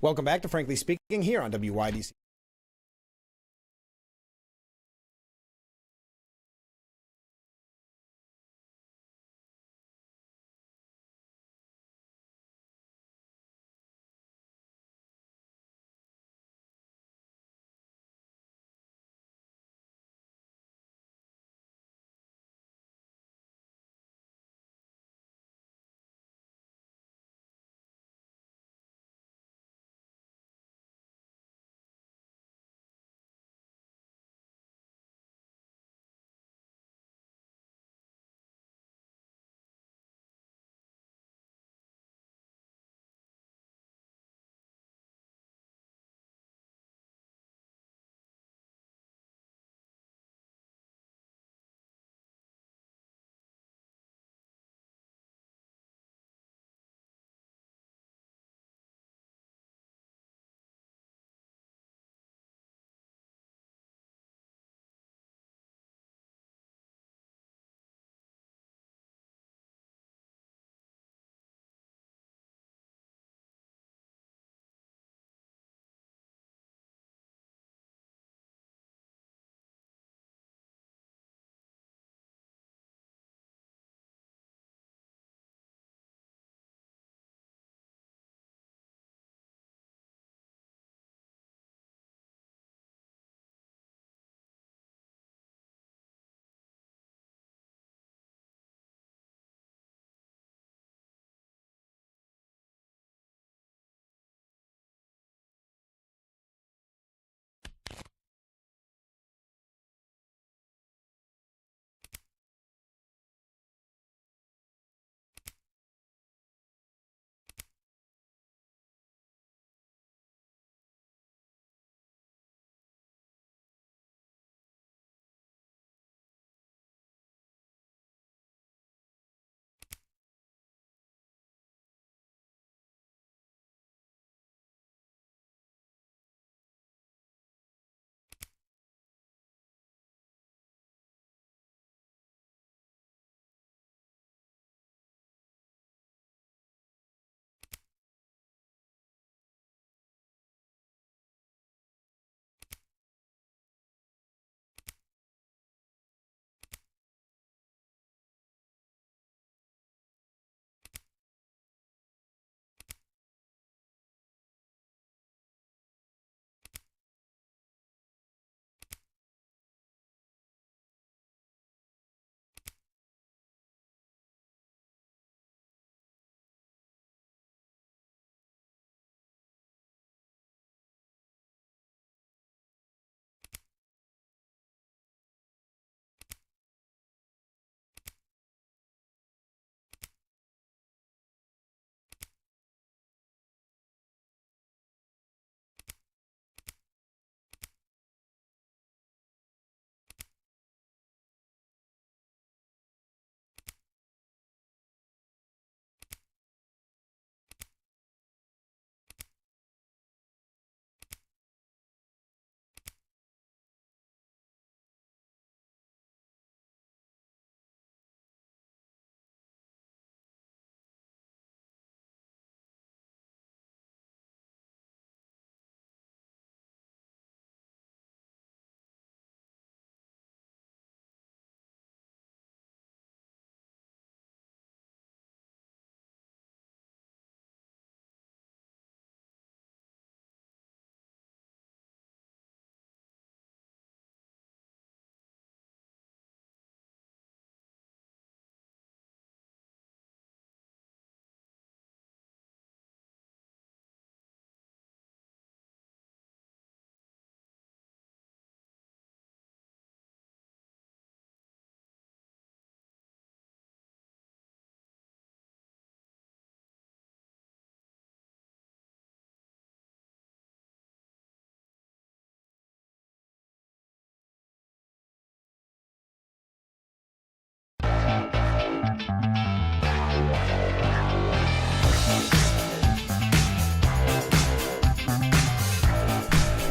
Welcome back to Frankly Speaking here on WYDC.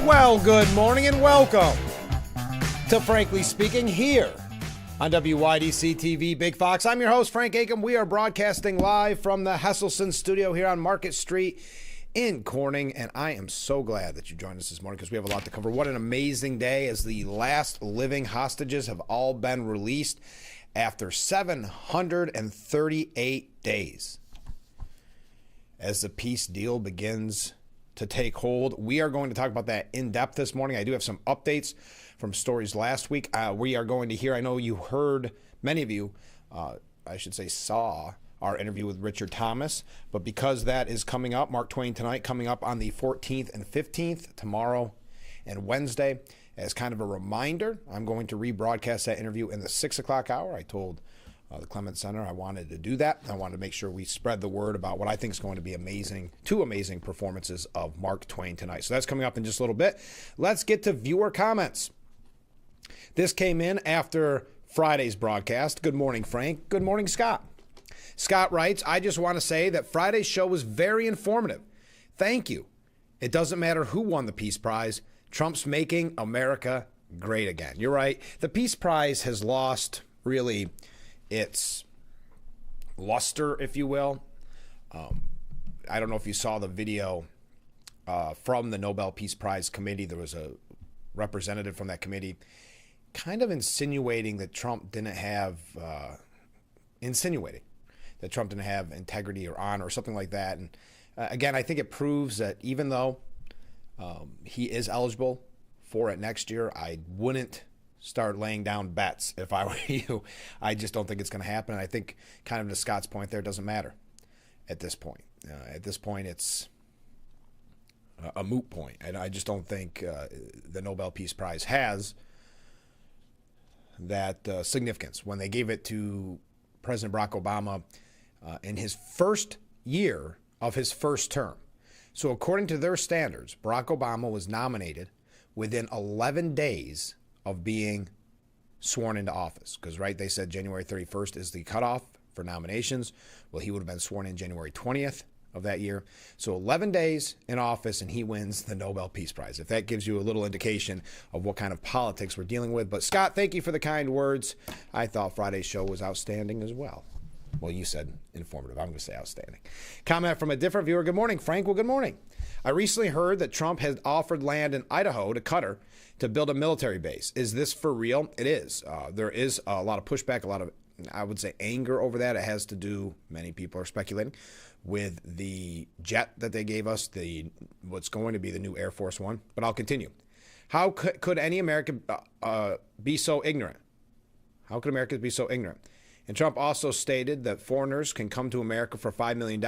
Well, good morning and welcome to Frankly Speaking here on WYDC TV Big Fox. I'm your host, Frank Aiken. We are broadcasting live from the Hesselson studio here on Market Street in Corning, and I am so glad that you joined us this morning because we have a lot to cover. What an amazing day as the last living hostages have all been released after 738 days. As the peace deal begins to take hold, we are going to talk about that in depth this morning. I do have some updates from stories last week. We are going to hear, I know you heard, many of you, saw our interview with Richard Thomas, but because that is coming up, Mark Twain Tonight, coming up on the 14th and 15th, tomorrow and Wednesday, as kind of a reminder, I'm going to rebroadcast that interview in the 6 o'clock hour. I told the Clements Center I wanted to do that. I wanted to make sure we spread the word about what I think is going to be two amazing performances of Mark Twain Tonight. So that's coming up in just a little bit. Let's get to viewer comments. This came in after Friday's broadcast. Good morning, Frank. Good morning, Scott. Scott writes, I just want to say that Friday's show was very informative. Thank you. It doesn't matter who won the Peace Prize. Trump's making America great again. You're right. The Peace Prize has lost, really, its luster, if you will. I don't know if you saw the video from the Nobel Peace Prize committee. There was a representative from that committee kind of insinuating that Trump didn't have integrity or honor or something like that. And again, I think it proves that even though he is eligible for it next year, I wouldn't start laying down bets if I were you. I just don't think it's going to happen. And I think, kind of to Scott's point there, it doesn't matter at this point. At this point, it's a moot point. And I just don't think the Nobel Peace Prize has that significance. When they gave it to President Barack Obama in his first year of his first term. So according to their standards, Barack Obama was nominated within 11 days of being sworn into office. Because, right, they said January 31st is the cutoff for nominations. Well, he would have been sworn in January 20th of that year. So 11 days in office, and he wins the Nobel Peace Prize. If that gives you a little indication of what kind of politics we're dealing with. But, Scott, thank you for the kind words. I thought Friday's show was outstanding as well. Well, you said informative. I'm going to say outstanding. Comment from a different viewer. Good morning, Frank. Well, good morning. I recently heard that Trump has offered land in Idaho to Qatar to build a military base. Is this for real? It is. There is a lot of pushback, a lot of, I would say, anger over that. It has to do, many people are speculating, with the jet that they gave us, what's going to be the new Air Force One. But I'll continue. How could any American be so ignorant? How could Americans be so ignorant? And Trump also stated that foreigners can come to America for $5 million.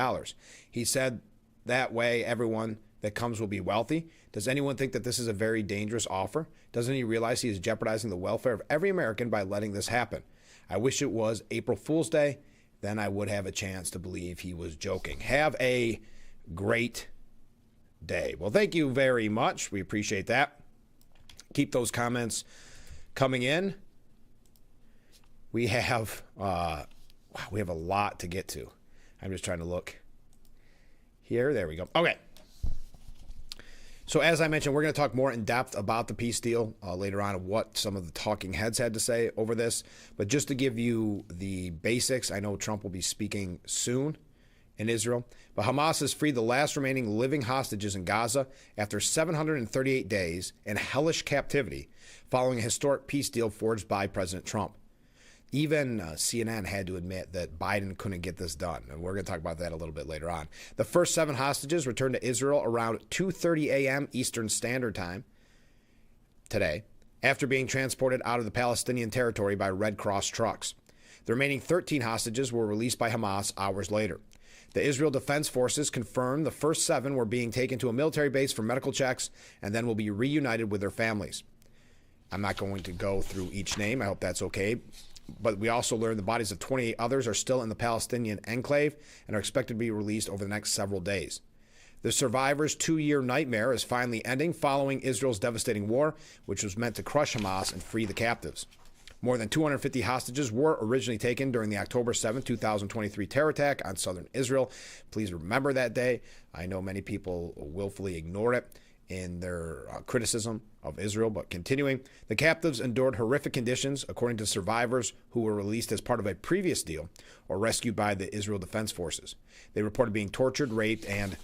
He said that way everyone that comes will be wealthy. Does anyone think that this is a very dangerous offer? Doesn't he realize he is jeopardizing the welfare of every American by letting this happen? I wish it was April Fool's Day. Then I would have a chance to believe he was joking. Have a great day. Well, thank you very much. We appreciate that. Keep those comments coming in. We have a lot to get to. I'm just trying to look here. There we go. Okay. So as I mentioned, we're going to talk more in depth about the peace deal later on, and what some of the talking heads had to say over this. But just to give you the basics, I know Trump will be speaking soon in Israel. But Hamas has freed the last remaining living hostages in Gaza after 738 days in hellish captivity following a historic peace deal forged by President Trump. Even CNN had to admit that Biden couldn't get this done, and we're going to talk about that a little bit later on. The first 7 hostages returned to Israel around 2:30 a.m. Eastern Standard Time today, after being transported out of the Palestinian territory by Red Cross trucks. The remaining 13 hostages were released by Hamas hours later. The Israel Defense Forces confirmed the first 7 were being taken to a military base for medical checks and then will be reunited with their families. I'm not going to go through each name. I hope that's okay. But we also learned the bodies of 28 others are still in the Palestinian enclave and are expected to be released over the next several days. The survivors' 2-year nightmare is finally ending following Israel's devastating war, which was meant to crush Hamas and free the captives. More than 250 hostages were originally taken during the October 7, 2023 terror attack on southern Israel. Please remember that day. I know many people willfully ignore it in their criticism of Israel, but continuing, the captives endured horrific conditions, according to survivors who were released as part of a previous deal or rescued by the Israel Defense Forces. They reported being tortured, raped, and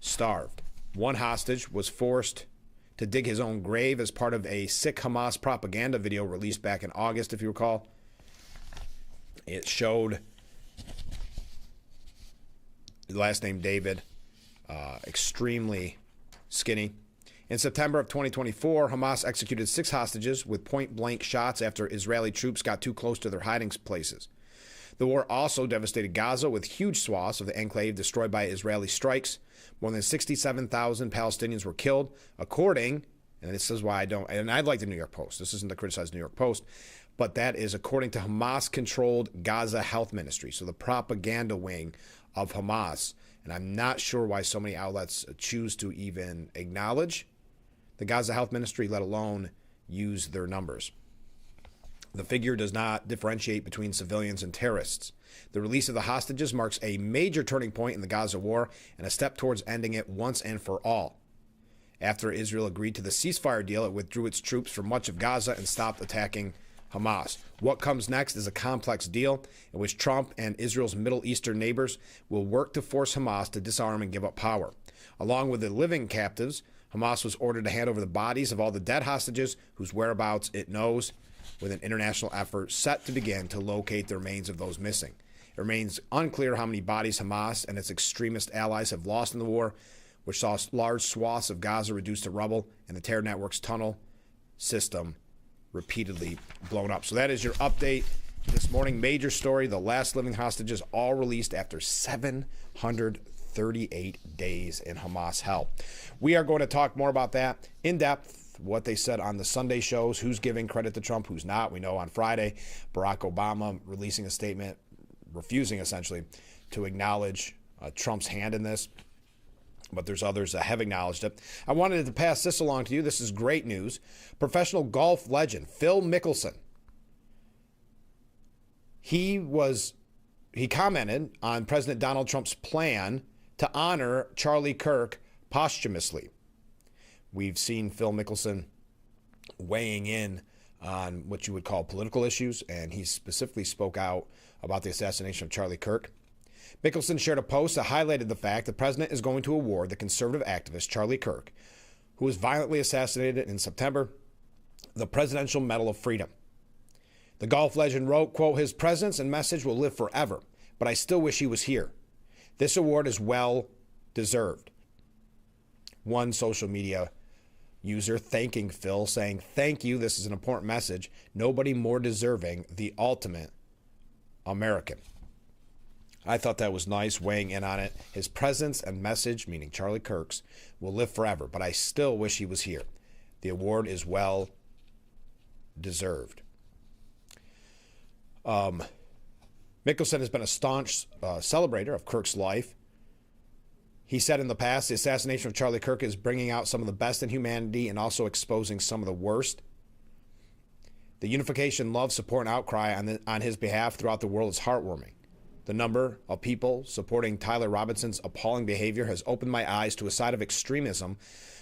starved. One hostage was forced to dig his own grave as part of a sick Hamas propaganda video released back in August, if you recall. It showed the last name David, extremely skinny. In September of 2024, Hamas executed 6 hostages with point-blank shots after Israeli troops got too close to their hiding places. The war also devastated Gaza with huge swaths of the enclave destroyed by Israeli strikes. More than 67,000 Palestinians were killed, according, and this is why I don't, and I like the New York Post. This isn't to criticize the New York Post, but that is according to Hamas-controlled Gaza Health Ministry, so the propaganda wing of Hamas. And I'm not sure why so many outlets choose to even acknowledge the Gaza Health Ministry, let alone use their numbers. The figure does not differentiate between civilians and terrorists. The release of the hostages marks a major turning point in the Gaza war and a step towards ending it once and for all. After Israel agreed to the ceasefire deal, it withdrew its troops from much of Gaza and stopped attacking Hamas. What comes next is a complex deal in which Trump and Israel's Middle Eastern neighbors will work to force Hamas to disarm and give up power. Along with the living captives, Hamas was ordered to hand over the bodies of all the dead hostages whose whereabouts it knows, with an international effort set to begin to locate the remains of those missing. It remains unclear how many bodies Hamas and its extremist allies have lost in the war, which saw large swaths of Gaza reduced to rubble and the terror network's tunnel system repeatedly blown up. So that is your update this morning. Major story, the last living hostages all released after 738 days in Hamas hell. We are going to talk more about that in depth, what they said on the Sunday shows, who's giving credit to Trump, who's not. We know on Friday, Barack Obama releasing a statement, refusing essentially to acknowledge Trump's hand in this. But there's others that have acknowledged it. I wanted to pass this along to you. This is great news. Professional golf legend Phil Mickelson. He commented on President Donald Trump's plan to honor Charlie Kirk posthumously. We've seen Phil Mickelson weighing in on what you would call political issues, and he specifically spoke out about the assassination of Charlie Kirk. Mickelson shared a post that highlighted the fact the president is going to award the conservative activist Charlie Kirk, who was violently assassinated in September, the Presidential Medal of Freedom. The golf legend wrote, quote, "His presence and message will live forever, but I still wish he was here. This award is well deserved." One social media user thanking Phil, saying, "Thank you, this is an important message. Nobody more deserving, the ultimate American." I thought that was nice, weighing in on it. His presence and message, meaning Charlie Kirk's, will live forever, but I still wish he was here. The award is well deserved. Mickelson has been a staunch celebrator of Kirk's life. He said in the past, the assassination of Charlie Kirk is bringing out some of the best in humanity and also exposing some of the worst. The unification, love, support, and outcry on his behalf throughout the world is heartwarming. The number of people supporting Tyler Robinson's appalling behavior has opened my eyes to a side of extremism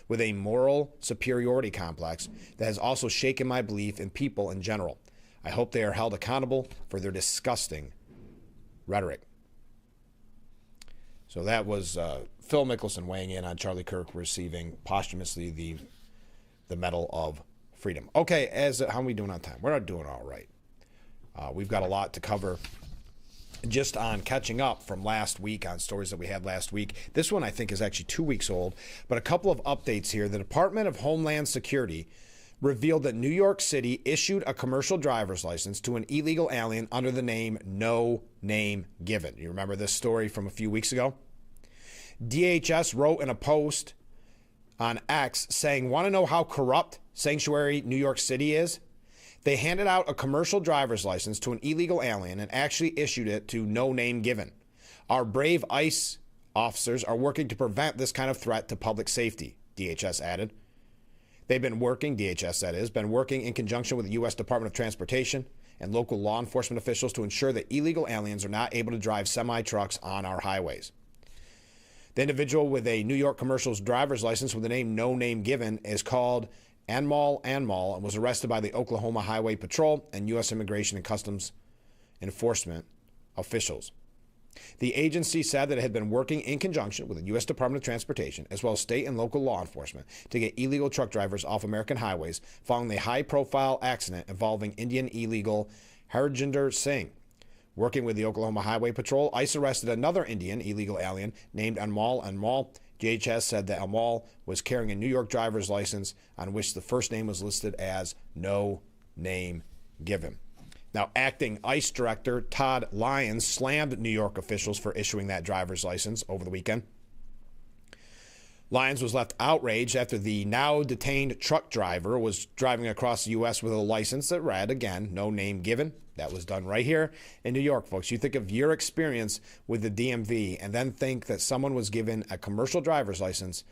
with a moral superiority complex that has also shaken my belief in people in general. I hope they are held accountable for their disgusting rhetoric. So that was Phil Mickelson weighing in on Charlie Kirk receiving posthumously the Medal of Freedom. Okay, how are we doing on time? We're not doing all right. We've got a lot to cover just on catching up from last week on stories that we had last week. This one I think is actually 2 weeks old, but a couple of updates here. The Department of Homeland Security revealed that New York City issued a commercial driver's license to an illegal alien under the name No Name Given. You remember this story from a few weeks ago? DHS wrote in a post on X saying, "Want to know how corrupt sanctuary New York City is? They handed out a commercial driver's license to an illegal alien and actually issued it to No Name Given. Our brave ICE officers are working to prevent this kind of threat to public safety," DHS added. They've been working, DHS that is, been working in conjunction with the U.S. Department of Transportation and local law enforcement officials to ensure that illegal aliens are not able to drive semi-trucks on our highways. The individual with a New York commercial's driver's license with the name No Name Given is called Anmol and was arrested by the Oklahoma Highway Patrol and U.S. Immigration and Customs Enforcement officials. The agency said that it had been working in conjunction with the U.S. Department of Transportation, as well as state and local law enforcement, to get illegal truck drivers off American highways following the high-profile accident involving Indian illegal Harjinder Singh. Working with the Oklahoma Highway Patrol, ICE arrested another Indian illegal alien named Anmol Anmol. DHS said that Anmol was carrying a New York driver's license on which the first name was listed as no name given. Now, acting ICE Director Todd Lyons slammed New York officials for issuing that driver's license over the weekend. Lyons was left outraged after the now detained truck driver was driving across the U.S. with a license that read, again, no name given. That was done right here in New York, folks. You think of your experience with the DMV and then think that someone was given a commercial driver's license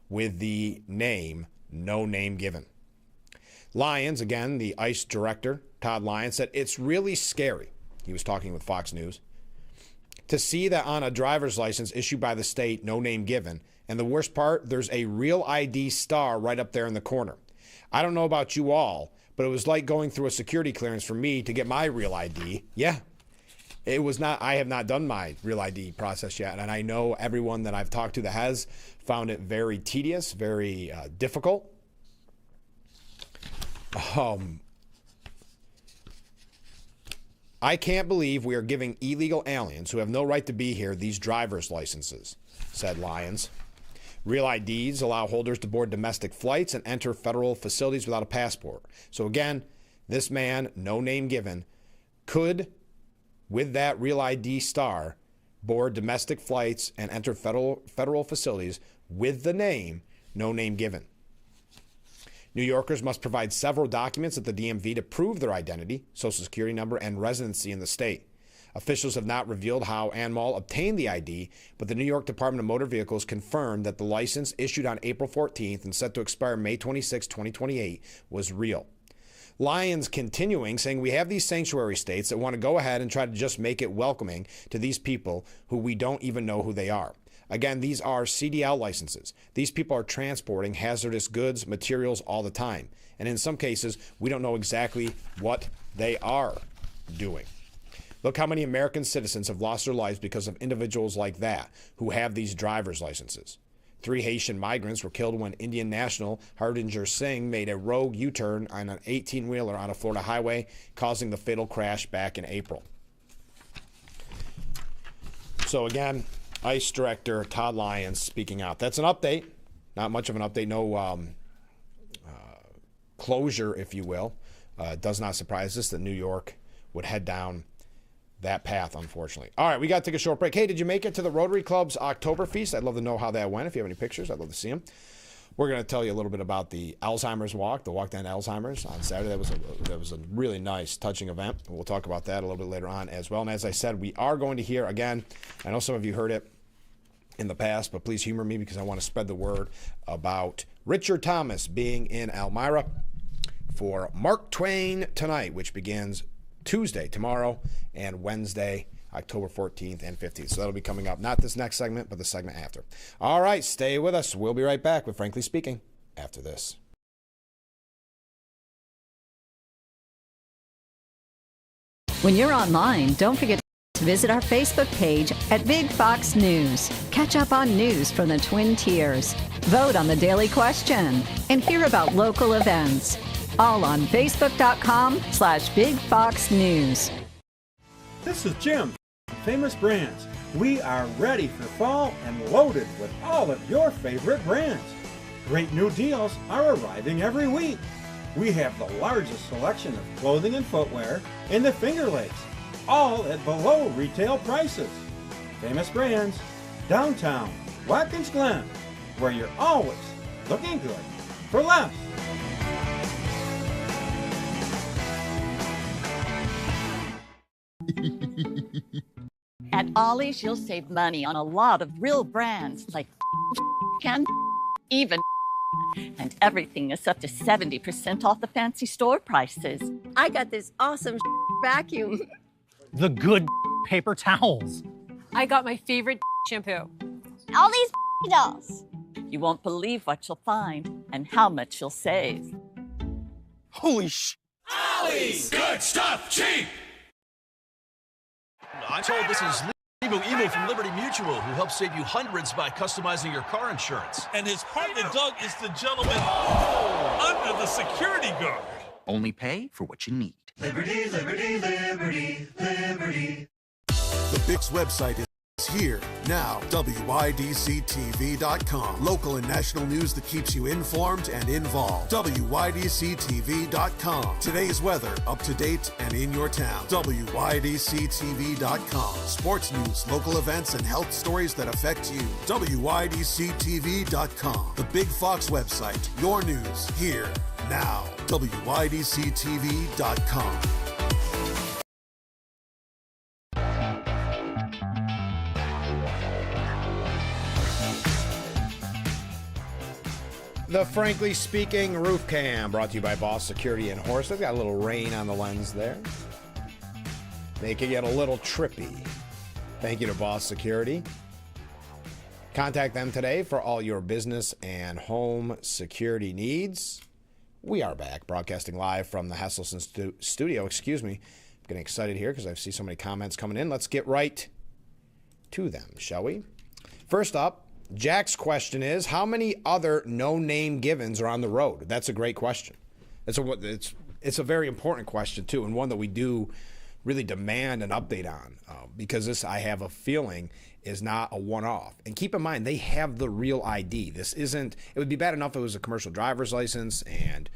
with the name, no name given. Lyons, again, the ICE director, Todd Lyons, said it's really scary. He was talking with Fox News. To see that on a driver's license issued by the state, no name given. And the worst part, there's a real ID star right up there in the corner. I don't know about you all, but it was like going through a security clearance for me to get my real ID. Yeah, it was not. I have not done my real ID process yet. And I know everyone that I've talked to that has found it very tedious, very difficult. I can't believe we are giving illegal aliens who have no right to be here these driver's licenses, said Lyons. Real IDs allow holders to board domestic flights and enter federal facilities without a passport. So again, this man, no name given, could, with that real ID star, board domestic flights and enter federal facilities with the name, no name given. New Yorkers must provide several documents at the DMV to prove their identity, social security number, and residency in the state. Officials have not revealed how Anmol obtained the ID, but the New York Department of Motor Vehicles confirmed that the license issued on April 14th and set to expire May 26, 2028 was real. Lyons continuing, saying we have these sanctuary states that want to go ahead and try to just make it welcoming to these people who we don't even know who they are. Again, these are CDL licenses. These people are transporting hazardous goods, materials all the time. And in some cases, we don't know exactly what they are doing. Look how many American citizens have lost their lives because of individuals like that who have these driver's licenses. 3 Haitian migrants were killed when Indian national Harjinder Singh made a rogue U-turn on an 18-wheeler on a Florida highway, causing the fatal crash back in April. So again, ICE Director Todd Lyons speaking out. That's an update. Not much of an update. No closure, if you will. It does not surprise us that New York would head down that path, unfortunately. All right, we got to take a short break. Hey, did you make it to the Rotary Club's Oktoberfest? I'd love to know how that went. If you have any pictures, I'd love to see them. We're going to tell you a little bit about the Alzheimer's Walk, the Walk Down Alzheimer's on Saturday. That was a really nice, touching event. We'll talk about that a little bit later on as well. And as I said, we are going to hear, again, I know some of you heard it in the past, but please humor me because I want to spread the word about Richard Thomas being in Elmira for Mark Twain Tonight, which begins Tuesday, tomorrow, and Wednesday, October 14th and 15th. So that'll be coming up, not this next segment, but the segment after. All right, stay with us. We'll be right back with Frankly Speaking after this. When you're online, don't forget to visit our Facebook page at Big Fox News. Catch up on news from the Twin Tiers. Vote on the daily question and hear about local events. All on Facebook.com/Big Fox News. This is Jim from Famous Brands. We are ready for fall and loaded with all of your favorite brands. Great new deals are arriving every week. We have the largest selection of clothing and footwear in the Finger Lakes, all at below retail prices. Famous Brands, downtown Watkins Glen, where you're always looking good for less. At Ollie's, you'll save money on a lot of real brands like can even, and everything is up to 70% off the fancy store prices. I got this awesome vacuum. The good paper towels. I got my favorite shampoo. All these dolls. You won't believe what you'll find and how much you'll save. Holy sh! Ollie's! Good stuff, cheap! I'm told this is Emo from Liberty Mutual, who helps save you hundreds by customizing your car insurance. And his partner, Doug, is the gentleman under the security guard. Only pay for what you need. Liberty, liberty, liberty, liberty. The Bix website is here now. WYDCTV.com. Local and national news that keeps you informed and involved. WYDCTV.com. Today's weather, up to date and in your town. WYDCTV.com. Sports news, local events, and health stories that affect you. WYDCTV.com. The Big Fox website. Your news here now. WYDCTV.com. The Frankly Speaking Roof Cam, brought to you by Boss Security and Horse. They've got a little rain on the lens there. Make it get a little trippy. Thank you to Boss Security. Contact them today for all your business and home security needs. We are back, broadcasting live from the Hesselson studio. I'm getting excited here because I see so many comments coming in. Let's get right to them, shall we? First up, Jack's question is, how many other no-name givens are on the road? That's a great question. It's a very important question, too, and one that we do really demand an update on because this, I have a feeling, is not a one-off. And keep in mind, they have the real ID. This isn't – it would be bad enough if it was a commercial driver's license, and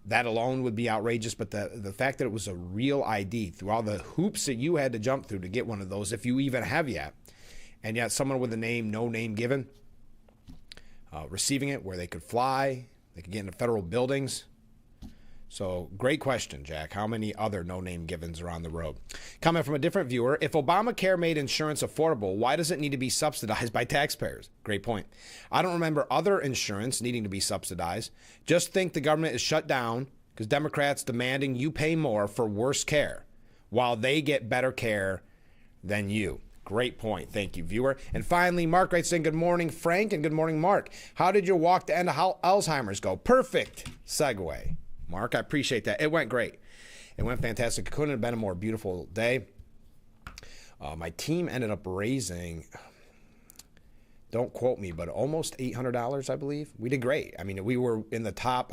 that alone would be outrageous, but the fact that it was a real ID through all the hoops that you had to jump through to get one of those, if you even have yet, and yet someone with a name, no name given, receiving it where they could fly, they could get into federal buildings. So great question, Jack. How many other no-name givens are on the road? Comment from a different viewer. If Obamacare made insurance affordable, why does it need to be subsidized by taxpayers? Great point. I don't remember other insurance needing to be subsidized. Just think the government is shut down because Democrats demanding you pay more for worse care while they get better care than you. Great point. Thank you, viewer. And finally, Mark writes in, good morning, Frank, and good morning, Mark. How did your walk to end Alzheimer's go? Perfect segue. Mark, I appreciate that. It went great. It went fantastic. It couldn't have been a more beautiful day. My team ended up raising, don't quote me, but almost $800, I believe. We did great. I mean, we were in the top,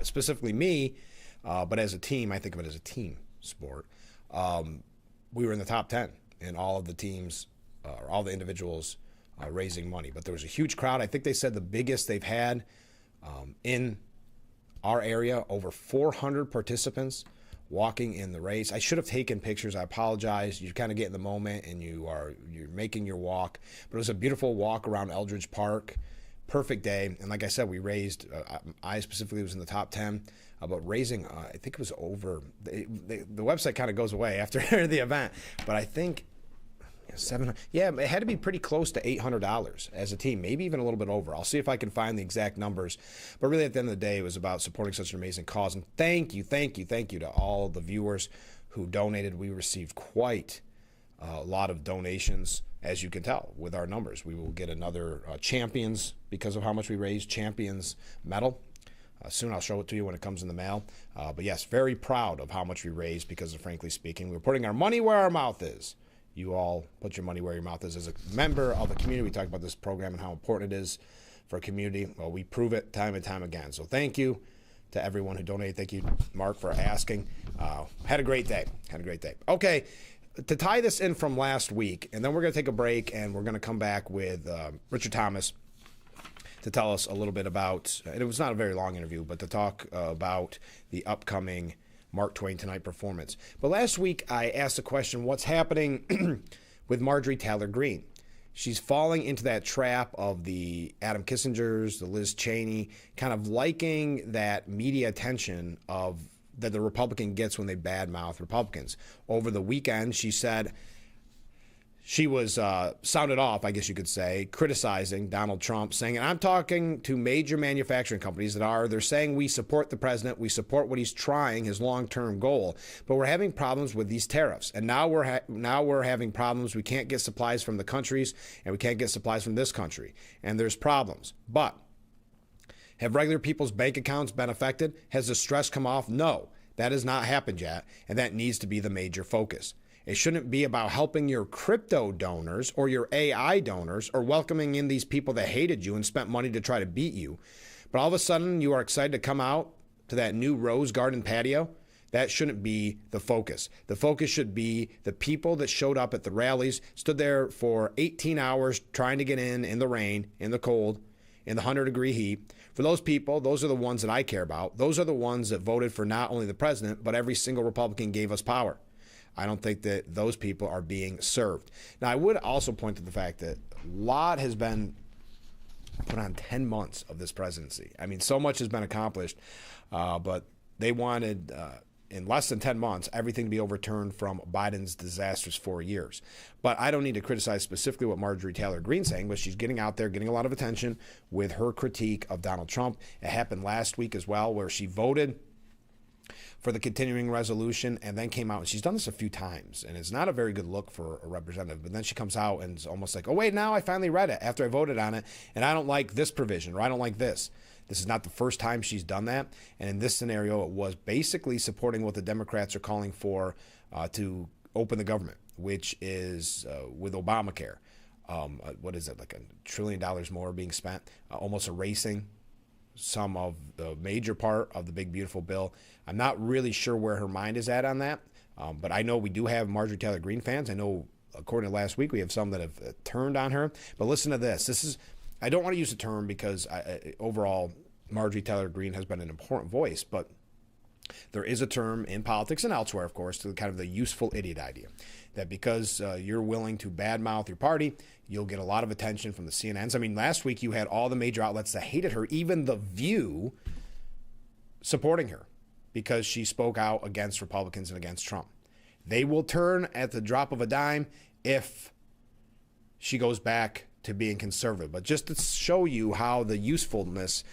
specifically me, but as a team, I think of it as a team sport. We were in the top 10 in all of the teams, or all the individuals raising money. But there was a huge crowd. I think they said the biggest they've had in our area, over 400 participants walking in the race. I should have taken pictures. I apologize. You kind of get in the moment and you're making your walk. But it was a beautiful walk around Eldridge Park. Perfect day. And like I said, we raised, I specifically was in the top 10, but raising, I think it was over, the website kind of goes away after the event, but I think $700. Yeah, it had to be pretty close to $800 as a team, maybe even a little bit over. I'll see if I can find the exact numbers. But really, at the end of the day, it was about supporting such an amazing cause. And thank you to all the viewers who donated. We received quite a lot of donations, as you can tell with our numbers. We will get another Champions, because of how much we raised, Champions medal. Soon I'll show it to you when it comes in the mail. But yes, very proud of how much we raised because of Frankly Speaking. We're putting our money where our mouth is. You all put your money where your mouth is. As a member of the community, we talk about this program and how important it is for a community. Well, we prove it time and time again. So thank you to everyone who donated. Thank you, Mark, for asking. Had a great day. Okay, to tie this in from last week, and then we're going to take a break, and we're going to come back with Richard Thomas to tell us a little bit about, and it was not a very long interview, but to talk about the upcoming Mark Twain Tonight performance. But last week I asked the question, what's happening with Marjorie Taylor Greene? She's falling into that trap of the Adam Kissingers, the Liz Cheney, kind of liking that media attention that the Republican gets when they badmouth Republicans. Over the weekend, she said she was sounded off, I guess you could say, criticizing Donald Trump, saying, and I'm talking to major manufacturing companies they're saying we support the president, we support what he's trying, his long-term goal, but we're having problems with these tariffs. And now we're having problems. We can't get supplies from the countries, and we can't get supplies from this country. And there's problems. But have regular people's bank accounts been affected? Has the stress come off? No, that has not happened yet, and that needs to be the major focus. It shouldn't be about helping your crypto donors or your AI donors or welcoming in these people that hated you and spent money to try to beat you. But all of a sudden, you are excited to come out to that new Rose Garden patio. That shouldn't be the focus. The focus should be the people that showed up at the rallies, stood there for 18 hours trying to get in the rain, in the cold, in the 100-degree heat. For those people, those are the ones that I care about. Those are the ones that voted for not only the president, but every single Republican gave us power. I don't think that those people are being served. Now, I would also point to the fact that a lot has been put on 10 months of this presidency. I mean, so much has been accomplished, but they wanted, in less than 10 months, everything to be overturned from Biden's disastrous 4 years. But I don't need to criticize specifically what Marjorie Taylor Greene's saying, but she's getting out there, getting a lot of attention with her critique of Donald Trump. It happened last week as well, where she voted for the continuing resolution and then came out, and she's done this a few times, and it's not a very good look for a representative. But then she comes out and it's almost like, oh wait, now I finally read it after I voted on it, and I don't like this provision, or I don't like this. This is not the first time she's done that, and in this scenario, it was basically supporting what the Democrats are calling for to open the government, which is with Obamacare. What is it, like $1 trillion more being spent, almost erasing some of the major part of the big, beautiful bill. I'm not really sure where her mind is at on that, but I know we do have Marjorie Taylor Greene fans. I know, according to last week, we have some that have turned on her. But listen to this. This is, I don't want to use the term because overall, Marjorie Taylor Greene has been an important voice, but there is a term in politics and elsewhere, of course, to kind of the useful idiot idea, that because you're willing to badmouth your party, you'll get a lot of attention from the CNNs. I mean, last week you had all the major outlets that hated her, even The View supporting her because she spoke out against Republicans and against Trump. They will turn at the drop of a dime if she goes back to being conservative. But just to show you how the usefulness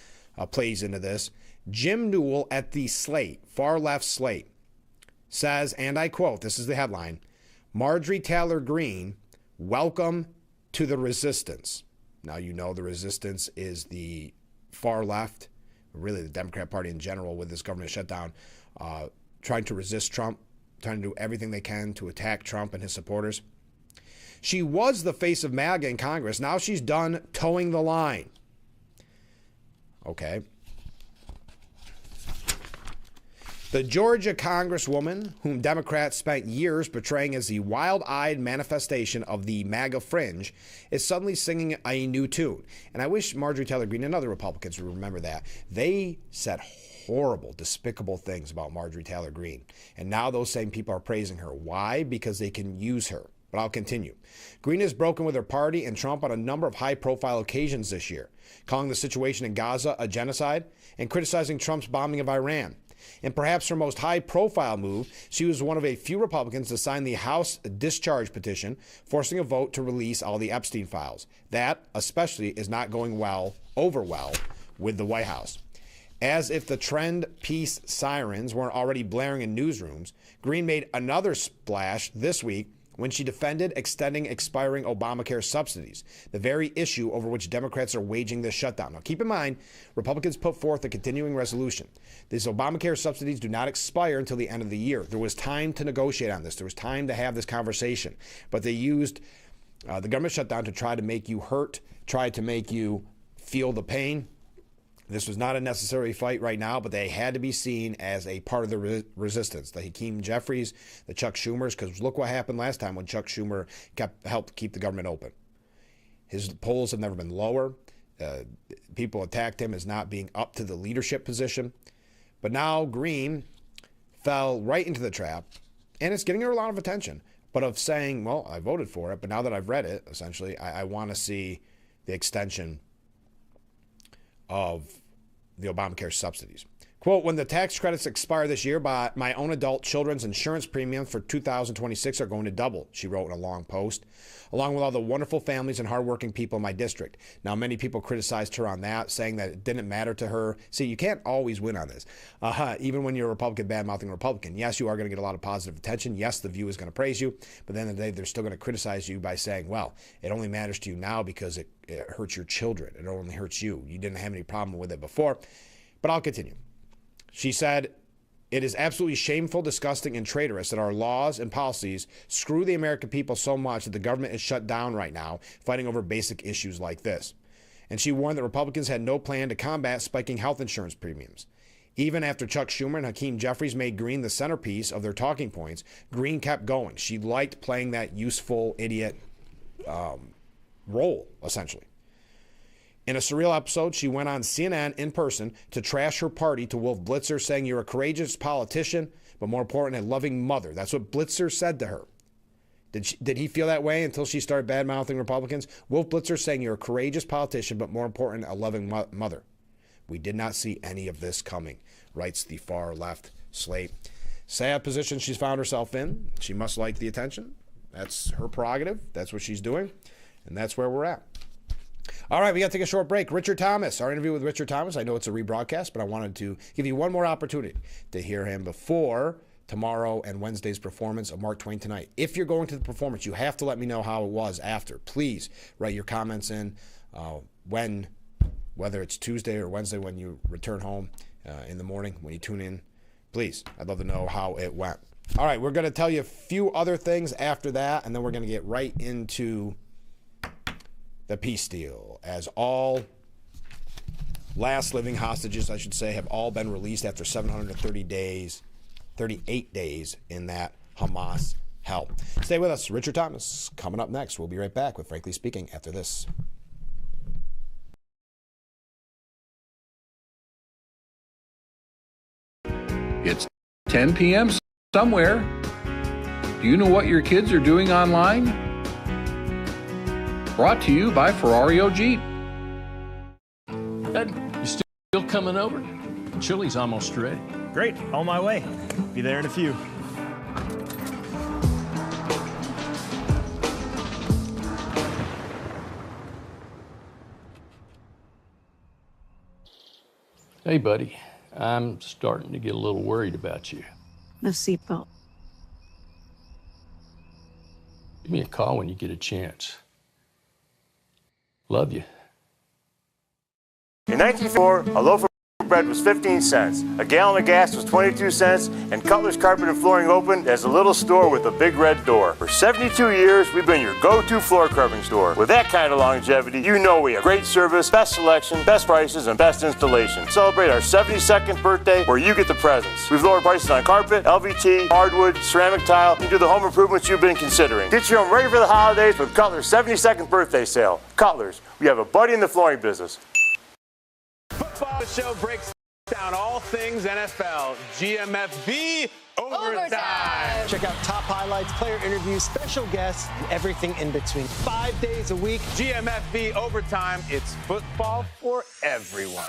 plays into this, Jim Newell at the Slate, far left Slate, says, and I quote, this is the headline, Marjorie Taylor Greene, welcome to the resistance. Now, you know the resistance is the far left, really the Democrat Party in general, with this government shutdown, trying to resist Trump, trying to do everything they can to attack Trump and his supporters. She was the face of MAGA in Congress. Now she's done towing the line. Okay. The Georgia Congresswoman, whom Democrats spent years portraying as the wild-eyed manifestation of the MAGA fringe, is suddenly singing a new tune. And I wish Marjorie Taylor Greene and other Republicans would remember that. They said horrible, despicable things about Marjorie Taylor Greene. And now those same people are praising her. Why? Because they can use her. But I'll continue. Greene has broken with her party and Trump on a number of high-profile occasions this year, calling the situation in Gaza a genocide and criticizing Trump's bombing of Iran. In perhaps her most high-profile move, she was one of a few Republicans to sign the House discharge petition, forcing a vote to release all the Epstein files. That, especially, is not going over well with the White House. As if the trend peace sirens weren't already blaring in newsrooms, Greene made another splash this week when she defended extending expiring Obamacare subsidies, the very issue over which Democrats are waging this shutdown. Now, keep in mind, Republicans put forth a continuing resolution. These Obamacare subsidies do not expire until the end of the year. There was time to negotiate on this. There was time to have this conversation. But they used the government shutdown to try to make you hurt, try to make you feel the pain. This was not a necessary fight right now, but they had to be seen as a part of the resistance. The Hakeem Jeffries, the Chuck Schumers, because look what happened last time when Chuck Schumer helped keep the government open. His polls have never been lower. People attacked him as not being up to the leadership position. But now Greene fell right into the trap, and it's getting her a lot of attention. But of saying, well, I voted for it, but now that I've read it, essentially, I want to see the extension of the Obamacare subsidies. Quote, when the tax credits expire this year, my own adult children's insurance premiums for 2026 are going to double, she wrote in a long post, along with all the wonderful families and hardworking people in my district. Now, many people criticized her on that, saying that it didn't matter to her. See, you can't always win on this. Even when you're a Republican, bad-mouthing a Republican. Yes, you are going to get a lot of positive attention. Yes, The View is going to praise you. But at the end of the day, they're still going to criticize you by saying, well, it only matters to you now because it hurts your children. It only hurts you. You didn't have any problem with it before. But I'll continue. She said, It is absolutely shameful, disgusting, and traitorous that our laws and policies screw the American people so much that the government is shut down right now, fighting over basic issues like this. And she warned that Republicans had no plan to combat spiking health insurance premiums. Even after Chuck Schumer and Hakeem Jeffries made Green the centerpiece of their talking points, Green kept going. She liked playing that useful idiot role, essentially. In a surreal episode, she went on CNN in person to trash her party to Wolf Blitzer, saying, "You're a courageous politician, but more important, a loving mother." That's what Blitzer said to her. Did he feel that way until she started bad-mouthing Republicans? Wolf Blitzer saying, "You're a courageous politician, but more important, a loving mother." We did not see any of this coming, writes the far-left slate. Sad position she's found herself in. She must like the attention. That's her prerogative. That's what she's doing. And that's where we're at. All right, we got to take a short break. Richard Thomas, our interview with Richard Thomas. I know it's a rebroadcast, but I wanted to give you one more opportunity to hear him before tomorrow and Wednesday's performance of Mark Twain Tonight. If you're going to the performance, you have to let me know how it was after. Please write your comments in whether it's Tuesday or Wednesday when you return home in the morning, when you tune in. Please, I'd love to know how it went. All right, we're going to tell you a few other things after that, and then we're going to get right into the peace deal, as all last living hostages, I should say, have all been released after 738 days in that Hamas hell. Stay with us. Richard Thomas coming up next. We'll be right back with Frankly Speaking after this. It's 10 p.m. somewhere. Do you know what your kids are doing online? Brought to you by Ferrario Jeep. Ed, you still coming over? Chili's almost ready. Great, on my way. Be there in a few. Hey, buddy. I'm starting to get a little worried about you. No seatbelt. Give me a call when you get a chance. Love you. In 1904, a loaf of bread was 15 cents, a gallon of gas was 22 cents, and Cutler's Carpet and Flooring opened as a little store with a big red door. For 72 years, we've been your go-to floor covering store. With that kind of longevity, you know we have great service, best selection, best prices, and best installation. Celebrate our 72nd birthday where you get the presents. We've lowered prices on carpet, LVT, hardwood, ceramic tile, and do the home improvements you've been considering. Get your home ready for the holidays with Cutler's 72nd birthday sale. Cutler's, we have a buddy in the flooring business. Football show breaks down all things NFL. GMFB Overtime. Check out top highlights, player interviews, special guests, and everything in between. 5 days a week. GMFB Overtime. It's football for everyone.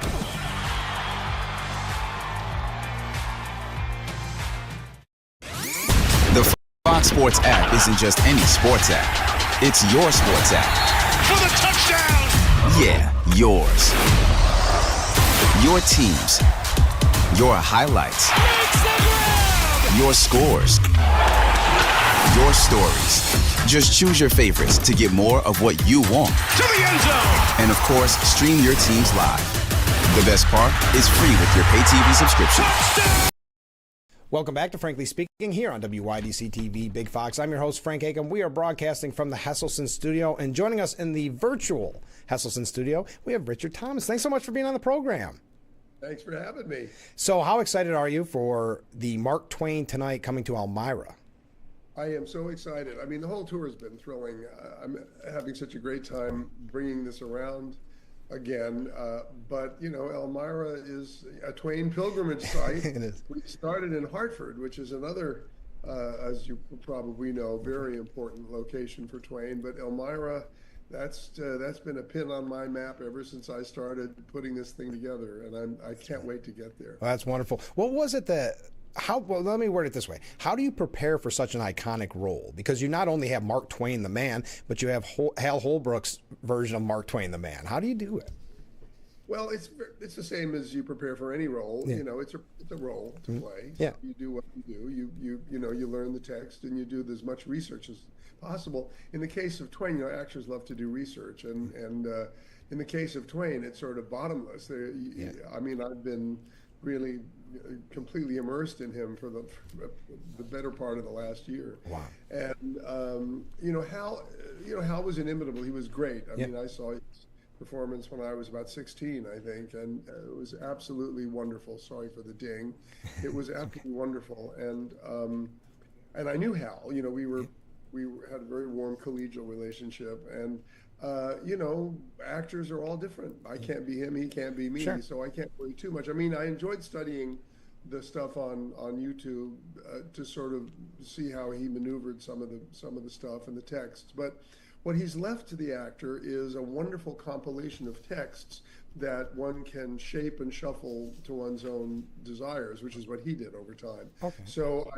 The Fox Sports app isn't just any sports app. It's your sports app. For the touchdown! Yeah, yours. Your teams, your highlights, your scores, your stories. Just choose your favorites to get more of what you want. To the end zone! And of course, stream your teams live. The best part is free with your pay TV subscription. Welcome back to Frankly Speaking here on WYDC TV Big Fox. I'm your host, Frank Akam. We are broadcasting from the Hesselson studio, and joining us in the virtual Hesselson studio, we have Richard Thomas. Thanks so much for being on the program. Thanks for having me. So how excited are you for the Mark Twain Tonight coming to Elmira? I am so excited. I mean, the whole tour has been thrilling. I'm having such a great time bringing this around again. But, you know, Elmira is a Twain pilgrimage site. It is. We started in Hartford, which is another, as you probably know, very important location for Twain. But Elmira, that's been a pin on my map ever since I started putting this thing together, and I can't wait to get there. Well, that's wonderful. What was it that? Well, let me word it this way. How do you prepare for such an iconic role? Because you not only have Mark Twain the man, but you have Hal Holbrook's version of Mark Twain the man. How do you do it? Well, it's the same as you prepare for any role. Yeah. You know, it's a role to play. Yeah. You do what you do. You know, you learn the text and you do as much research as possible. In the case of Twain, you know, actors love to do research, and in the case of Twain, it's sort of bottomless. I mean, I've been really completely immersed in him for the better part of the last year. Wow. And Hal was inimitable. He was great. I mean, I saw his performance when I was about 16, I think, and it was absolutely wonderful. Sorry for the ding. It was absolutely wonderful. And I knew Hal. We had a very warm collegial relationship, and actors are all different. I can't be him, he can't be me, Sure. so I can't worry too much. I mean, I enjoyed studying the stuff on YouTube to sort of see how he maneuvered some of the stuff and the texts. But what he's left to the actor is a wonderful compilation of texts that one can shape and shuffle to one's own desires, which is what he did over time. Okay. So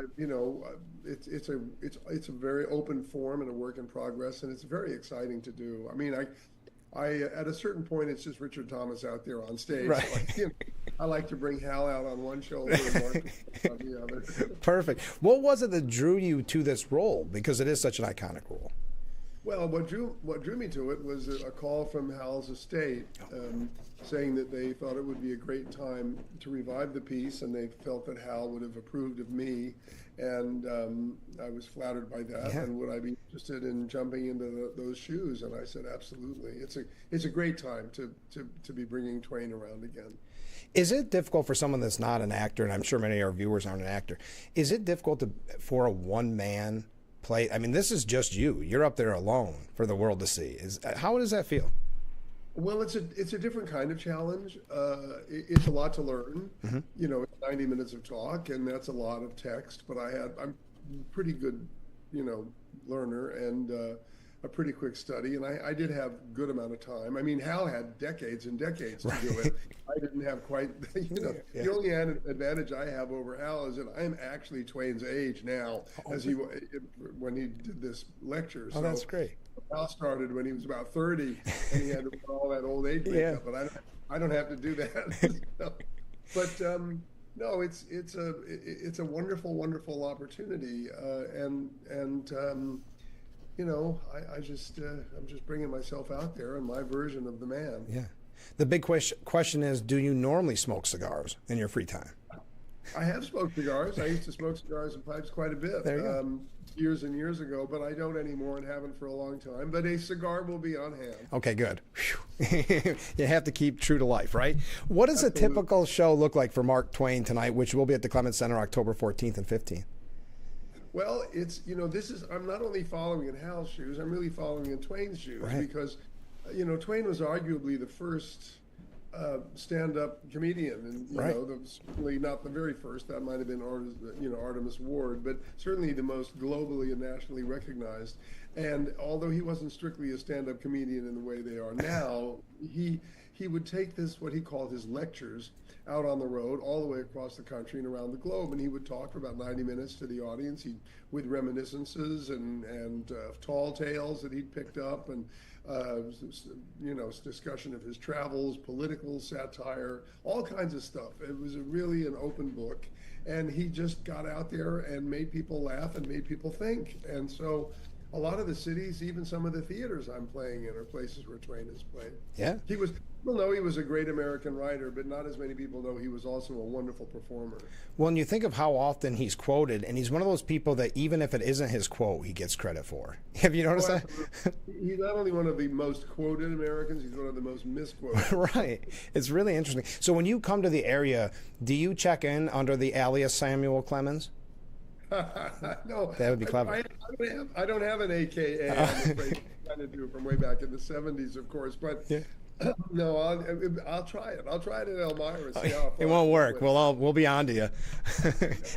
it's a very open form and a work in progress, and it's very exciting to do. I mean, I at a certain point, it's just Richard Thomas out there on stage. Right. So I like to bring Hal out on one shoulder and Mark on the other. Perfect. What was it that drew you to this role? Because it is such an iconic role. Well, what drew me to it was a call from Hal's estate saying that they thought it would be a great time to revive the piece, and they felt that Hal would have approved of me, and I was flattered by that. Yeah. And would I be interested in jumping into those shoes? And I said, absolutely. It's a great time to be bringing Twain around again. Is it difficult for someone that's not an actor, and I'm sure many of our viewers aren't an actor, is it difficult for a one-man play? I mean, this is just you. You're up there alone for the world to see. How does that feel? Well, it's a different kind of challenge. It's a lot to learn. Mm-hmm. It's 90 minutes of talk, and that's a lot of text. But I'm pretty good, learner and a pretty quick study. And I did have a good amount of time. I mean, Hal had decades and decades to do it. I didn't have quite, The only advantage I have over Hal is that I'm actually Twain's age now, when he did this lecture. Oh, that's great. Hal started when he was about 30, and he had to put all that old age makeup, but I don't have to do that. But no, it's a wonderful, wonderful opportunity, I'm just bringing myself out there and my version of the man. Yeah. The big question is, do you normally smoke cigars in your free time? I have smoked cigars. I used to smoke cigars and pipes quite a bit. There you go. Years and years ago, but I don't anymore and haven't for a long time. But a cigar will be on hand. Okay, good. You have to keep true to life, right? What does a typical show look like for Mark Twain tonight, which will be at the Clements Center October 14th and 15th? Well, I'm not only following in Hal's shoes, I'm really following in Twain's shoes, right. Because, Twain was arguably the first stand-up comedian, and right. Certainly not the very first. That might have been Artemus Ward, but certainly the most globally and nationally recognized. And although he wasn't strictly a stand-up comedian in the way they are now, he would take what he called his lectures out on the road all the way across the country and around the globe, and he would talk for about 90 minutes to the audience with reminiscences and tall tales that he'd picked up, and discussion of his travels, political satire, all kinds of stuff. It was really an open book, and he just got out there and made people laugh and made people think. And so a lot of the cities, even some of the theaters I'm playing in, are places where Twain has played. Yeah. People know he was a great American writer, but not as many people know he was also a wonderful performer. Well, and you think of how often he's quoted, and he's one of those people that even if it isn't his quote, he gets credit for. Have you noticed that? He's not only one of the most quoted Americans, he's one of the most misquoted. Right. It's really interesting. So when you come to the area, do you check in under the alias Samuel Clemens? No, that would be clever. I don't have an AKA. I'm afraid I kind of do from way back in the 70s, of course, but yeah. No, I'll try it. I'll try it at Elmira. See how it won't work. We'll be on to you.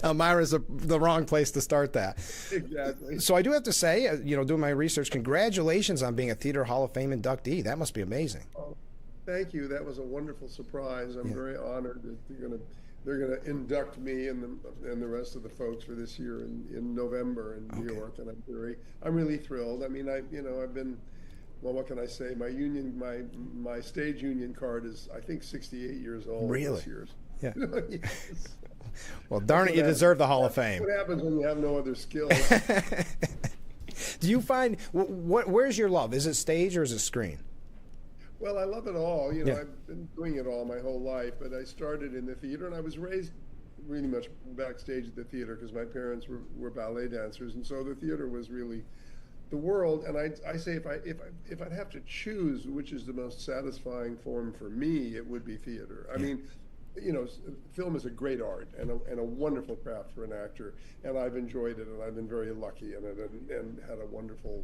Elmira's the wrong place to start that. Exactly. So I do have to say, doing my research, congratulations on being a Theater Hall of Fame inductee. That must be amazing. Oh, thank you. That was a wonderful surprise. I'm very honored that they're gonna induct me and the rest of the folks for this year in November in New York, and I'm really thrilled. I mean, I've been. Well, what can I say? My stage union card is, I think, 68 years old. Really? This year. Yeah. Yes. Well, darn it, you deserve the Hall of Fame. What happens when you have no other skills? Do you find where's your love? Is it stage or is it screen? Well, I love it all. I've been doing it all my whole life, but I started in the theater, and I was raised really much backstage at the theater because my parents were ballet dancers, and so the theater was really the world. And I say if I'd have to choose which is the most satisfying form for me, it would be theater. I mean, film is a great art and a wonderful craft for an actor, and I've enjoyed it, and I've been very lucky in it, and had a wonderful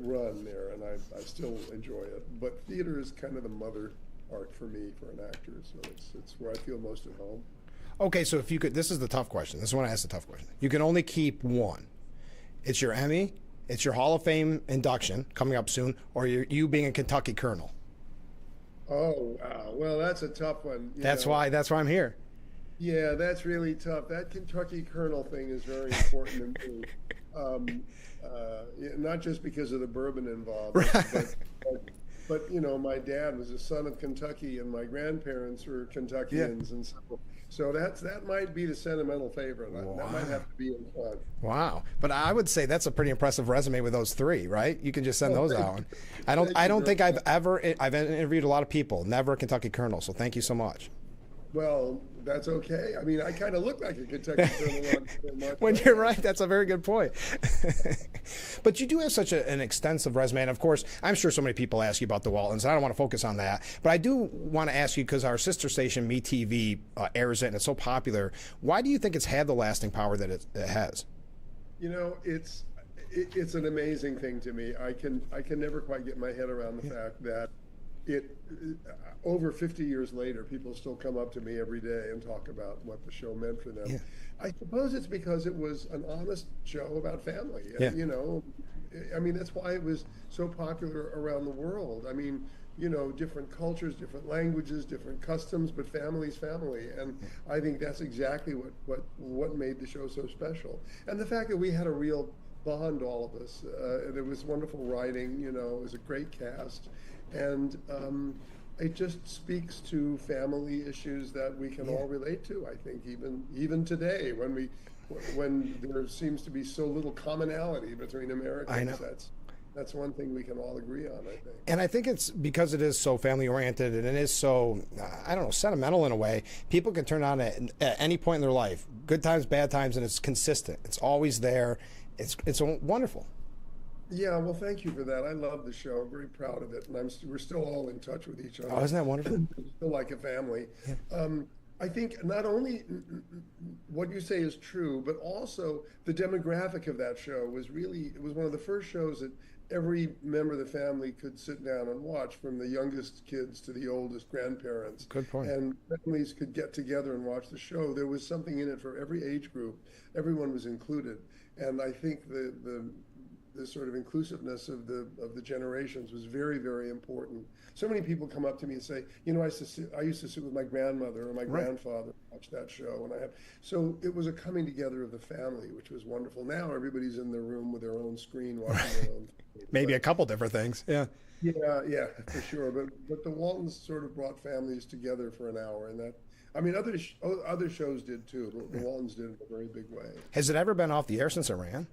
run there, and I still enjoy it. But theater is kind of the mother art for me for an actor, so it's where I feel most at home. Okay, so if you could, this is the tough question. This is when I ask the tough question. You can only keep one. It's your Emmy, it's your Hall of Fame induction coming up soon, or you being a Kentucky Colonel. Oh, wow. Well, that's a tough one. That's why I'm here. Yeah, that's really tough. That Kentucky Colonel thing is very important to me. Not just because of the bourbon involved, but my dad was a son of Kentucky, and my grandparents were Kentuckians, and so that might be the sentimental favorite. Wow. That might have to be in front. Wow, but I would say that's a pretty impressive resume with those three, right? You can just send those out. I don't think I've interviewed a lot of people, never a Kentucky Colonel. So thank you so much. Well, that's okay. I mean, I kind of look like a Kentucky Colonel. When you're right, that's a very good point. But you do have such an extensive resume, and of course, I'm sure so many people ask you about the Waltons. I don't want to focus on that, but I do want to ask you, because our sister station, MeTV, airs it, and it's so popular. Why do you think it's had the lasting power that it has? It's an amazing thing to me. I can never quite get my head around the fact that over 50 years later, people still come up to me every day and talk about what the show meant for them. Yeah. I suppose it's because it was an honest show about family. Yeah. I mean, that's why it was so popular around the world. I mean, different cultures, different languages, different customs, but family's family. And I think that's exactly what made the show so special. And the fact that we had a real bond, all of us, and it was wonderful writing, it was a great cast. And it just speaks to family issues that we can all relate to. I think even today, when there seems to be so little commonality between Americans, I know. That's one thing we can all agree on, I think. And I think it's because it is so family oriented, and it is so sentimental in a way. People can turn on it at any point in their life, good times, bad times, and it's consistent. It's always there. It's wonderful. Yeah, well, thank you for that. I love the show. I'm very proud of it, and we're still all in touch with each other. Oh, isn't that wonderful? Still like a family. Yeah. I think not only what you say is true, but also the demographic of that show was one of the first shows that every member of the family could sit down and watch, from the youngest kids to the oldest grandparents. Good point. And families could get together and watch the show. There was something in it for every age group. Everyone was included. And I think the sort of inclusiveness of the generations was very, very important. So many people come up to me and say, I used to sit with my grandmother or my grandfather and watch that show, so it was a coming together of the family, which was wonderful. Now everybody's in their room with their own screen watching their own thing. Maybe a couple different things. Yeah, for sure. But the Waltons sort of brought families together for an hour, and that. I mean, other shows did too, but the Waltons did it in a very big way. Has it ever been off the air since it ran?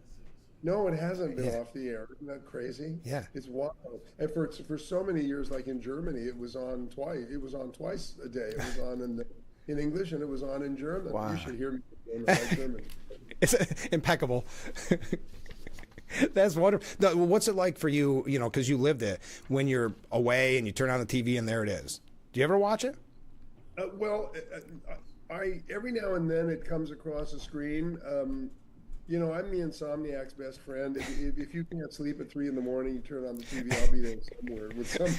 No, it hasn't been off the air. Isn't that crazy? Yeah. It's wild. And for so many years, like in Germany, it was on twice. It was on twice a day. It was on in English, and it was on in German. Wow. You should hear me in German. It's impeccable. That's wonderful. What's it like for you, because you lived it, when you're away and you turn on the TV and there it is? Do you ever watch it? I every now and then it comes across the screen. I'm the insomniac's best friend. If you can't sleep at 3 a.m, you turn on the TV, I'll be there somewhere with some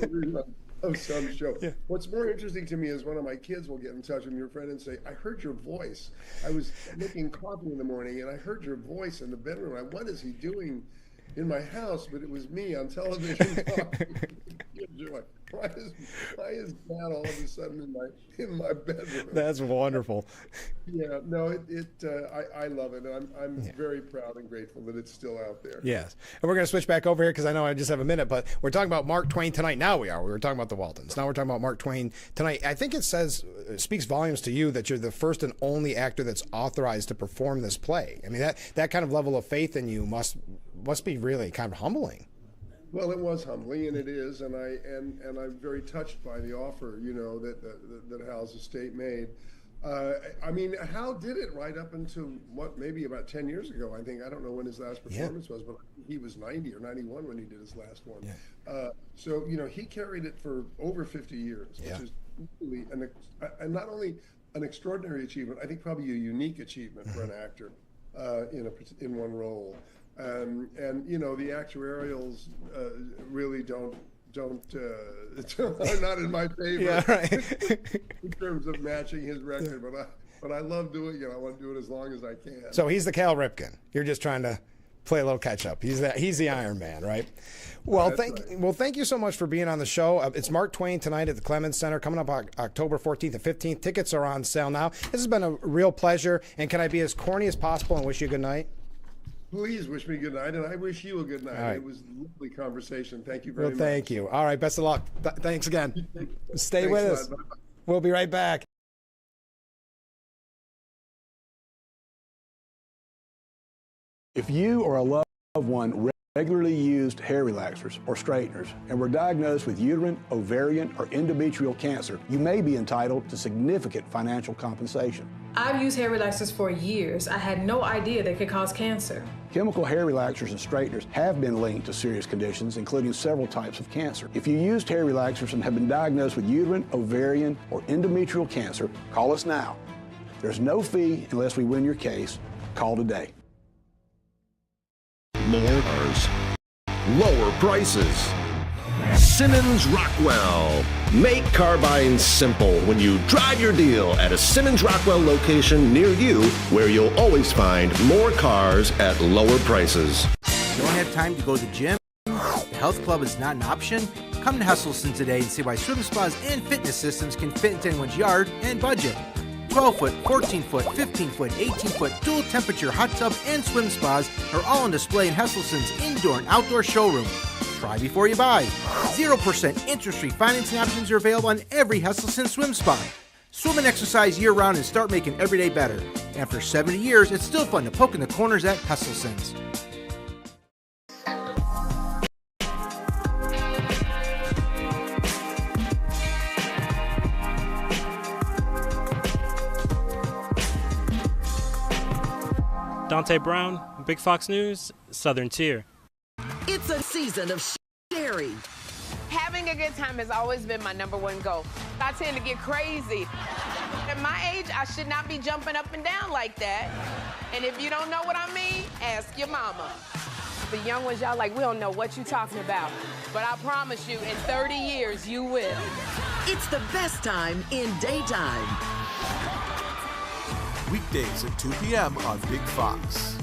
rerun of some show. Yeah. What's more interesting to me is one of my kids will get in touch with your friend and say, I heard your voice. I was making coffee in the morning and I heard your voice in the bedroom. What is he doing in my house? But it was me on television talking. You're like, why is Dad all of a sudden in my bedroom? That's wonderful. Yeah, no, I love it, and I'm very proud and grateful that it's still out there. Yes, and we're going to switch back over here because I know I just have a minute, but we're talking about Mark Twain tonight. Now we were talking about the Waltons. Now we're talking about Mark Twain tonight. I think it speaks volumes to you that you're the first and only actor that's authorized to perform this play. I mean, that kind of level of faith in you must be really kind of humbling. Well, it was humbling, and it is, and I'm very touched by the offer, that Hal's estate made. I mean, Hal did it right up until maybe about 10 years ago. I think, I don't know when his last performance was, but he was 90 or 91 when he did his last one. Yeah. So he carried it for over 50 years, which is really and not only an extraordinary achievement, I think probably a unique achievement for an actor in one role. And the actuarials really are not in my favor. Yeah, right. In terms of matching his record, but I love doing it. I want to do it as long as I can. So he's the Cal Ripken. You're just trying to play a little catch up. He's the Iron Man, right? Well, thank you so much for being on the show. It's Mark Twain tonight at the Clemens Center, coming up October 14th and 15th. Tickets are on sale now. This has been a real pleasure. And can I be as corny as possible and wish you a good night? Please wish me good night, and I wish you a good night. Right. It was a lovely conversation. Thank you very much. Well, thank you. All right, best of luck. Thanks again. Stay with us. We'll be right back. If you or a loved one regularly used hair relaxers or straighteners and were diagnosed with uterine, ovarian, or endometrial cancer, you may be entitled to significant financial compensation. I've used hair relaxers for years. I had no idea they could cause cancer. Chemical hair relaxers and straighteners have been linked to serious conditions, including several types of cancer. If you used hair relaxers and have been diagnosed with uterine, ovarian, or endometrial cancer, call us now. There's no fee unless we win your case. Call today. More cars, lower prices. Simmons Rockwell. Make car buying simple when you drive your deal at a Simmons Rockwell location near you, where you'll always find more cars at lower prices. Don't have time to go to the gym? The health club is not an option? Come to Hesselson today and see why swim spas and fitness systems can fit into anyone's yard and budget. 12-foot, 14-foot, 15-foot, 18-foot dual temperature hot tub and swim spas are all on display in Hesselson's indoor and outdoor showroom. Try before you buy. 0% interest-free financing options are available on every Hesselson swim spa. Swim and exercise year-round and start making every day better. After 70 years, it's still fun to poke in the corners at Hesselson's. Dante Brown, Big Fox News, Southern Tier. It's a season of Sherry. Having a good time has always been my #1 goal. I tend to get crazy. At my age, I should not be jumping up and down like that. And if you don't know what I mean, ask your mama. The young ones, y'all like, we don't know what you're talking about. But I promise you, in 30 years, you will. It's the best time in daytime. Weekdays at 2 p.m. on Big Fox.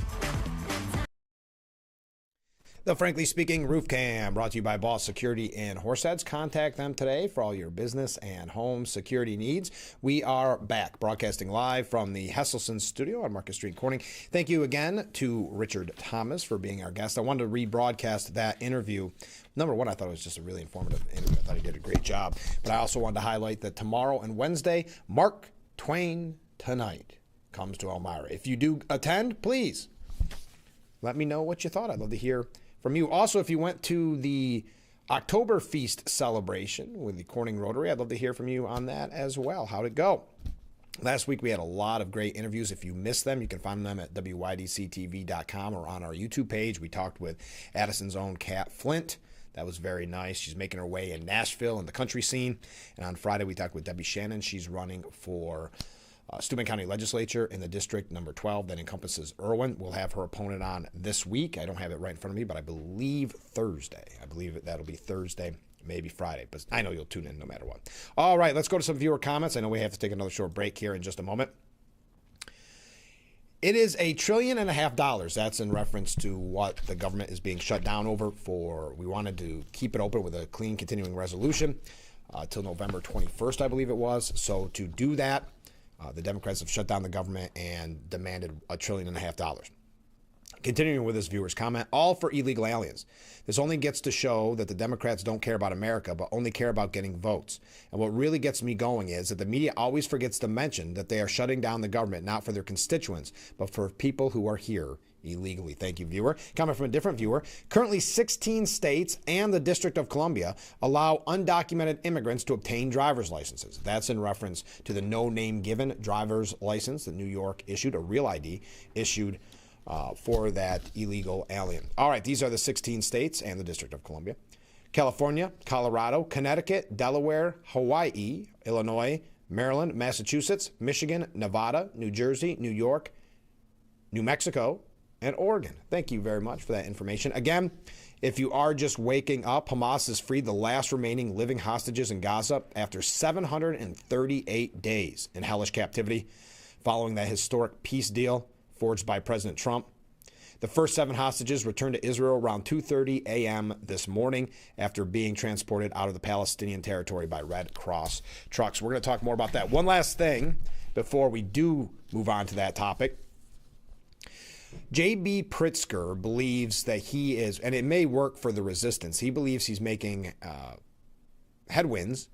The Frankly Speaking Roof Cam, brought to you by Boss Security in Horseheads. Contact them today for all your business and home security needs. We are back, broadcasting live from the Hesselson studio on Market Street, Corning. Thank you again to Richard Thomas for being our guest. I wanted to rebroadcast that interview. Number one, I thought it was just a really informative interview. I thought he did a great job. But I also wanted to highlight that tomorrow and Wednesday, Mark Twain Tonight comes to Elmira. If you do attend, please let me know what you thought. I'd love to hear from you. Also, if you went to the October Feast celebration with the Corning Rotary, I'd love to hear from you on that as well. How'd it go? Last week, we had a lot of great interviews. If you missed them, you can find them at WYDCTV.com or on our YouTube page. We talked with Addison's own Kat Flint. That was very nice. She's making her way in Nashville and the country scene. And on Friday, we talked with Debbie Shannon. She's running for Steuben County Legislature in the district number 12 that encompasses Irwin. We'll have her opponent on this week. I don't have it right in front of me, but I believe Thursday. I believe that'll be Thursday, maybe Friday, but I know you'll tune in no matter what. All right, let's go to some viewer comments. I know we have to take another short break here in just a moment. It is $1.5 trillion. That's in reference to what the government is being shut down over for. We wanted to keep it open with a clean continuing resolution till November 21st, I believe it was. So to do that, the Democrats have shut down the government and demanded $1.5 trillion. Continuing with this viewer's comment, all for illegal aliens. This only gets to show that the Democrats don't care about America, but only care about getting votes. And what really gets me going is that the media always forgets to mention that they are shutting down the government, not for their constituents, but for people who are here illegally. Thank you, viewer. Comment from a different viewer. Currently, 16 states and the District of Columbia allow undocumented immigrants to obtain driver's licenses. That's in reference to the no name given driver's license that New York issued, a real ID issued for that illegal alien. All right, these are the 16 states and the District of Columbia. California, Colorado, Connecticut, Delaware, Hawaii, Illinois, Maryland, Massachusetts, Michigan, Nevada, New Jersey, New York, New Mexico, and Oregon. Thank you very much for that information. Again, if you are just waking up, Hamas has freed the last remaining living hostages in Gaza after 738 days in hellish captivity, following that historic peace deal forged by President Trump. The first 7 hostages returned to Israel around 2:30 a.m. this morning after being transported out of the Palestinian territory by Red Cross trucks. We're going to talk more about that. One last thing before we do move on to that topic. J.B. Pritzker believes that he is, and it may work for the resistance, he believes he's making headwinds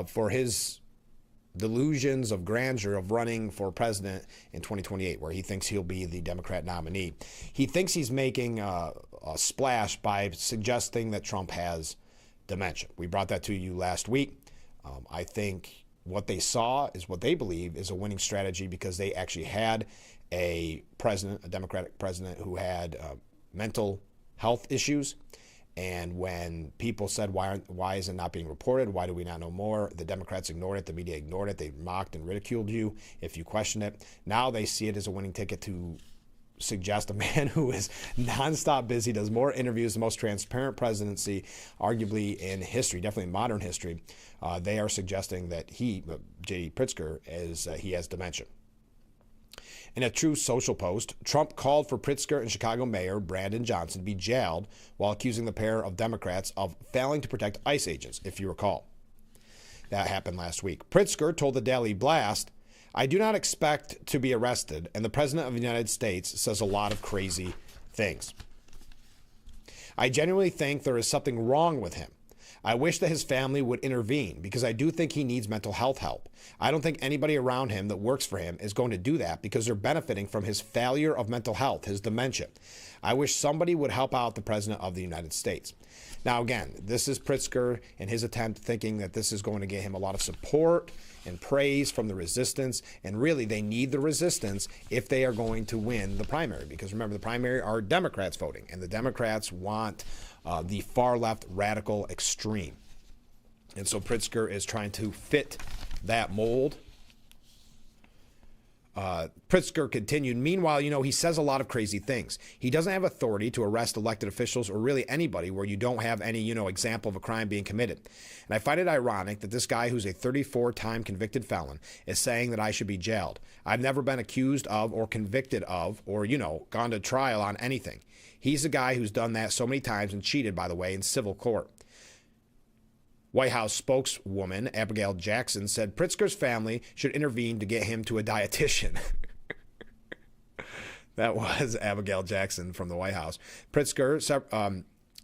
for his delusions of grandeur of running for president in 2028, where he thinks he'll be the Democrat nominee. He thinks he's making a splash by suggesting that Trump has dementia. We brought that to you last week. I think what they saw is what they believe is a winning strategy because they actually had a president, a Democratic president, who had mental health issues. And when people said, why is it not being reported? Why do we not know more? The Democrats ignored it. The media ignored it. They mocked and ridiculed you if you question it. Now they see it as a winning ticket to suggest a man who is nonstop busy, does more interviews, the most transparent presidency, arguably in history, definitely in modern history. They are suggesting that J.D. Pritzker, he has dementia. In a True Social post, Trump called for Pritzker and Chicago Mayor Brandon Johnson to be jailed while accusing the pair of Democrats of failing to protect ICE agents, if you recall. That happened last week. Pritzker told the Daily Blast, "I do not expect to be arrested, and the President of the United States says a lot of crazy things. I genuinely think there is something wrong with him. I wish that his family would intervene because I do think he needs mental health help. I don't think anybody around him that works for him is going to do that because they're benefiting from his failure of mental health, his dementia. I wish somebody would help out the President of the United States." Now, again, this is Pritzker and his attempt thinking that this is going to get him a lot of support and praise from the resistance. And really, they need the resistance if they are going to win the primary. Because remember, the primary are Democrats voting, and the Democrats want the far left radical extreme. And so Pritzker is trying to fit that mold. Pritzker continued, "Meanwhile, he says a lot of crazy things. He doesn't have authority to arrest elected officials or really anybody where you don't have any, example of a crime being committed. And I find it ironic that this guy who's a 34-time convicted felon is saying that I should be jailed. I've never been accused of or convicted of or, gone to trial on anything. He's a guy who's done that so many times and cheated, by the way, in civil court." White House spokeswoman Abigail Jackson said Pritzker's family should intervene to get him to a dietitian. That was Abigail Jackson from the White House. Pritzker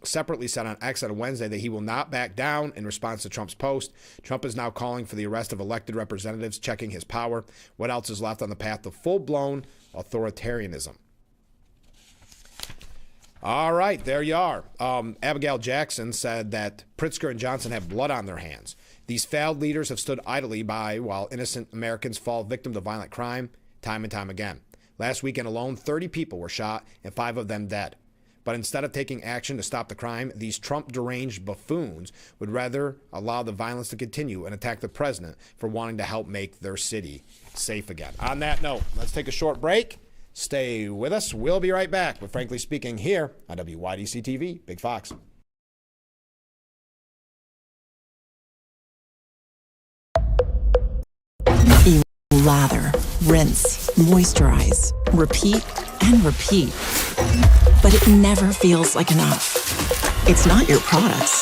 separately said on X on Wednesday that he will not back down in response to Trump's post. Trump is now calling for the arrest of elected representatives, checking his power. What else is left on the path to full-blown authoritarianism? All right, there you are. Abigail Jackson said that Pritzker and Johnson have blood on their hands. These failed leaders have stood idly by while innocent Americans fall victim to violent crime time and time again. Last weekend alone, 30 people were shot and 5 of them dead. But instead of taking action to stop the crime, these Trump-deranged buffoons would rather allow the violence to continue and attack the president for wanting to help make their city safe again. On that note, let's take a short break. Stay with us. We'll be right back with Frankly Speaking here on WYDC TV, Big Fox. You lather, rinse, moisturize, repeat, and repeat. But it never feels like enough. It's not your products.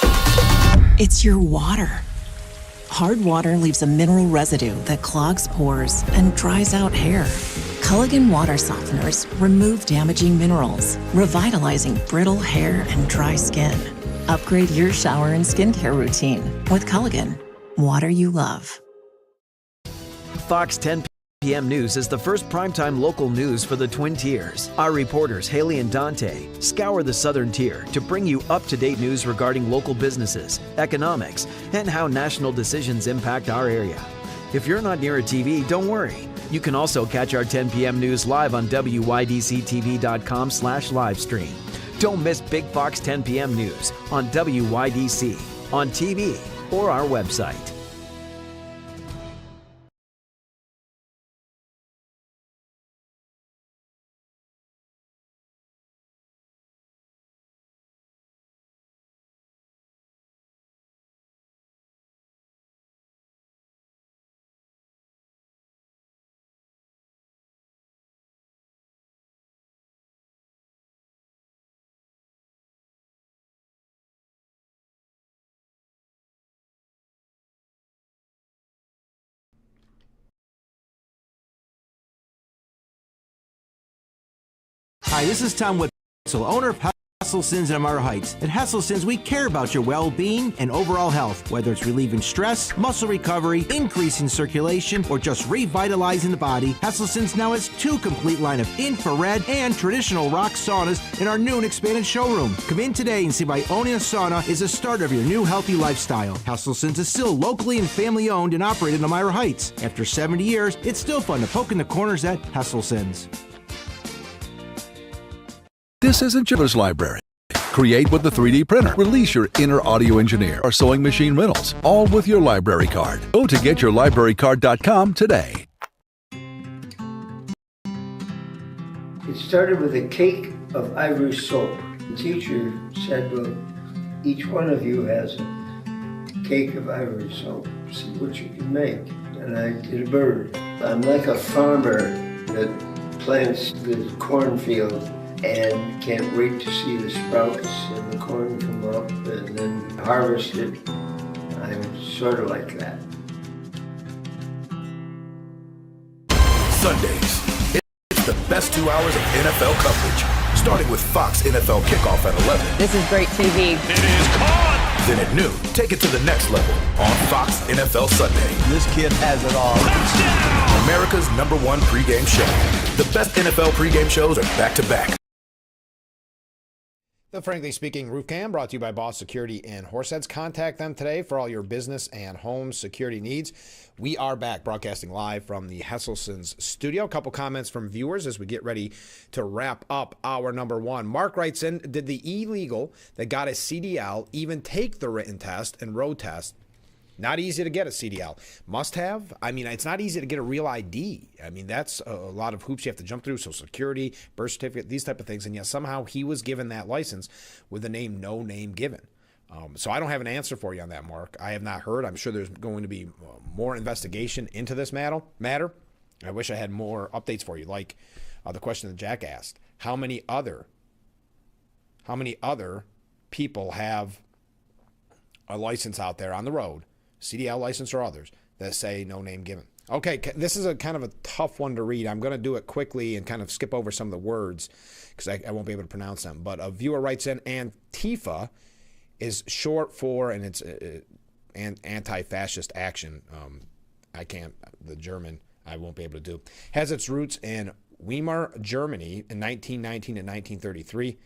It's your water. Hard water leaves a mineral residue that clogs pores and dries out hair. Culligan water softeners remove damaging minerals, revitalizing brittle hair and dry skin. Upgrade your shower and skincare routine with Culligan, water you love. Fox 10 PM News is the first primetime local news for the Twin Tiers. Our reporters, Haley and Dante, scour the Southern Tier to bring you up-to-date news regarding local businesses, economics, and how national decisions impact our area. If you're not near a TV, don't worry. You can also catch our 10 p.m. news live on WYDCTV.com/livestream. Don't miss Big Fox 10 p.m. news on WYDC, on TV, or our website. Hi, this is Tom Witzel, owner of Hesselson's in Amara Heights. At Hesselson's, we care about your well-being and overall health, whether it's relieving stress, muscle recovery, increasing circulation, or just revitalizing the body. Hesselson's now has 2 complete line of infrared and traditional rock saunas in our new and expanded showroom. Come in today and see why owning a sauna is the start of your new healthy lifestyle. Hesselson's is still locally and family-owned and operated in Amara Heights. After 70 years, it's still fun to poke in the corners at Hesselson's. This isn't Children's Library. Create with the 3D printer. Release your inner audio engineer or sewing machine rentals, all with your library card. Go to getyourlibrarycard.com today. It started with a cake of Irish soap. The teacher said, well, each one of you has a cake of Irish soap. See what you can make. And I did a bird. I'm like a farmer that plants the cornfield and can't wait to see the sprouts and the corn come up and then harvest it. I'm sort of like that. Sundays, it's the best 2 hours of NFL coverage, starting with Fox NFL Kickoff at 11. This is great TV. It is caught! Then at noon, take it to the next level on Fox NFL Sunday. This kid has it all. Touchdown! America's #1 pregame show. The best NFL pregame shows are back-to-back. The Frankly Speaking Roof Cam brought to you by Boss Security in Horseheads. Contact them today for all your business and home security needs. We are back broadcasting live from the Hesselson's studio. A couple comments from viewers as we get ready to wrap up hour number 1. Mark writes in, did the illegal that got a CDL even take the written test and road test? Not easy to get a CDL. Must have? I mean, it's not easy to get a real ID. I mean, that's a lot of hoops you have to jump through, Social Security, birth certificate, these type of things. And yet somehow he was given that license with the name no name given. So I don't have an answer for you on that, Mark. I have not heard. I'm sure there's going to be more investigation into this matter. I wish I had more updates for you, like the question that Jack asked. How many other people have a license out there on the road, CDL license or others, that say no name given? Okay, this is a kind of a tough one to read. I'm going to do it quickly and kind of skip over some of the words because I won't be able to pronounce them. But a viewer writes in, Antifa is short for, and it's anti-fascist action. The German, I won't be able to do. Has its roots in Weimar, Germany in 1919 and 1933.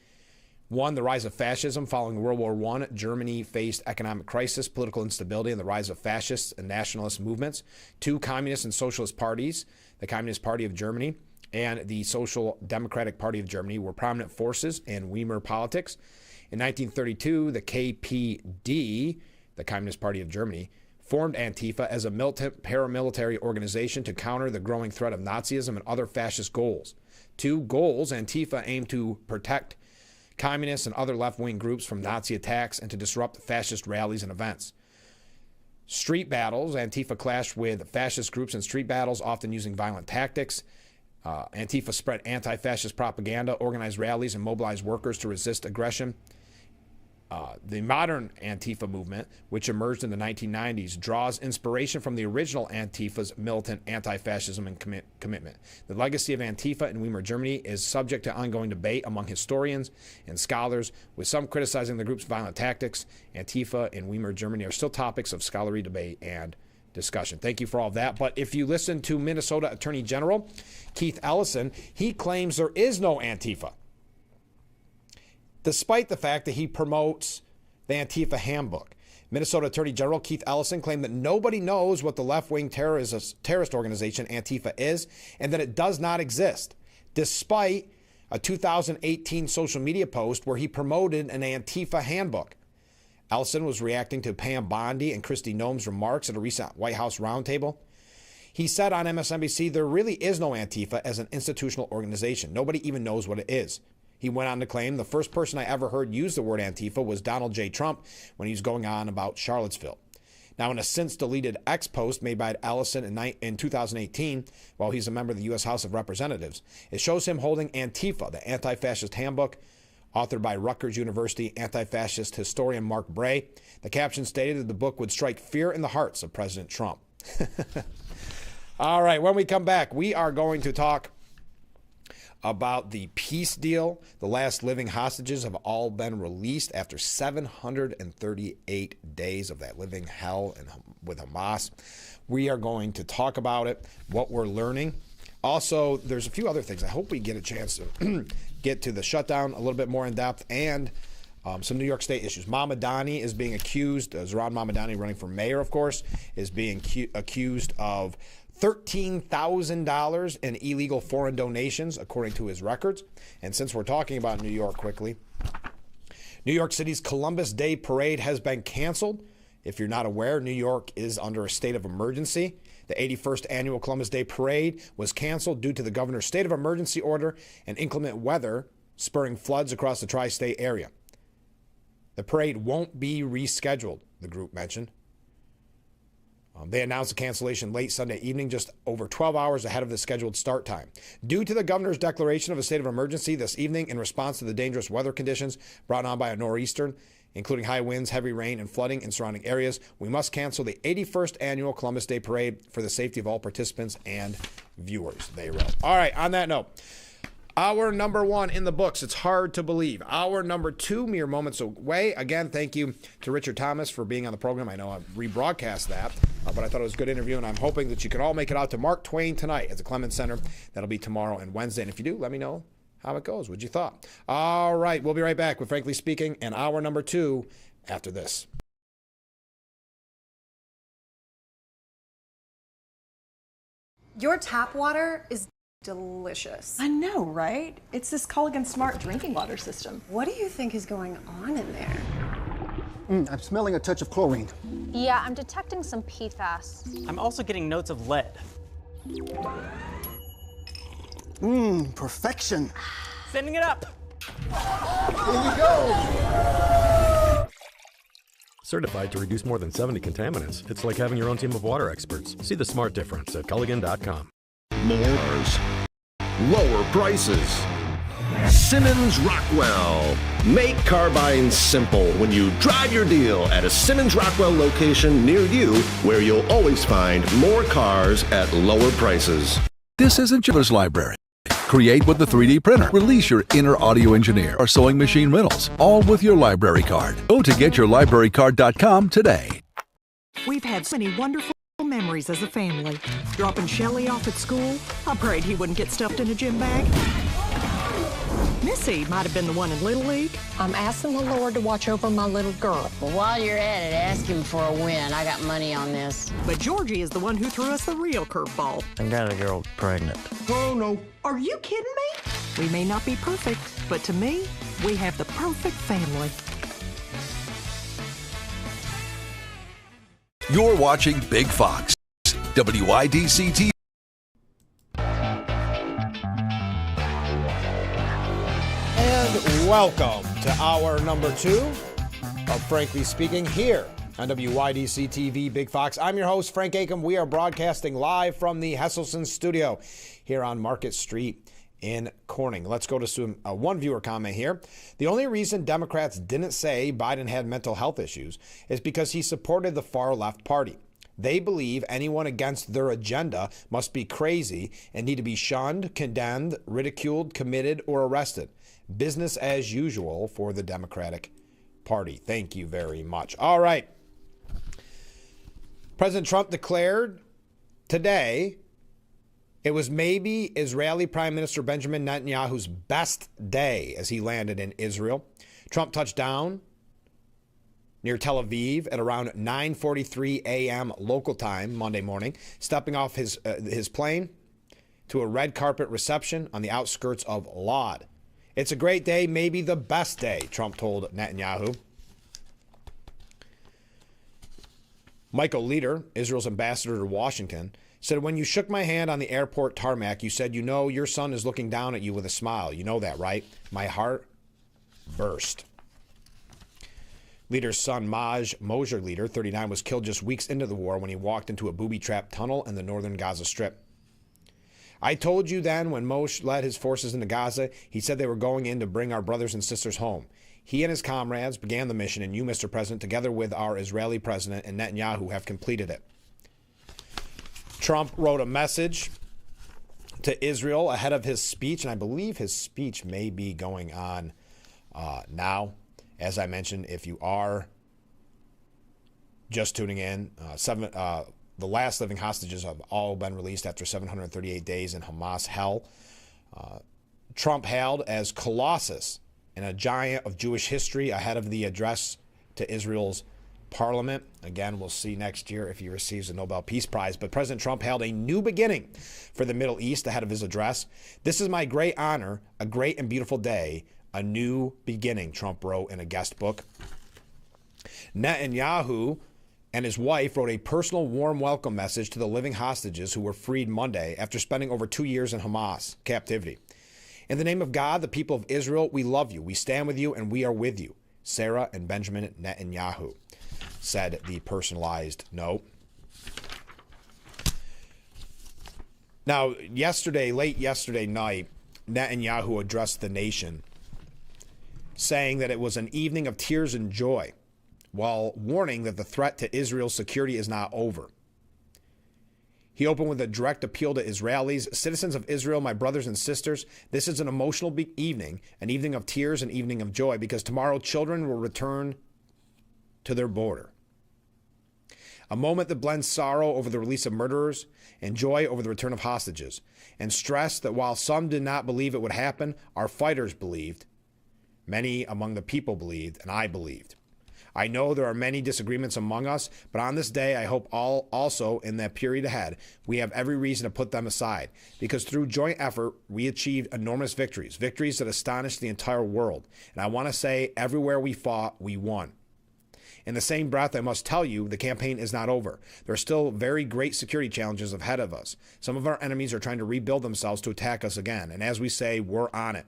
1, the rise of fascism. Following World War I, Germany faced economic crisis, political instability, and the rise of fascist and nationalist movements. 2, communist and socialist parties. The Communist Party of Germany and the Social Democratic Party of Germany were prominent forces in Weimar politics. In 1932, the KPD, the Communist Party of Germany, formed Antifa as a militant paramilitary organization to counter the growing threat of Nazism and other fascist goals. 2, goals. Antifa aimed to protect communists and other left-wing groups from Nazi attacks and to disrupt fascist rallies and events. Street battles. Antifa clashed with fascist groups in street battles, often using violent tactics. Antifa spread anti-fascist propaganda, organized rallies, and mobilized workers to resist aggression. The modern Antifa movement, which emerged in the 1990s, draws inspiration from the original Antifa's militant anti-fascism and commitment. The legacy of Antifa in Weimar, Germany is subject to ongoing debate among historians and scholars, with some criticizing the group's violent tactics. Antifa in Weimar, Germany are still topics of scholarly debate and discussion. Thank you for all of that. But if you listen to Minnesota Attorney General Keith Ellison, he claims there is no Antifa, despite the fact that he promotes the Antifa handbook. Minnesota Attorney General Keith Ellison claimed that nobody knows what the left-wing terrorist organization Antifa is and that it does not exist, despite a 2018 social media post where he promoted an Antifa handbook. Ellison was reacting to Pam Bondi and Kristi Noem's remarks at a recent White House roundtable. He said on MSNBC, there really is no Antifa as an institutional organization. Nobody even knows what it is. He went on to claim the first person I ever heard use the word Antifa was Donald J. Trump when he was going on about Charlottesville. Now, in a since-deleted X post made by Ellison in 2018, while he's a member of the U.S. House of Representatives, it shows him holding Antifa, the anti-fascist handbook, authored by Rutgers University anti-fascist historian Mark Bray. The caption stated that the book would strike fear in the hearts of President Trump. All right, when we come back, we are going to talk about the peace deal. The last living hostages have all been released after 738 days of that living hell with Hamas. We are going to talk about it, what we're learning. Also, there's a few other things. I hope we get a chance to get to the shutdown a little bit more in depth and some New York State issues. Mamdani is being accused, Zohran Mamdani, running for mayor, of course, is being accused of $13,000 in illegal foreign donations, according to his records. And since we're talking about New York quickly, New York City's Columbus Day Parade has been canceled. If you're not aware, New York is under a state of emergency. The 81st annual Columbus Day Parade was canceled due to the governor's state of emergency order and inclement weather spurring floods across the tri-state area. The parade won't be rescheduled, the group mentioned. They announced the cancellation late Sunday evening, just over 12 hours ahead of the scheduled start time. Due to the governor's declaration of a state of emergency this evening in response to the dangerous weather conditions brought on by a nor'easter, including high winds, heavy rain, and flooding in surrounding areas, we must cancel the 81st annual Columbus Day Parade for the safety of all participants and viewers, they wrote. All right, on that note, hour number one in the books. It's hard to believe. Hour number two, mere moments away. Again, thank you to Richard Thomas for being on the program. I know I've rebroadcast that, but I thought it was a good interview, and I'm hoping that you can all make it out to Mark Twain tonight at the Clemens Center. That'll be tomorrow and Wednesday. And if you do, let me know how it goes, what you thought. All right, we'll be right back with Frankly Speaking and hour number two after this. Your tap water is delicious. I know, right? It's this Culligan Smart drinking water system. What do you think is going on in there? I'm smelling a touch of chlorine. Yeah, I'm detecting some PFAS. I'm also getting notes of lead. Perfection. Sending it up. Here we go. Certified to reduce more than 70 contaminants. It's like having your own team of water experts. See the smart difference at Culligan.com. More lower prices. Simmons Rockwell. Make car buying simple when you drive your deal at a Simmons Rockwell location near you, where you'll always find more cars at lower prices. This isn't Chiller's Library. Create with the 3D printer. Release your inner audio engineer or sewing machine rentals, all with your library card. Go to getyourlibrarycard.com today. We've had so many wonderful memories as a family. Dropping Shelly off at school. I prayed he wouldn't get stuffed in a gym bag. Missy might have been the one in Little League. I'm asking the Lord to watch over my little girl. Well, while you're at it, ask him for a win. I got money on this. But Georgie is the one who threw us the real curveball. I got a girl pregnant. Oh, no. Are you kidding me? We may not be perfect, but to me, we have the perfect family. You're watching Big Fox, WYDC TV. And welcome to hour number two of Frankly Speaking here on WYDC TV Big Fox. I'm your host, Frank Acom. We are broadcasting live from the Hesselson studio here on Market Street in Corning. Let's go to some one viewer comment here. The only reason Democrats didn't say Biden had mental health issues is because he supported the far left party. They believe anyone against their agenda must be crazy and need to be shunned, condemned, ridiculed, committed, or arrested. Business as usual for the Democratic Party. Thank you very much. All right. President Trump declared today it was maybe Israeli Prime Minister Benjamin Netanyahu's best day as he landed in Israel. Trump touched down near Tel Aviv at around 9:43 a.m. local time Monday morning, stepping off his plane to a red carpet reception on the outskirts of Lod. It's a great day, maybe the best day, Trump told Netanyahu. Michael Leader, Israel's ambassador to Washington, said, when you shook my hand on the airport tarmac, you said, you know, your son is looking down at you with a smile. You know that, right? My heart burst. Leader's son, Maj Mosher Leader, 39, was killed just weeks into the war when he walked into a booby-trapped tunnel in the northern Gaza Strip. I told you then when Moshe led his forces into Gaza, he said they were going in to bring our brothers and sisters home. He and his comrades began the mission, and you, Mr. President, together with our Israeli president and Netanyahu, have completed it. Trump wrote a message to Israel ahead of his speech, and I believe his speech may be going on now. As I mentioned, if you are just tuning in, the last living hostages have all been released after 738 days in Hamas hell. Trump hailed as Colossus and a giant of Jewish history ahead of the address to Israel's parliament. Again, we'll see next year if he receives the Nobel Peace Prize. But President Trump hailed a new beginning for the Middle East ahead of his address. This is my great honor, a great and beautiful day, a new beginning, Trump wrote in a guest book. Netanyahu and his wife wrote a personal warm welcome message to the living hostages who were freed Monday after spending over 2 years in Hamas captivity. In the name of God, the people of Israel, we love you. We stand with you and we are with you. Sarah and Benjamin Netanyahu, said the personalized note. Now, late yesterday night, Netanyahu addressed the nation, saying that it was an evening of tears and joy, while warning that the threat to Israel's security is not over. He opened with a direct appeal to Israelis, citizens of Israel, my brothers and sisters. This is an emotional evening, an evening of tears, an evening of joy, because tomorrow children will return to their border. A moment that blends sorrow over the release of murderers and joy over the return of hostages, and stress that while some did not believe it would happen, our fighters believed. Many among the people believed, and I believed. I know there are many disagreements among us, but on this day, I hope also in that period ahead, we have every reason to put them aside, because through joint effort, we achieved enormous victories that astonished the entire world. And I want to say, everywhere we fought, we won. In the same breath, I must tell you, the campaign is not over. There are still very great security challenges ahead of us. Some of our enemies are trying to rebuild themselves to attack us again, and as we say, we're on it.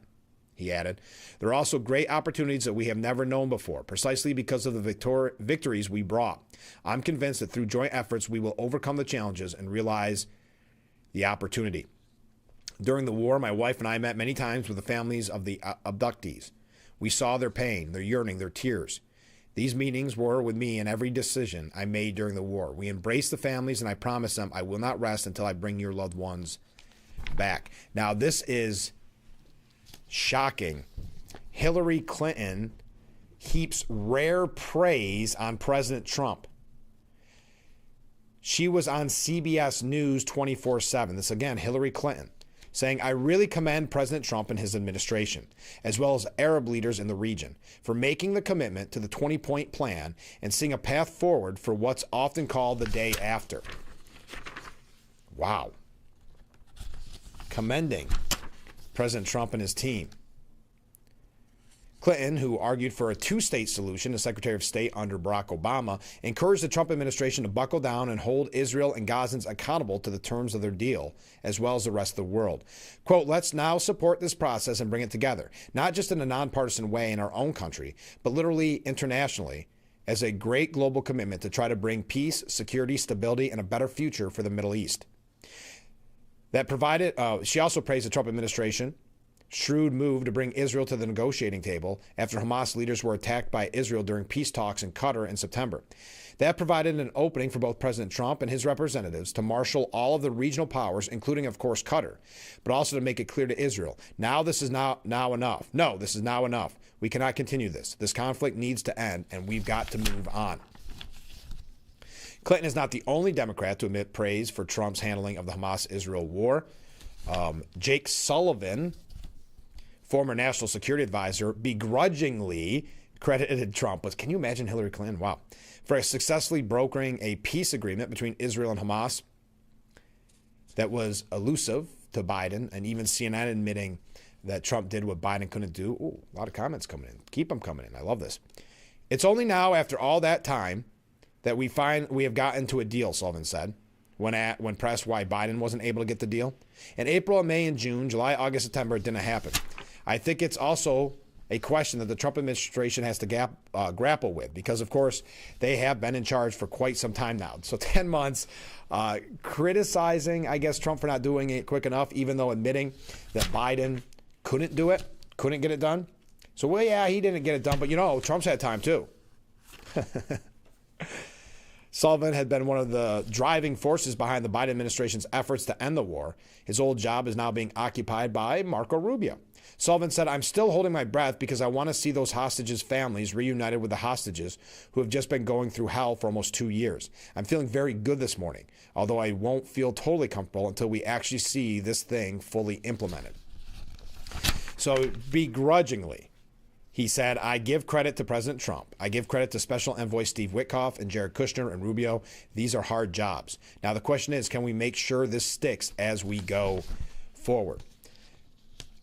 He added, there are also great opportunities that we have never known before, precisely because of the victories we brought. I'm convinced that through joint efforts, we will overcome the challenges and realize the opportunity. During the war, my wife and I met many times with the families of the abductees. We saw their pain, their yearning, their tears. These meetings were with me in every decision I made during the war. We embraced the families, and I promised them I will not rest until I bring your loved ones back. Now, this is shocking. Hillary Clinton heaps rare praise on President Trump. She was on CBS News 24/7. This again, Hillary Clinton, saying, I really commend President Trump and his administration, as well as Arab leaders in the region, for making the commitment to the 20-point plan and seeing a path forward for what's often called the day after. Wow. Commending President Trump and his team. Clinton, who argued for a two-state solution as Secretary of State under Barack Obama, encouraged the Trump administration to buckle down and hold Israel and Gazans accountable to the terms of their deal, as well as the rest of the world. Quote, let's now support this process and bring it together, not just in a nonpartisan way in our own country, but literally internationally, as a great global commitment to try to bring peace, security, stability, and a better future for the Middle East. She also praised the Trump administration shrewd move to bring Israel to the negotiating table after Hamas leaders were attacked by Israel during peace talks in Qatar in September. That provided an opening for both President Trump and his representatives to marshal all of the regional powers, including, of course, Qatar, but also to make it clear to Israel, this is now enough. No, this is now enough. We cannot continue this. This conflict needs to end, and we've got to move on. Clinton is not the only Democrat to admit praise for Trump's handling of the Hamas-Israel war. Jake Sullivan, former national security advisor, begrudgingly credited Trump. But can you imagine Hillary Clinton? Wow. For successfully brokering a peace agreement between Israel and Hamas that was elusive to Biden, and even CNN admitting that Trump did what Biden couldn't do. Ooh, a lot of comments coming in. Keep them coming in. I love this. It's only now, after all that time, that we find we have gotten to a deal, Sullivan said, when pressed why Biden wasn't able to get the deal. In April, May, and June, July, August, September, it didn't happen. I think it's also a question that the Trump administration has to grapple with because, of course, they have been in charge for quite some time now. So 10 months criticizing, I guess, Trump for not doing it quick enough, even though admitting that Biden couldn't do it, couldn't get it done. So, well, yeah, he didn't get it done, but, you know, Trump's had time too. Sullivan had been one of the driving forces behind the Biden administration's efforts to end the war. His old job is now being occupied by Marco Rubio. Sullivan said, I'm still holding my breath because I want to see those hostages' families reunited with the hostages who have just been going through hell for almost 2 years. I'm feeling very good this morning, although I won't feel totally comfortable until we actually see this thing fully implemented. So begrudgingly, he said, I give credit to President Trump. I give credit to Special Envoy Steve Witkoff and Jared Kushner and Rubio. These are hard jobs. Now, the question is, can we make sure this sticks as we go forward?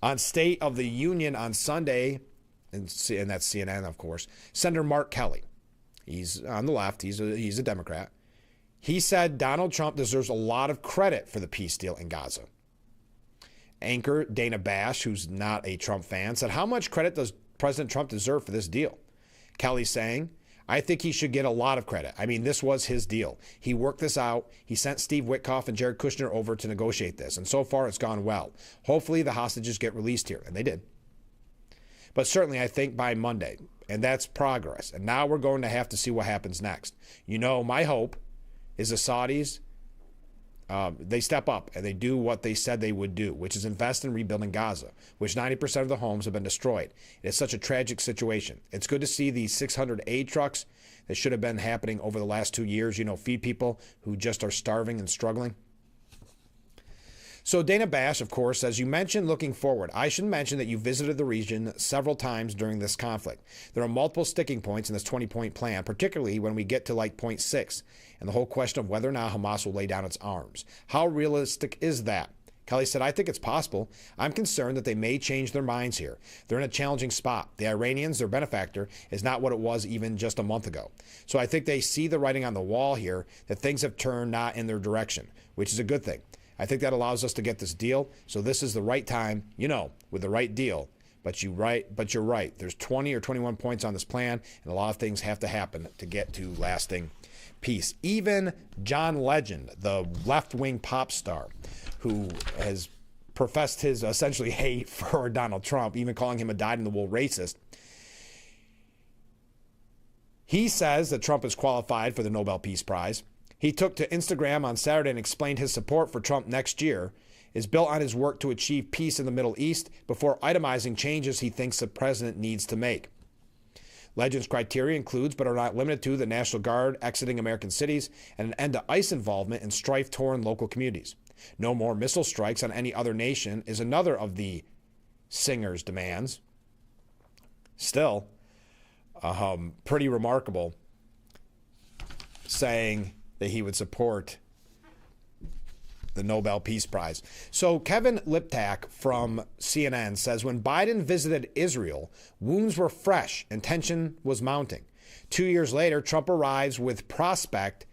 On State of the Union on Sunday, and that's CNN, of course, Senator Mark Kelly, he's on the left, he's a Democrat. He said Donald Trump deserves a lot of credit for the peace deal in Gaza. Anchor Dana Bash, who's not a Trump fan, said, how much credit does President Trump deserve for this deal? Kelly saying, I think he should get a lot of credit. I mean, this was his deal. He worked this out. He sent Steve Witkoff and Jared Kushner over to negotiate this. And so far, it's gone well. Hopefully, the hostages get released here. And they did. But certainly, I think by Monday. And that's progress. And now we're going to have to see what happens next. You know, my hope is the Saudis, they step up and they do what they said they would do, which is invest in rebuilding Gaza, which 90% of the homes have been destroyed. It is such a tragic situation. It's good to see these 600 aid trucks that should have been happening over the last 2 years, you know, feed people who just are starving and struggling. So Dana Bash, of course, says, you mentioned looking forward. I should mention that you visited the region several times during this conflict. There are multiple sticking points in this 20-point plan, particularly when we get to like point 6, and the whole question of whether or not Hamas will lay down its arms. How realistic is that? Kelly said, I think it's possible. I'm concerned that they may change their minds here. They're in a challenging spot. The Iranians, their benefactor, is not what it was even just a month ago. So I think they see the writing on the wall here that things have turned not in their direction, which is a good thing. I think that allows us to get this deal. So this is the right time, you know, with the right deal. But you're right. There's 20 or 21 points on this plan, and a lot of things have to happen to get to lasting peace. Even John Legend, the left-wing pop star, who has professed his essentially hate for Donald Trump, even calling him a dyed-in-the-wool racist, he says that Trump is qualified for the Nobel Peace Prize. He took to Instagram on Saturday and explained his support for Trump next year is built on his work to achieve peace in the Middle East before itemizing changes he thinks the president needs to make. Legend's criteria includes, but are not limited to, the National Guard exiting American cities and an end to ICE involvement in strife-torn local communities. No more missile strikes on any other nation is another of the singer's demands. Still, pretty remarkable, saying that he would support the Nobel Peace Prize. So Kevin Liptak from CNN says, when Biden visited Israel, wounds were fresh and tension was mounting. 2 years later, Trump arrives with prospect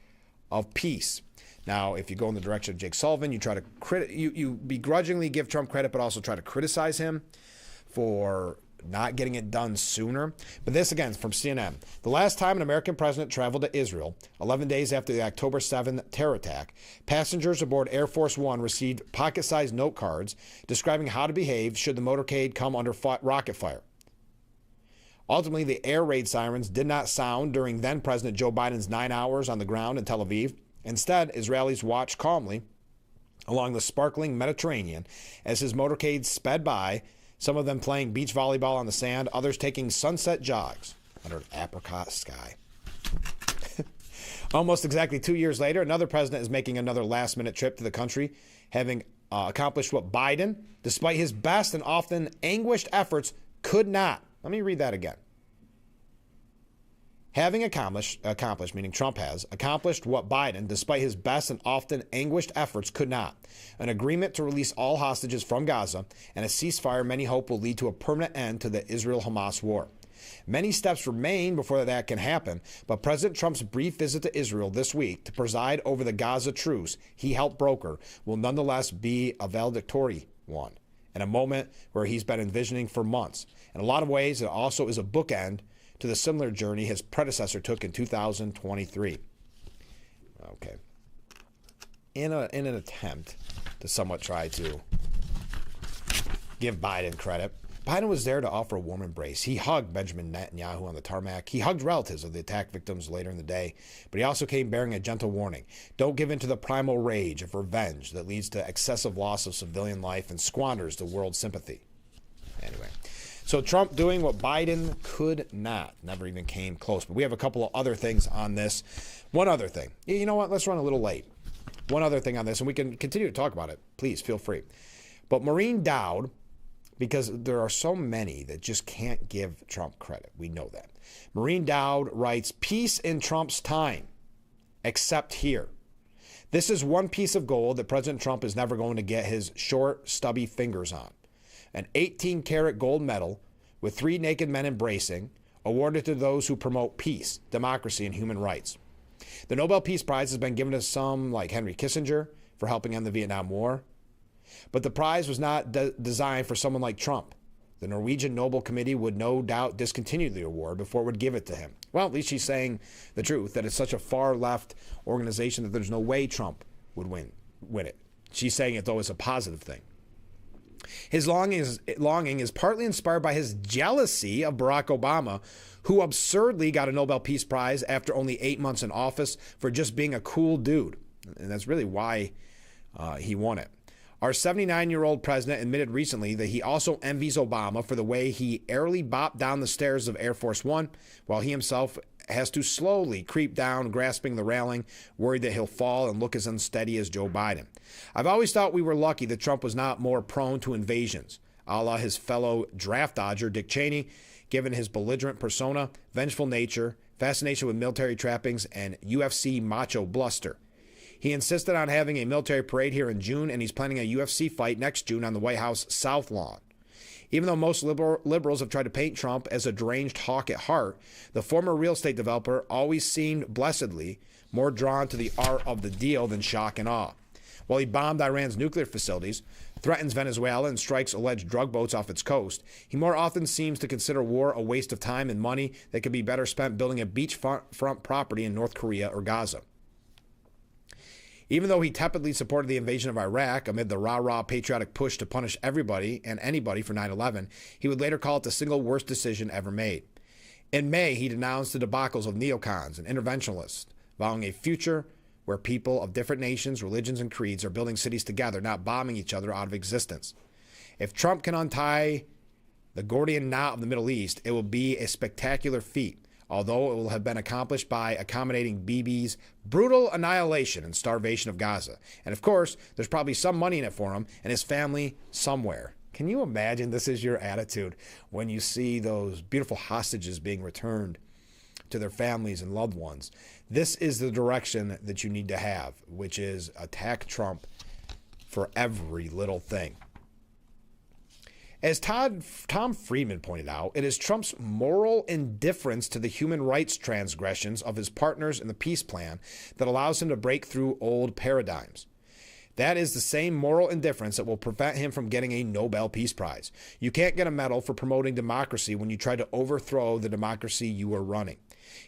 of peace. Now, if you go in the direction of Jake Sullivan, you try to you begrudgingly give Trump credit, but also try to criticize him for not getting it done sooner. But this, again, from CNN. The last time an American president traveled to Israel, 11 days after the October 7th terror attack, passengers aboard Air Force One received pocket-sized note cards describing how to behave should the motorcade come under rocket fire. Ultimately, the air raid sirens did not sound during then-President Joe Biden's 9 hours on the ground in Tel Aviv. Instead, Israelis watched calmly along the sparkling Mediterranean as his motorcade sped by, some of them playing beach volleyball on the sand, others taking sunset jogs under an apricot sky. Almost exactly 2 years later, another president is making another last-minute trip to the country, having accomplished what Biden, despite his best and often anguished efforts, could not. Let me read that again. Having accomplished, meaning Trump has, accomplished what Biden, despite his best and often anguished efforts, could not. An agreement to release all hostages from Gaza and a ceasefire many hope will lead to a permanent end to the Israel-Hamas war. Many steps remain before that can happen, but President Trump's brief visit to Israel this week to preside over the Gaza truce he helped broker will nonetheless be a valedictory one, and a moment where he's been envisioning for months. In a lot of ways, it also is a bookend to the similar journey his predecessor took in 2023. Okay. In an attempt to somewhat try to give Biden credit, Biden was there to offer a warm embrace. He hugged Benjamin Netanyahu on the tarmac. He hugged relatives of the attack victims later in the day, but he also came bearing a gentle warning. Don't give in to the primal rage of revenge that leads to excessive loss of civilian life and squanders the world's sympathy. Anyway. So Trump doing what Biden could not, never even came close. But we have a couple of other things on this. One other thing. You know what? Let's run a little late. One other thing on this, and we can continue to talk about it. Please, feel free. But Maureen Dowd, because there are so many that just can't give Trump credit. We know that. Maureen Dowd writes, peace in Trump's time, except here. This is one piece of gold that President Trump is never going to get his short, stubby fingers on. An 18-karat gold medal with 3 naked men embracing, awarded to those who promote peace, democracy, and human rights. The Nobel Peace Prize has been given to some like Henry Kissinger for helping end the Vietnam War. But the prize was not designed for someone like Trump. The Norwegian Nobel Committee would no doubt discontinue the award before it would give it to him. Well, at least she's saying the truth, that it's such a far-left organization that there's no way Trump would win it. She's saying it, though, as a positive thing. His longing is partly inspired by his jealousy of Barack Obama, who absurdly got a Nobel Peace Prize after only 8 months in office for just being a cool dude. And that's really why he won it. Our 79-year-old president admitted recently that he also envies Obama for the way he airily bopped down the stairs of Air Force One, while he himself has to slowly creep down, grasping the railing, worried that he'll fall and look as unsteady as Joe Biden. I've always thought we were lucky that Trump was not more prone to invasions, a la his fellow draft dodger Dick Cheney, given his belligerent persona, vengeful nature, fascination with military trappings, and UFC macho bluster. He insisted on having a military parade here in June, and he's planning a UFC fight next June on the White House South Lawn. Even though most liberals have tried to paint Trump as a deranged hawk at heart, the former real estate developer always seemed blessedly more drawn to the art of the deal than shock and awe. While he bombed Iran's nuclear facilities, threatens Venezuela, and strikes alleged drug boats off its coast, he more often seems to consider war a waste of time and money that could be better spent building a beachfront property in North Korea or Gaza. Even though he tepidly supported the invasion of Iraq amid the rah-rah patriotic push to punish everybody and anybody for 9/11, he would later call it the single worst decision ever made. In May, he denounced the debacles of neocons and interventionists, vowing a future where people of different nations, religions, and creeds are building cities together, not bombing each other out of existence. If Trump can untie the Gordian knot of the Middle East, it will be a spectacular feat, although it will have been accomplished by accommodating Bibi's brutal annihilation and starvation of Gaza. And of course, there's probably some money in it for him and his family somewhere. Can you imagine this is your attitude when you see those beautiful hostages being returned to their families and loved ones? This is the direction that you need to have, which is attack Trump for every little thing. As Tom Friedman pointed out, it is Trump's moral indifference to the human rights transgressions of his partners in the peace plan that allows him to break through old paradigms. That is the same moral indifference that will prevent him from getting a Nobel Peace Prize. You can't get a medal for promoting democracy when you try to overthrow the democracy you are running.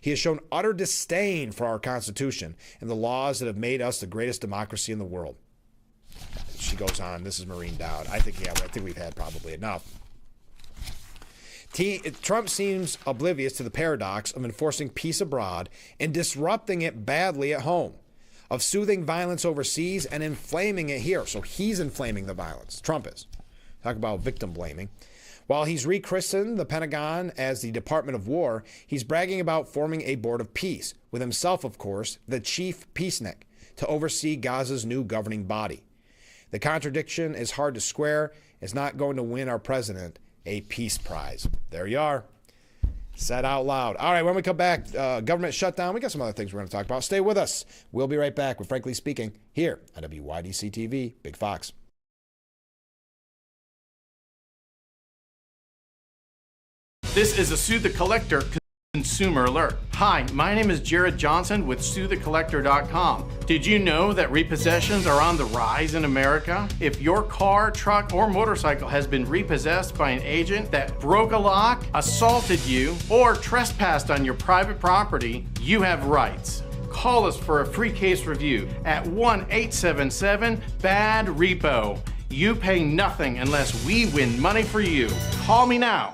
He has shown utter disdain for our Constitution and the laws that have made us the greatest democracy in the world. She goes on. This is Maureen Dowd. I think we've had probably enough. Trump seems oblivious to the paradox of enforcing peace abroad and disrupting it badly at home, of soothing violence overseas and inflaming it here. So he's inflaming the violence. Trump is. Talk about victim blaming. While he's rechristened the Pentagon as the Department of War, he's bragging about forming a board of peace, with himself, of course, the chief peacenik, to oversee Gaza's new governing body. The contradiction is hard to square. It's not going to win our president a peace prize. There you are. Said out loud. All right, when we come back, government shutdown, we got some other things we're going to talk about. Stay with us. We'll be right back with Frankly Speaking here on WYDC TV, Big Fox. This is a Sue the Collector consumer alert. Hi, my name is Jared Johnson with SueTheCollector.com. Did you know that repossessions are on the rise in America? If your car, truck, or motorcycle has been repossessed by an agent that broke a lock, assaulted you, or trespassed on your private property, you have rights. Call us for a free case review at 1-877-BAD-REPO. You pay nothing unless we win money for you. Call me now.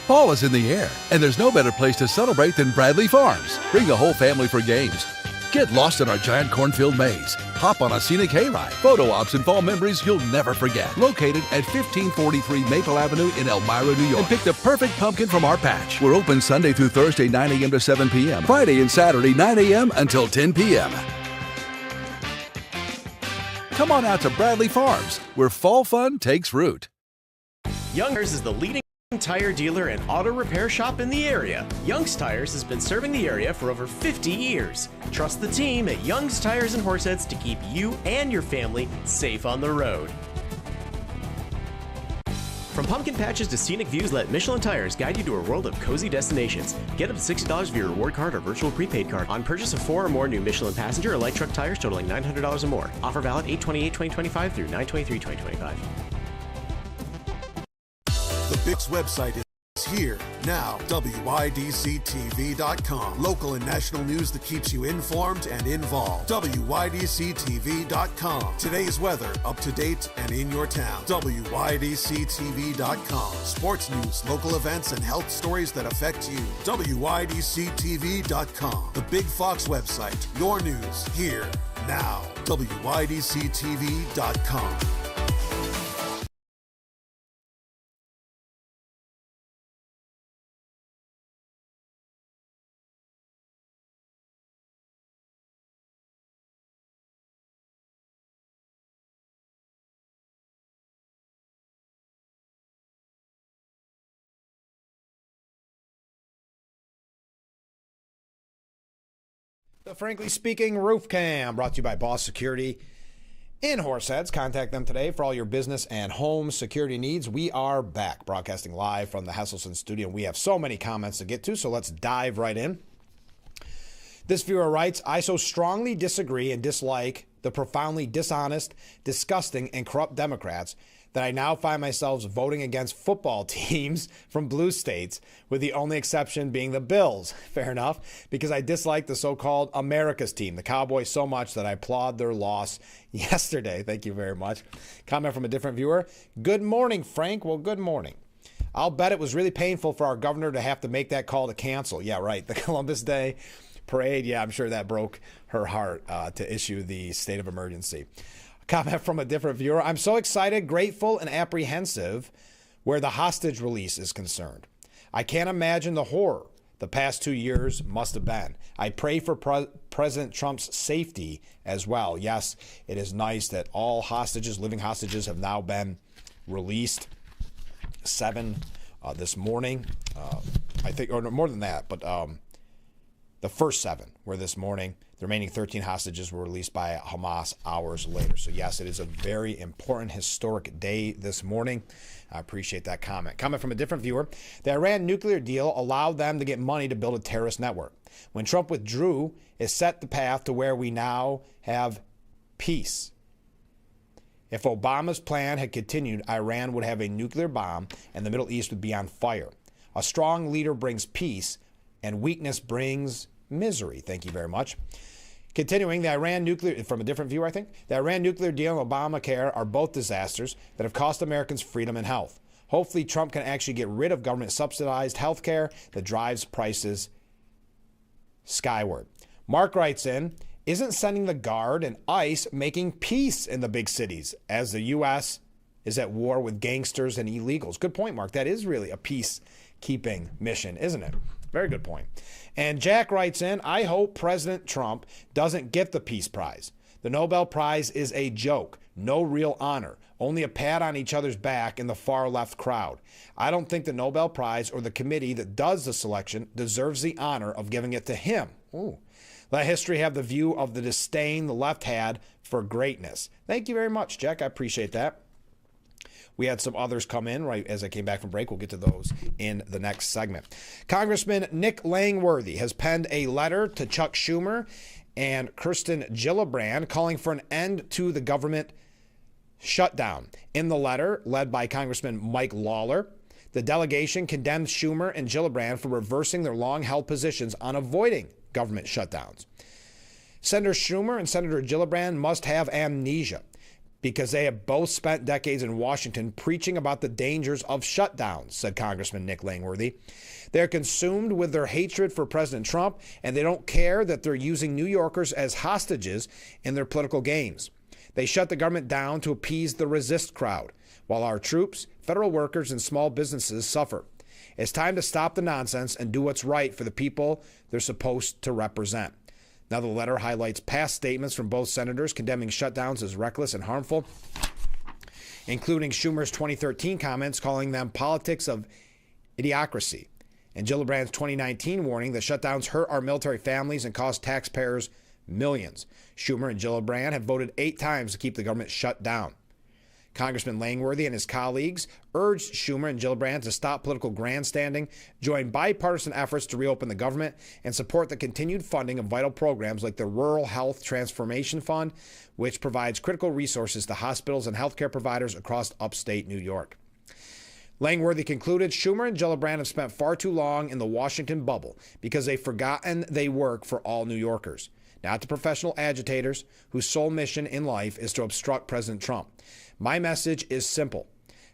Fall is in the air, and there's no better place to celebrate than Bradley Farms. Bring the whole family for games. Get lost in our giant cornfield maze. Hop on a scenic hayride. Photo ops and fall memories you'll never forget. Located at 1543 Maple Avenue in Elmira, New York. And pick the perfect pumpkin from our patch. We're open Sunday through Thursday, 9 a.m. to 7 p.m. Friday and Saturday, 9 a.m. until 10 p.m. Come on out to Bradley Farms, where fall fun takes root. Young's is the leading tire dealer and auto repair shop in the area. Young's Tires has been serving the area for over 50 years. Trust the team at Young's Tires and Horseheads to keep you and your family safe on the road. From pumpkin patches to scenic views, let Michelin Tires guide you to a world of cozy destinations. Get up to $60 via reward card or virtual prepaid card on purchase of 4 or more new Michelin passenger or light truck tires totaling $900 or more. Offer valid 8/28/2025 through 9/23/2025. The Bix website is here now. WYDCTV.com. Local and national news that keeps you informed and involved. WYDCTV.com. Today's weather, up to date and in your town. WYDCTV.com. Sports news, local events, and health stories that affect you. WYDCTV.com. The Big Fox website. Your news here now. WYDCTV.com. The Frankly Speaking Roof Cam, brought to you by Boss Security in Horseheads. Contact them today for all your business and home security needs. We are back, broadcasting live from the Hesselson studio. We have so many comments to get to, so let's dive right in. This viewer writes, I so strongly disagree and dislike the profoundly dishonest, disgusting, and corrupt Democrats that I now find myself voting against football teams from blue states, with the only exception being the Bills. Fair enough, because I dislike the so-called America's team, the Cowboys, so much that I applaud their loss yesterday. Thank you very much. Comment from a different viewer. Good morning, Frank. Well, good morning. I'll bet it was really painful for our governor to have to make that call to cancel. Yeah, right. The Columbus Day parade. Yeah, I'm sure that broke her heart to issue the state of emergency. Comment from a different viewer. I'm so excited, grateful, and apprehensive where the hostage release is concerned. I can't imagine the horror the past 2 years must have been. I pray for President Trump's safety as well. Yes, it is nice that all hostages, living hostages, have now been released. 7 this morning, I think, or more than that, but the first 7 were this morning. The remaining 13 hostages were released by Hamas hours later. So yes, it is a very important, historic day this morning. I appreciate that comment. Comment from a different viewer. The Iran nuclear deal allowed them to get money to build a terrorist network. When Trump withdrew, it set the path to where we now have peace. If Obama's plan had continued, Iran would have a nuclear bomb and the Middle East would be on fire. A strong leader brings peace, and weakness brings misery. Thank you very much. Continuing, the Iran nuclear, from a different view, I think, the Iran nuclear deal and Obamacare are both disasters that have cost Americans freedom and health. Hopefully, Trump can actually get rid of government-subsidized health care that drives prices skyward. Mark writes in, Isn't sending the Guard and ICE making peace in the big cities as the U.S. is at war with gangsters and illegals? Good point, Mark. That is really a peacekeeping mission, isn't it? Very good point. And Jack writes in, I hope President Trump doesn't get the Peace Prize. The Nobel Prize is a joke, no real honor, only a pat on each other's back in the far left crowd. I don't think the Nobel Prize or the committee that does the selection deserves the honor of giving it to him. Ooh. Let history have the view of the disdain the left had for greatness. Thank you very much, Jack. I appreciate that. We had some others come in right as I came back from break. We'll get to those in the next segment. Congressman Nick Langworthy has penned a letter to Chuck Schumer and Kirsten Gillibrand calling for an end to the government shutdown. In the letter, led by Congressman Mike Lawler, the delegation condemned Schumer and Gillibrand for reversing their long-held positions on avoiding government shutdowns. Senator Schumer and Senator Gillibrand must have amnesia because they have both spent decades in Washington preaching about the dangers of shutdowns, said Congressman Nick Langworthy. They're consumed with their hatred for President Trump, and they don't care that they're using New Yorkers as hostages in their political games. They shut the government down to appease the resist crowd, while our troops, federal workers, and small businesses suffer. It's time to stop the nonsense and do what's right for the people they're supposed to represent. Now, the letter highlights past statements from both senators condemning shutdowns as reckless and harmful, including Schumer's 2013 comments calling them politics of idiocracy, and Gillibrand's 2019 warning that shutdowns hurt our military families and cost taxpayers millions. Schumer and Gillibrand have voted 8 times to keep the government shut down. Congressman Langworthy and his colleagues urged Schumer and Gillibrand to stop political grandstanding, join bipartisan efforts to reopen the government, and support the continued funding of vital programs like the Rural Health Transformation Fund, which provides critical resources to hospitals and healthcare providers across upstate New York. Langworthy concluded, Schumer and Gillibrand have spent far too long in the Washington bubble because they've forgotten they work for all New Yorkers, not the professional agitators whose sole mission in life is to obstruct President Trump. My message is simple.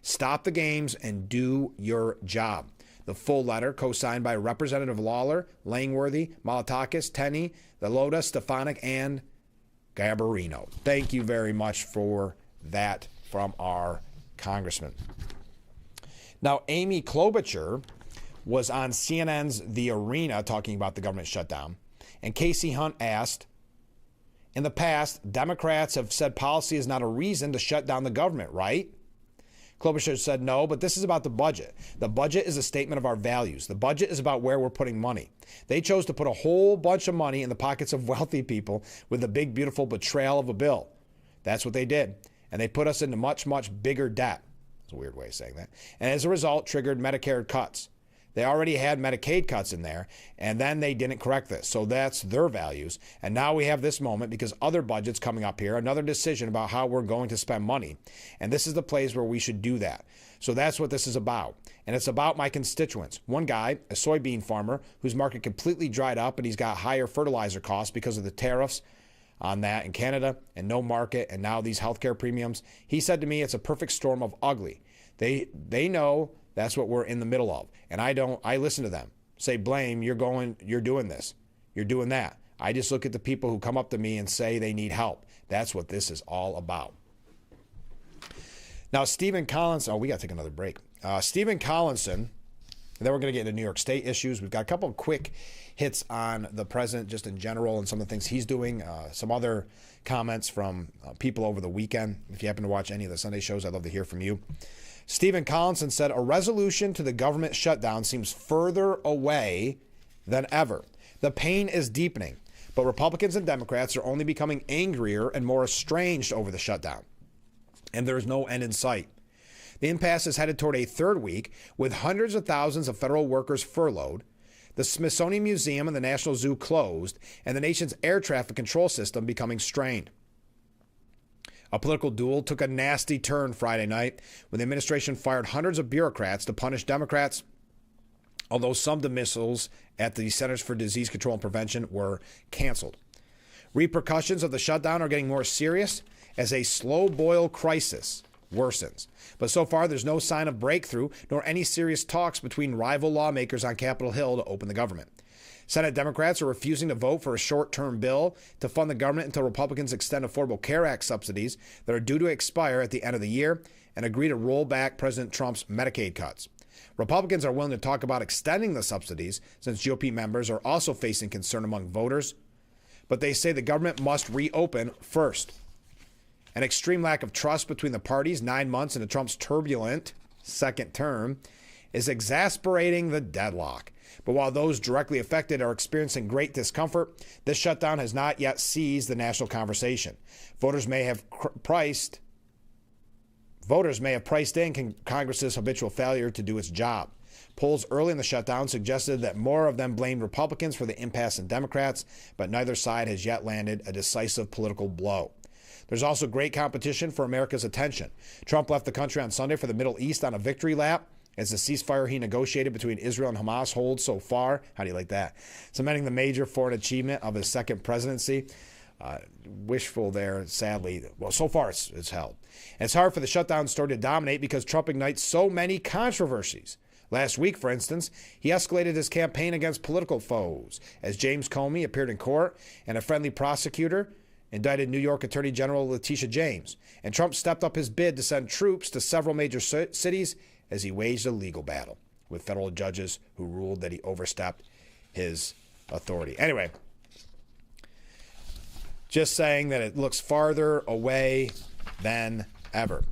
Stop the games and do your job. The full letter, co-signed by Representative Lawler, Langworthy, Malatakis, Tenney, Lota, Stefanik, and Garbarino. Thank you very much for that from our congressman. Now, Amy Klobuchar was on CNN's The Arena talking about the government shutdown, and Casey Hunt asked, in the past, Democrats have said policy is not a reason to shut down the government, right? Klobuchar said no, but this is about the budget. The budget is a statement of our values. The budget is about where we're putting money. They chose to put a whole bunch of money in the pockets of wealthy people with the big, beautiful betrayal of a bill. That's what they did. And they put us into much, much bigger debt. It's a weird way of saying that. And as a result, triggered Medicare cuts. They already had Medicaid cuts in there, and then they didn't correct this. So that's their values. And now we have this moment because other budgets coming up here, another decision about how we're going to spend money. And this is the place where we should do that. So that's what this is about. And it's about my constituents. One guy, a soybean farmer, whose market completely dried up and he's got higher fertilizer costs because of the tariffs on that in Canada and no market and now these healthcare premiums. He said to me, it's a perfect storm of ugly. They know that's what we're in the middle of. And I listen to them. Say, blame, you're doing this. You're doing that. I just look at the people who come up to me and say they need help. That's what this is all about. Now, Stephen Collinson, we got to take another break. Stephen Collinson, and then we're going to get into New York State issues. We've got a couple of quick hits on the president just in general and some of the things he's doing. Some other comments from people over the weekend. If you happen to watch any of the Sunday shows, I'd love to hear from you. Stephen Collinson said, a resolution to the government shutdown seems further away than ever. The pain is deepening, but Republicans and Democrats are only becoming angrier and more estranged over the shutdown. And there is no end in sight. The impasse is headed toward a third week with hundreds of thousands of federal workers furloughed, the Smithsonian Museum and the National Zoo closed, and the nation's air traffic control system becoming strained. A political duel took a nasty turn Friday night when the administration fired hundreds of bureaucrats to punish Democrats, although some dismissals at the Centers for Disease Control and Prevention were canceled. Repercussions of the shutdown are getting more serious as a slow-boil crisis worsens. But so far, there's no sign of breakthrough nor any serious talks between rival lawmakers on Capitol Hill to open the government. Senate Democrats are refusing to vote for a short-term bill to fund the government until Republicans extend Affordable Care Act subsidies that are due to expire at the end of the year and agree to roll back President Trump's Medicaid cuts. Republicans are willing to talk about extending the subsidies since GOP members are also facing concern among voters, but they say the government must reopen first. An extreme lack of trust between the parties 9 months into Trump's turbulent second term is exasperating the deadlock. But while those directly affected are experiencing great discomfort, this shutdown has not yet seized the national conversation. Voters may have priced in Congress's habitual failure to do its job. Polls early in the shutdown suggested that more of them blamed Republicans for the impasse in Democrats, but neither side has yet landed a decisive political blow. There's also great competition for America's attention. Trump left the country on Sunday for the Middle East on a victory lap, as the ceasefire he negotiated between Israel and Hamas holds so far. How do you like that? Cementing the major foreign achievement of his second presidency. Wishful there, sadly. Well, so far it's held. And it's hard for the shutdown story to dominate because Trump ignites so many controversies. Last week, for instance, he escalated his campaign against political foes as James Comey appeared in court and a friendly prosecutor indicted New York Attorney General Letitia James. And Trump stepped up his bid to send troops to several major cities as he waged a legal battle with federal judges who ruled that he overstepped his authority. Anyway, just saying that it looks farther away than ever.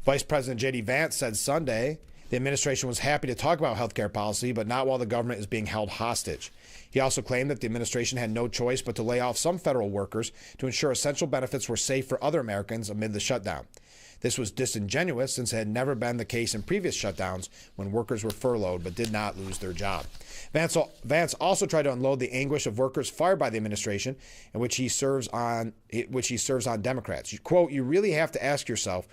Vice President J.D. Vance said Sunday the administration was happy to talk about health care policy, but not while the government is being held hostage. He also claimed that the administration had no choice but to lay off some federal workers to ensure essential benefits were safe for other Americans amid the shutdown. This was disingenuous since it had never been the case in previous shutdowns when workers were furloughed but did not lose their job. Vance also tried to unload the anguish of workers fired by the administration, in which he serves on Democrats. Quote, "You really have to ask yourself,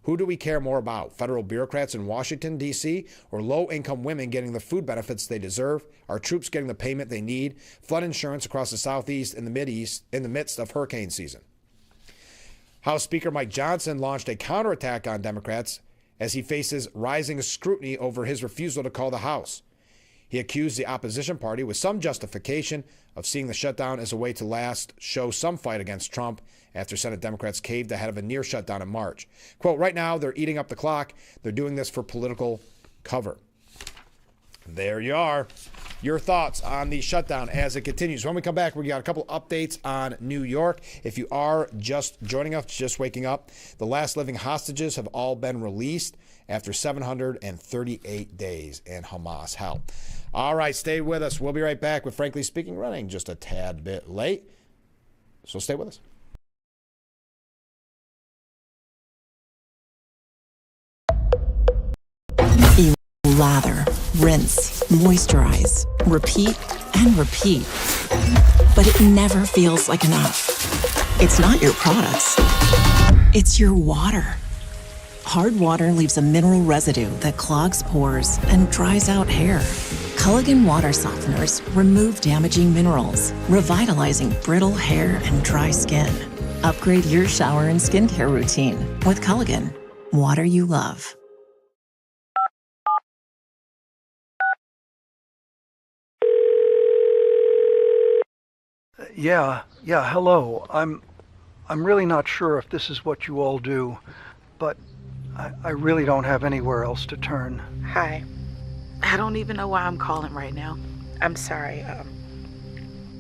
who do we care more about, federal bureaucrats in Washington, D.C., or low-income women getting the food benefits they deserve, our troops getting the payment they need, flood insurance across the Southeast and the Mideast in the midst of hurricane season?" House Speaker Mike Johnson launched a counterattack on Democrats as he faces rising scrutiny over his refusal to call the House. He accused the opposition party, with some justification, of seeing the shutdown as a way to show some fight against Trump after Senate Democrats caved ahead of a near shutdown in March. Quote, "Right now, they're eating up the clock. They're doing this for political cover." There you are. Your thoughts on the shutdown as it continues. When we come back, we got a couple updates on New York. If you are just joining us, just waking up, the last living hostages have all been released after 738 days in Hamas hell. All right, stay with us. We'll be right back with Frankly Speaking running just a tad bit late. So stay with us. Lather, rinse, moisturize, repeat, and repeat. But it never feels like enough. It's not your products. It's your water. Hard water leaves a mineral residue that clogs pores and dries out hair. Culligan water softeners remove damaging minerals, revitalizing brittle hair and dry skin. Upgrade your shower and skincare routine with Culligan, water you love. Yeah, hello. I'm really not sure if this is what you all do, but I really don't have anywhere else to turn. Hi. I don't even know why I'm calling right now. I'm sorry.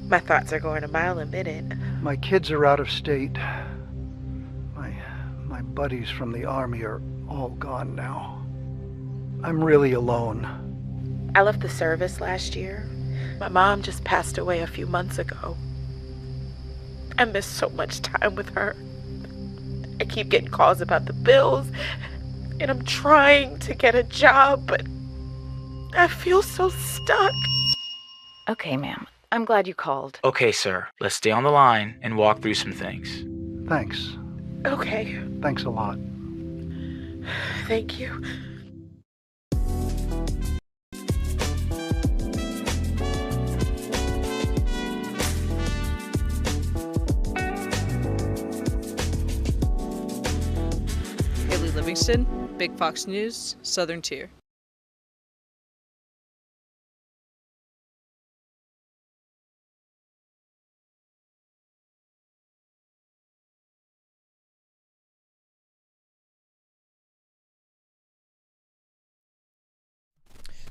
My thoughts are going a mile a minute. My kids are out of state. My buddies from the army are all gone now. I'm really alone. I left the service last year. My mom just passed away a few months ago. I miss so much time with her. I keep getting calls about the bills, and I'm trying to get a job, but I feel so stuck. Okay, ma'am. I'm glad you called. Okay, sir. Let's stay on the line and walk through some things. Thanks. Okay. Thanks a lot. Thank you. Livingston, Big Fox News, Southern Tier.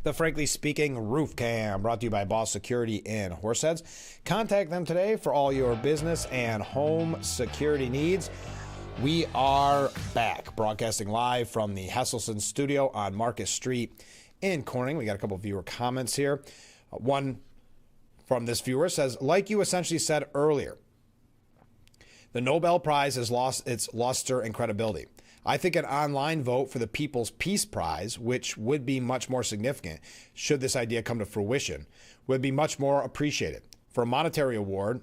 The Frankly Speaking Roof Cam, brought to you by Boss Security in Horseheads. Contact them today for all your business and home security needs. We are back, broadcasting live from the Hesselson studio on Marcus Street in Corning. We got a couple of viewer comments here. One from this viewer says, like you essentially said earlier, the Nobel Prize has lost its luster and credibility. I think an online vote for the People's Peace Prize, which would be much more significant should this idea come to fruition, would be much more appreciated. For a monetary award,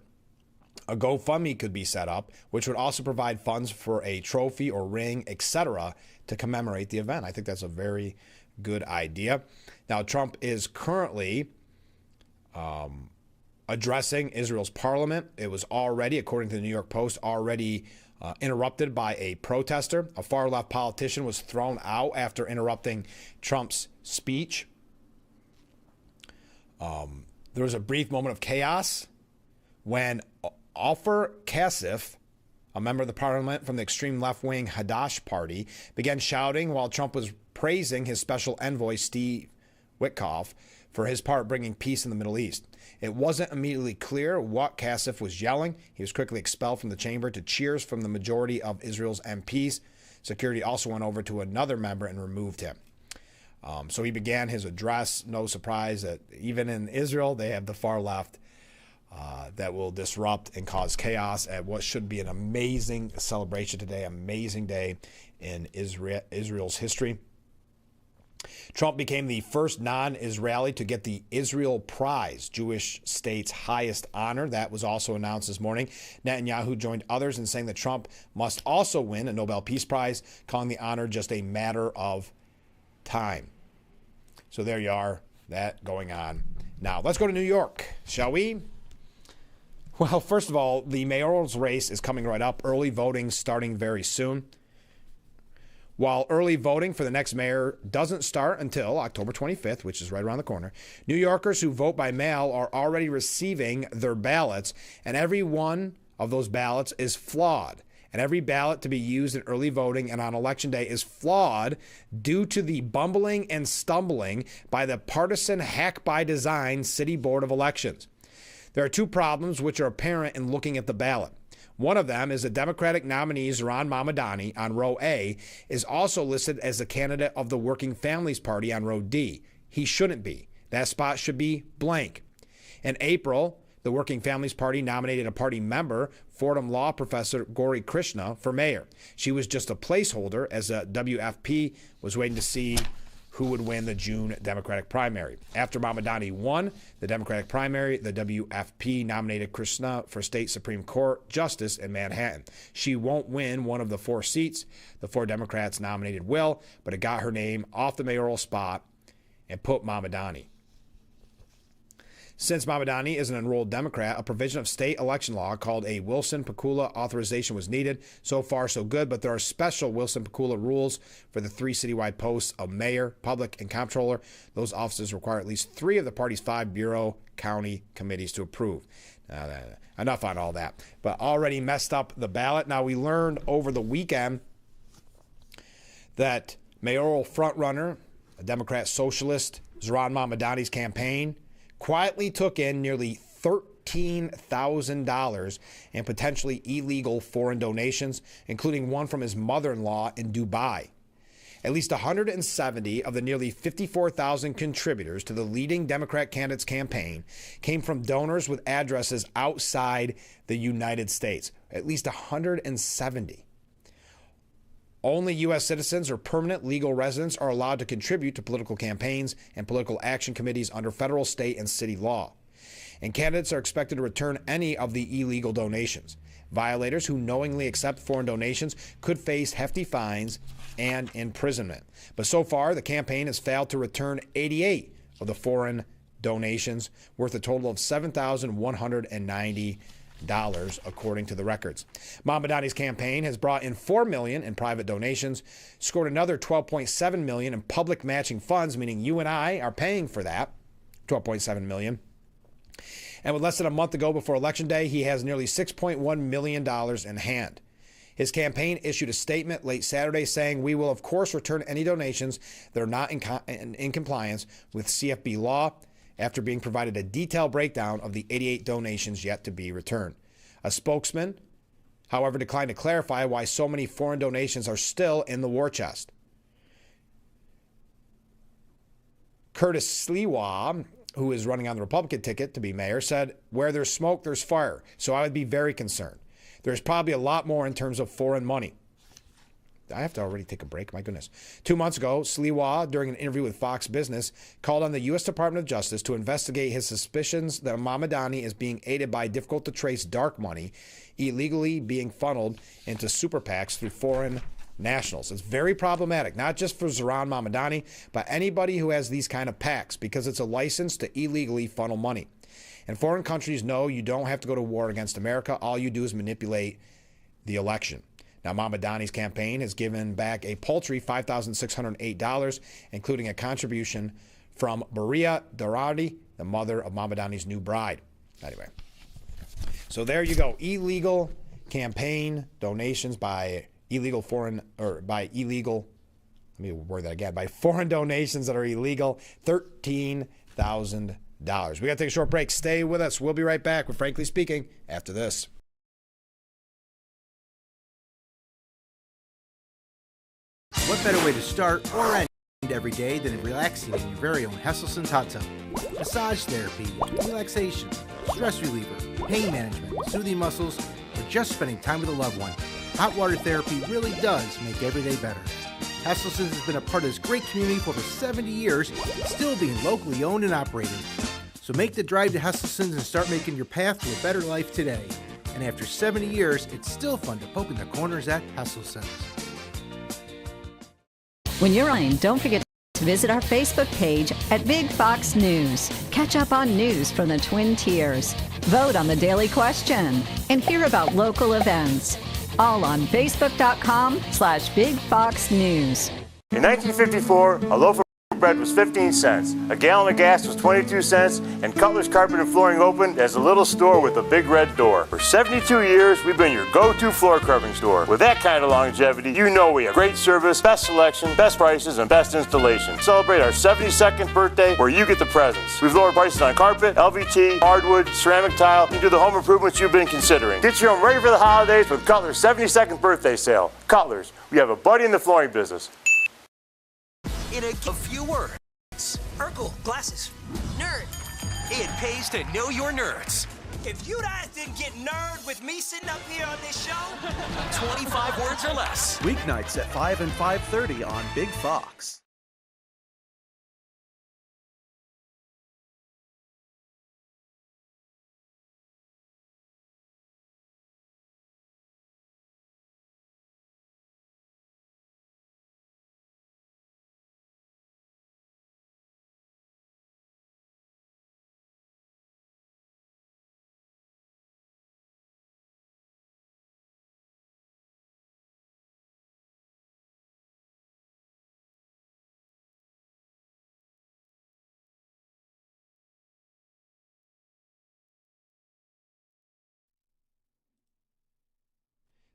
a GoFundMe could be set up, which would also provide funds for a trophy or ring, etc., to commemorate the event. I think that's a very good idea. Now, Trump is currently addressing Israel's parliament. It was already, according to the New York Post, interrupted by a protester. A far-left politician was thrown out after interrupting Trump's speech. There was a brief moment of chaos when Ofer Kasif, a member of the parliament from the extreme left-wing Hadash party, began shouting while Trump was praising his special envoy, Steve Witkoff, for his part bringing peace in the Middle East. It wasn't immediately clear what Kasif was yelling. He was quickly expelled from the chamber to cheers from the majority of Israel's MPs. Security also went over to another member and removed him. So he began his address. No surprise that even in Israel, they have the far left that will disrupt and cause chaos at what should be an amazing celebration today, amazing day in Israel's history. Trump became the first non-Israeli to get the Israel Prize, Jewish state's highest honor. That was also announced this morning. Netanyahu joined others in saying that Trump must also win a Nobel Peace Prize, calling the honor just a matter of time. So there you are, that going on. Now, let's go to New York, shall we? Well, first of all, the mayoral race is coming right up. Early voting starting very soon. While early voting for the next mayor doesn't start until October 25th, which is right around the corner, New Yorkers who vote by mail are already receiving their ballots, and every one of those ballots is flawed. And every ballot to be used in early voting and on Election Day is flawed due to the bumbling and stumbling by the partisan hack-by-design City Board of Elections. There are two problems which are apparent in looking at the ballot. One of them is the Democratic nominee, Zohran Mamdani, on row A, is also listed as the candidate of the Working Families Party on row D. He shouldn't be. That spot should be blank. In April, the Working Families Party nominated a party member, Fordham Law professor Gauri Krishna, for mayor. She was just a placeholder as the WFP was waiting to see who would win the June Democratic primary. After Mamdani won the Democratic primary, the WFP nominated Krishna for State Supreme Court Justice in Manhattan. She won't win one of the 4 seats the 4 Democrats nominated will, but it got her name off the mayoral spot and put Mamdani. Since Mamdani is an enrolled Democrat, a provision of state election law called a Wilson-Pakula authorization was needed. So far, so good, but there are special Wilson-Pakula rules for the 3 citywide posts of mayor, public, and comptroller. Those offices require at least 3 of the party's 5 bureau county committees to approve. Enough on all that, but already messed up the ballot. Now, we learned over the weekend that mayoral frontrunner, a Democrat socialist, Zohran Mamdani's campaign, quietly took in nearly $13,000 in potentially illegal foreign donations, including one from his mother-in-law in Dubai. At least 170 of the nearly 54,000 contributors to the leading Democrat candidate's campaign came from donors with addresses outside the United States. At least 170. Only U.S. citizens or permanent legal residents are allowed to contribute to political campaigns and political action committees under federal, state, and city law. And candidates are expected to return any of the illegal donations. Violators who knowingly accept foreign donations could face hefty fines and imprisonment. But so far, the campaign has failed to return 88 of the foreign donations, worth a total of $7,190. According to the records. Mamdani's campaign has brought in $4 million in private donations, scored another $12.7 million in public matching funds, meaning you and I are paying for that, $12.7 million. And with less than a month to go before Election Day, he has nearly $6.1 million in hand. His campaign issued a statement late Saturday saying, "We will, of course, return any donations that are not in compliance with CFB law," after being provided a detailed breakdown of the 88 donations yet to be returned. A spokesman, however, declined to clarify why so many foreign donations are still in the war chest. Curtis Sliwa, who is running on the Republican ticket to be mayor, said, "Where there's smoke, there's fire. So I would be very concerned. There's probably a lot more in terms of foreign money." I have to already take a break. My goodness. 2 months ago, Sliwa, during an interview with Fox Business, called on the U.S. Department of Justice to investigate his suspicions that Mamdani is being aided by difficult-to-trace dark money illegally being funneled into super PACs through foreign nationals. It's very problematic, not just for Zohran Mamdani, but anybody who has these kind of PACs, because it's a license to illegally funnel money. And foreign countries know you don't have to go to war against America. All you do is manipulate the election. Now, Mamdani's campaign has given back a paltry $5,608, including a contribution from Maria Doradi, the mother of Mamdani's new bride. Anyway, so there you go. Illegal campaign donations by foreign donations that are illegal, $13,000. We got to take a short break. Stay with us. We'll be right back with Frankly Speaking after this. What better way to start or end every day than relaxing in your very own Hesselson's hot tub? Massage therapy, relaxation, stress reliever, pain management, soothing muscles, or just spending time with a loved one. Hot water therapy really does make every day better. Hesselson's has been a part of this great community for over 70 years, still being locally owned and operated. So make the drive to Hesselson's and start making your path to a better life today. And after 70 years, it's still fun to poke in the corners at Hesselson's. When you're running, don't forget to visit our Facebook page at Big Fox News. Catch up on news from the Twin Tiers. Vote on the daily question and hear about local events. All on Facebook.com/Big Fox News. In 1954, a loaf of bread was 15 cents, a gallon of gas was 22 cents, and Cutler's Carpet and Flooring opened as a little store with a big red door. For 72 years, we've been your go-to floor covering store. With that kind of longevity, you know we have great service, best selection, best prices, and best installation. Celebrate our 72nd birthday where you get the presents. We've lowered prices on carpet, LVT, hardwood, ceramic tile, and do the home improvements you've been considering. Get your home ready for the holidays with Cutler's 72nd birthday sale. Cutler's, we have a buddy in the flooring business. In a few words, Urkel, glasses, nerd. It pays to know your nerds. If you guys didn't get nerd with me sitting up here on this show, 25 words or less. Weeknights at 5 and 5:30 on Big Fox.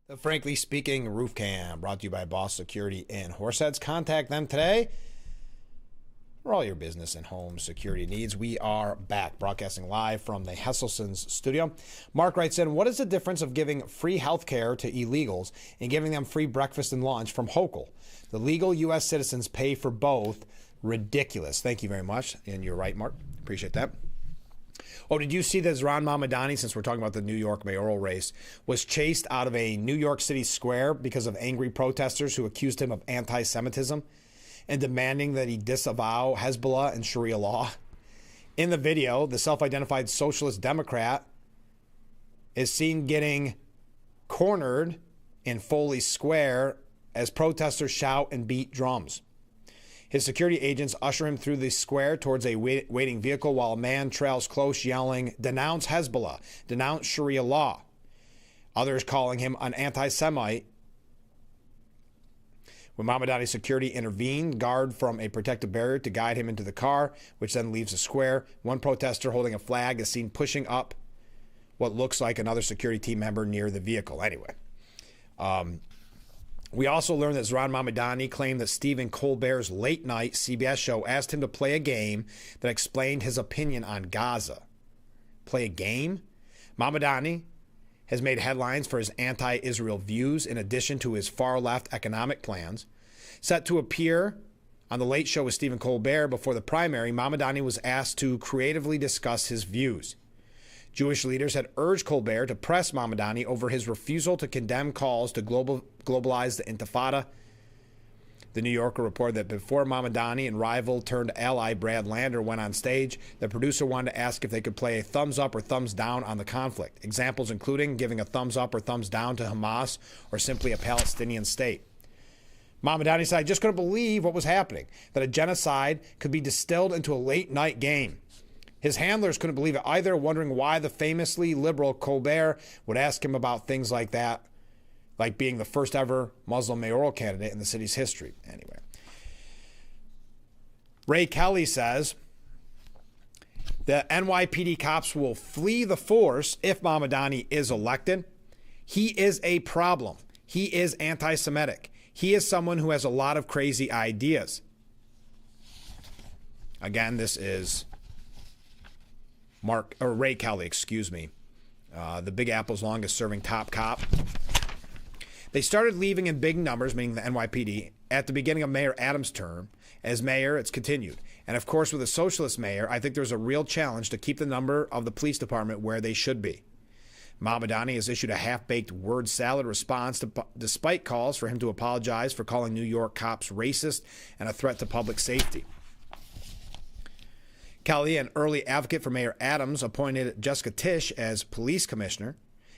The Frankly Speaking Roof Cam, brought to you by Boss Security in Horseheads. Contact them today for all your business and home security needs. We are back, broadcasting live from the Hesselson's studio. Mark writes in, what is the difference of giving free health care to illegals and giving them free breakfast and lunch from Hochul? The legal U.S. citizens pay for both. Ridiculous. Thank you very much. And you're right, Mark. Appreciate that. Oh, did you see that Zohran Mamdani, since we're talking about the New York mayoral race, was chased out of a New York City square because of angry protesters who accused him of anti-Semitism and demanding that he disavow Hezbollah and Sharia law? In the video, the self-identified socialist Democrat is seen getting cornered in Foley Square as protesters shout and beat drums. His security agents usher him through the square towards a waiting vehicle while a man trails close yelling, "Denounce Hezbollah, denounce Sharia law." Others calling him an anti-Semite. When Mamdani's security intervened, guard from a protective barrier to guide him into the car, which then leaves the square. One protester holding a flag is seen pushing up what looks like another security team member near the vehicle. Anyway, We also learned that Zohran Mamdani claimed that Stephen Colbert's late-night CBS show asked him to play a game that explained his opinion on Gaza. Play a game? Mamdani has made headlines for his anti-Israel views in addition to his far-left economic plans. Set to appear on The Late Show with Stephen Colbert before the primary, Mamdani was asked to creatively discuss his views. Jewish leaders had urged Colbert to press Mamdani over his refusal to condemn calls to globalize the Intifada. The New Yorker reported that before Mamdani and rival-turned-ally Brad Lander went on stage, the producer wanted to ask if they could play a thumbs up or thumbs down on the conflict. Examples including giving a thumbs up or thumbs down to Hamas or simply a Palestinian state. Mamdani said, I just couldn't believe what was happening, that a genocide could be distilled into a late-night game. His handlers couldn't believe it either, wondering why the famously liberal Colbert would ask him about things like that, like being the first ever Muslim mayoral candidate in the city's history. Anyway, Ray Kelly says the NYPD cops will flee the force if Mamdani is elected. He is a problem. He is anti-Semitic. He is someone who has a lot of crazy ideas. Again, this is Ray Kelly, the Big Apple's longest serving top cop. They started leaving in big numbers, meaning the NYPD, at the beginning of Mayor Adams' term. As mayor, it's continued. And of course, with a socialist mayor, I think there's a real challenge to keep the number of the police department where they should be. Mamdani has issued a half-baked word salad response despite calls for him to apologize for calling New York cops racist and a threat to public safety. Kelly, an early advocate for Mayor Adams, appointed Jessica Tisch as police commissioner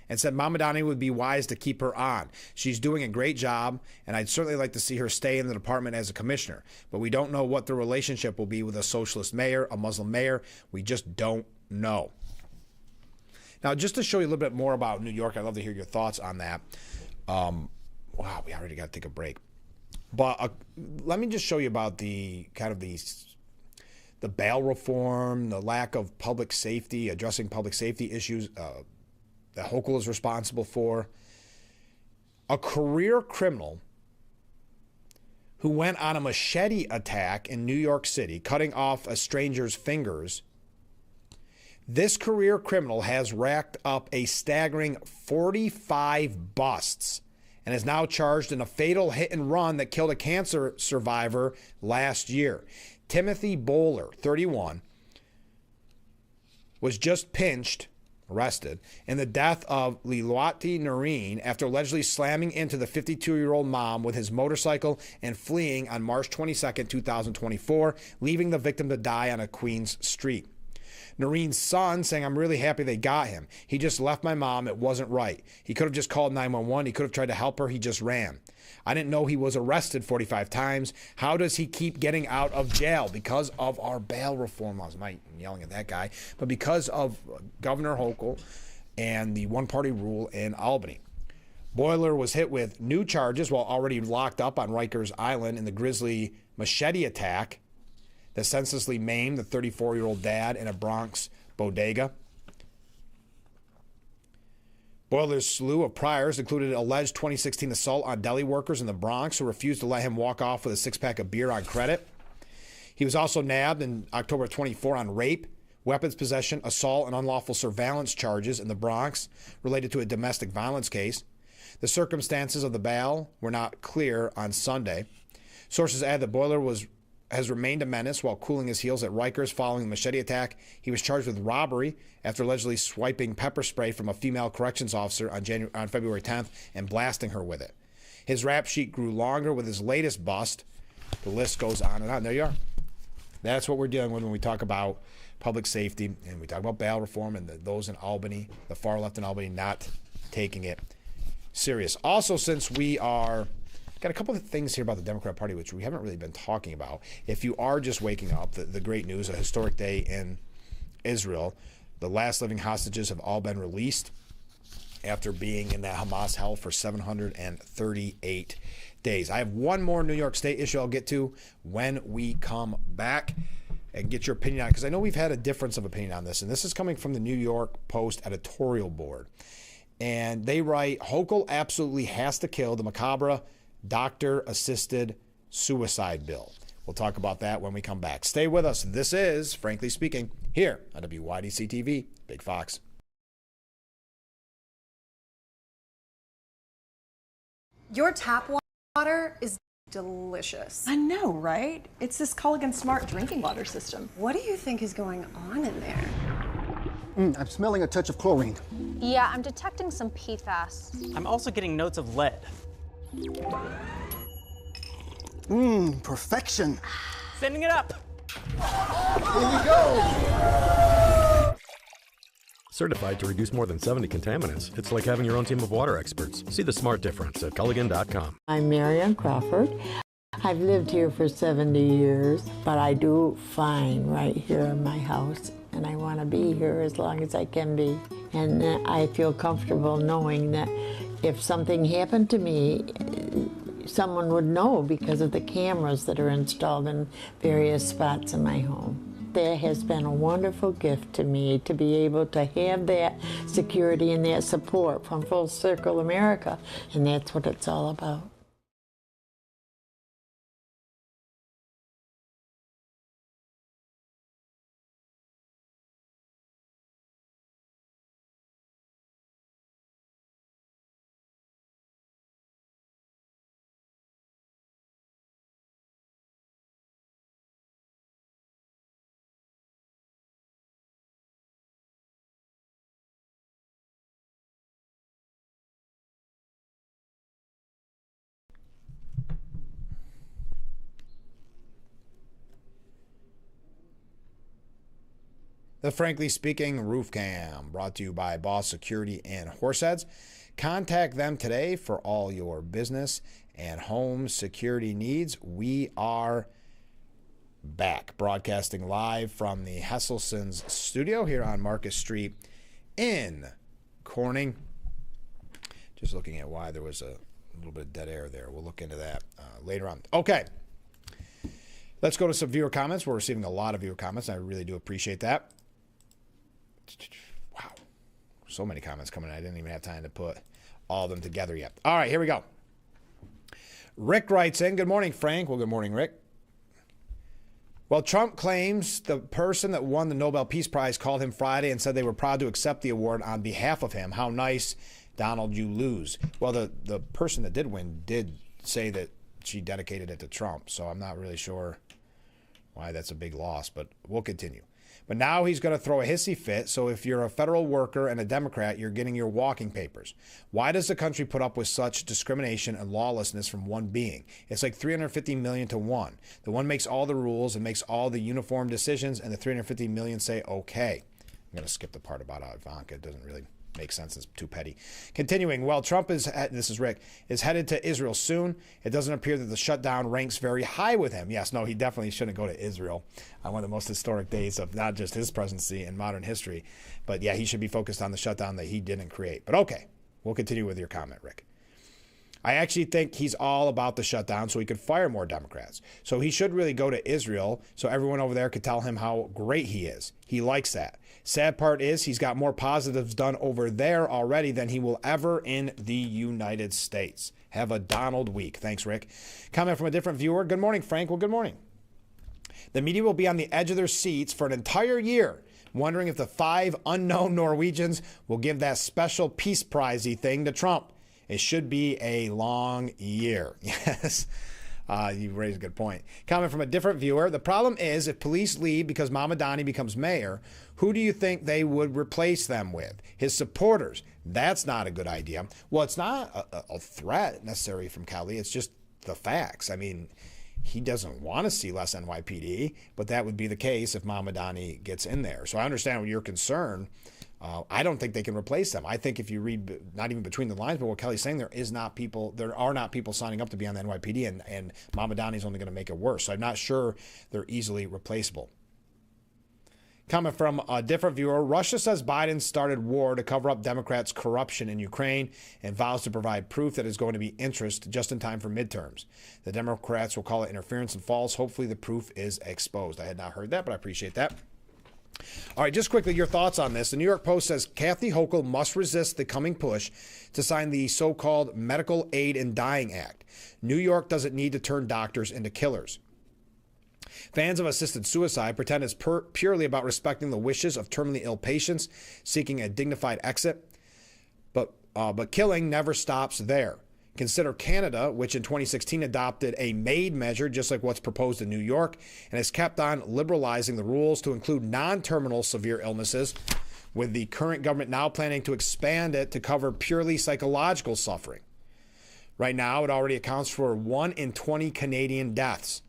and said Mamdani would be wise to keep her on. She's doing a great job, and I'd certainly like to see her stay in the department as a commissioner. But we don't know what the relationship will be with a socialist mayor, a Muslim mayor. We just don't know. Now, just to show you a little bit more about New York, I'd love to hear your thoughts on that. Wow, we already got to take a break. But let me just show you about the bail reform, the lack of public safety, addressing public safety issues that Hochul is responsible for. A career criminal who went on a machete attack in New York City, cutting off a stranger's fingers. This career criminal has racked up a staggering 45 busts and is now charged in a fatal hit and run that killed a cancer survivor last year. Timothy Bowler, 31, was just arrested, in the death of Liluati Noreen after allegedly slamming into the 52-year-old mom with his motorcycle and fleeing on March 22, 2024, leaving the victim to die on a Queens street. Noreen's son saying, I'm really happy they got him. He just left my mom. It wasn't right. He could have just called 911. He could have tried to help her. He just ran. I didn't know he was arrested 45 times. How does he keep getting out of jail? Because of our bail reform laws. I'm yelling at that guy. But because of Governor Hochul and the one-party rule in Albany. Boiler was hit with new charges while already locked up on Rikers Island in the grisly machete attack that senselessly maimed the 34-year-old dad in a Bronx bodega. Boiler's slew of priors included an alleged 2016 assault on deli workers in the Bronx who refused to let him walk off with a six-pack of beer on credit. He was also nabbed in October 24 on rape, weapons possession, assault, and unlawful surveillance charges in the Bronx related to a domestic violence case. The circumstances of the bail were not clear on Sunday. Sources add that Boiler has remained a menace while cooling his heels at Rikers following the machete attack. He was charged with robbery after allegedly swiping pepper spray from a female corrections officer on February 10th and blasting her with it. His rap sheet grew longer with his latest bust. The list goes on and on. There you are. That's what we're dealing with when we talk about public safety and we talk about bail reform and those in Albany, the far left in Albany, not taking it serious. Also, since we are... got a couple of things here about the Democrat Party, which we haven't really been talking about. If you are just waking up, the great news, a historic day in Israel. The last living hostages have all been released after being in that Hamas hell for 738 days. I have one more New York State issue I'll get to when we come back and get your opinion on it, because I know we've had a difference of opinion on this, and this is coming from the New York Post editorial board. And they write, Hochul absolutely has to kill the macabre doctor-assisted suicide bill. We'll talk about that when we come back. Stay with us. This is, Frankly Speaking, here on WYDC TV, Big Fox. Your tap water is delicious. I know, right? It's this Culligan Smart drinking water system. What do you think is going on in there? I'm smelling a touch of chlorine. Yeah, I'm detecting some PFAS. I'm also getting notes of lead. Perfection. Sending it up. Here we go. Certified to reduce more than 70 contaminants. It's like having your own team of water experts. See the smart difference at Culligan.com. I'm Marianne Crawford. I've lived here for 70 years, but I do fine right here in my house, and I want to be here as long as I can be. And I feel comfortable knowing that if something happened to me, someone would know because of the cameras that are installed in various spots in my home. That has been a wonderful gift to me to be able to have that security and that support from Full Circle America, and that's what it's all about. The Frankly Speaking Roof Cam, brought to you by Boss Security and Horseheads. Contact them today for all your business and home security needs. We are back, broadcasting live from the Hesselson's studio here on Marcus Street in Corning. Just looking at why there was a little bit of dead air there. We'll look into that later on. Okay, let's go to some viewer comments. We're receiving a lot of viewer comments. I really do appreciate that. Wow, so many comments coming in. I didn't even have time to put all of them together yet. All right, here we go. Rick writes in, good morning, Frank. Well, good morning, Rick. Well, Trump claims the person that won the Nobel Peace Prize called him Friday and said they were proud to accept the award on behalf of him. How nice, Donald, you lose. Well, the person that did win did say that she dedicated it to Trump, so I'm not really sure why that's a big loss, but we'll continue. But now he's going to throw a hissy fit, so if you're a federal worker and a Democrat, you're getting your walking papers. Why does the country put up with such discrimination and lawlessness from one being? It's like 350 million to one. The one makes all the rules and makes all the uniform decisions, and the 350 million say, okay. I'm going to skip the part about Ivanka. It doesn't really make sense. It's too petty. Continuing, well, Trump is, this is Rick, is headed to Israel soon. It doesn't appear that the shutdown ranks very high with him. Yes, no, he definitely shouldn't go to Israel on one of the most historic days of not just his presidency in modern history. But yeah, he should be focused on the shutdown that he didn't create. But okay, we'll continue with your comment, Rick. I actually think he's all about the shutdown so he could fire more Democrats. So he should really go to Israel so everyone over there could tell him how great he is. He likes that. Sad part is he's got more positives done over there already than he will ever in the United States. Have a Donald week. Thanks, Rick. Comment from a different viewer. Good morning, Frank. Well, good morning. The media will be on the edge of their seats for an entire year, wondering if the 5 unknown Norwegians will give that special Peace Prize-y thing to Trump. It should be a long year. Yes. You raised a good point. Comment from a different viewer. The problem is if police leave because Mamadani becomes mayor, who do you think they would replace them with? His supporters. That's not a good idea. Well, it's not a threat necessarily from Kelly. It's just the facts. I mean, he doesn't want to see less NYPD, but that would be the case if Mamadani gets in there. So I understand your concern. I don't think they can replace them. I think if you read, not even between the lines, but what Kelly's saying, there are not people signing up to be on the NYPD, and Mamadani's only going to make it worse. So I'm not sure they're easily replaceable. Comment from a different viewer. Russia says Biden started war to cover up Democrats' corruption in Ukraine and vows to provide proof that is going to be interest just in time for midterms. The Democrats will call it interference and false. Hopefully the proof is exposed. I had not heard that, but I appreciate that. All right, just quickly, your thoughts on this. The New York Post says Kathy Hochul must resist the coming push to sign the so-called Medical Aid in Dying Act. New York doesn't need to turn doctors into killers. Fans of assisted suicide pretend it's purely about respecting the wishes of terminally ill patients seeking a dignified exit. But killing never stops there. Consider Canada, which in 2016 adopted a MAID measure, just like what's proposed in New York, and has kept on liberalizing the rules to include non-terminal severe illnesses, with the current government now planning to expand it to cover purely psychological suffering. Right now, it already accounts for 1 in 20 Canadian deaths.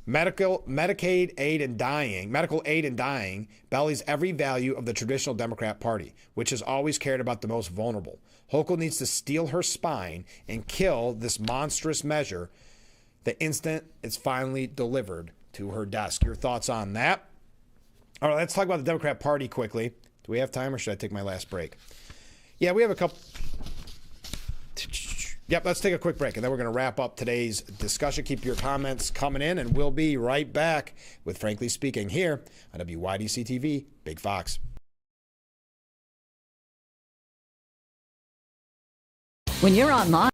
Medical aid in dying bellies every value of the traditional Democrat Party, which has always cared about the most vulnerable. Hochul needs to steel her spine and kill this monstrous measure the instant it's finally delivered to her desk. Your thoughts on that? All right, let's talk about the Democrat Party quickly. Do we have time, or should I take my last break? Yeah, we have a couple. Yep, let's take a quick break, and then we're going to wrap up today's discussion. Keep your comments coming in, and we'll be right back with Frankly Speaking here on WYDC TV, Big Fox. When you're online,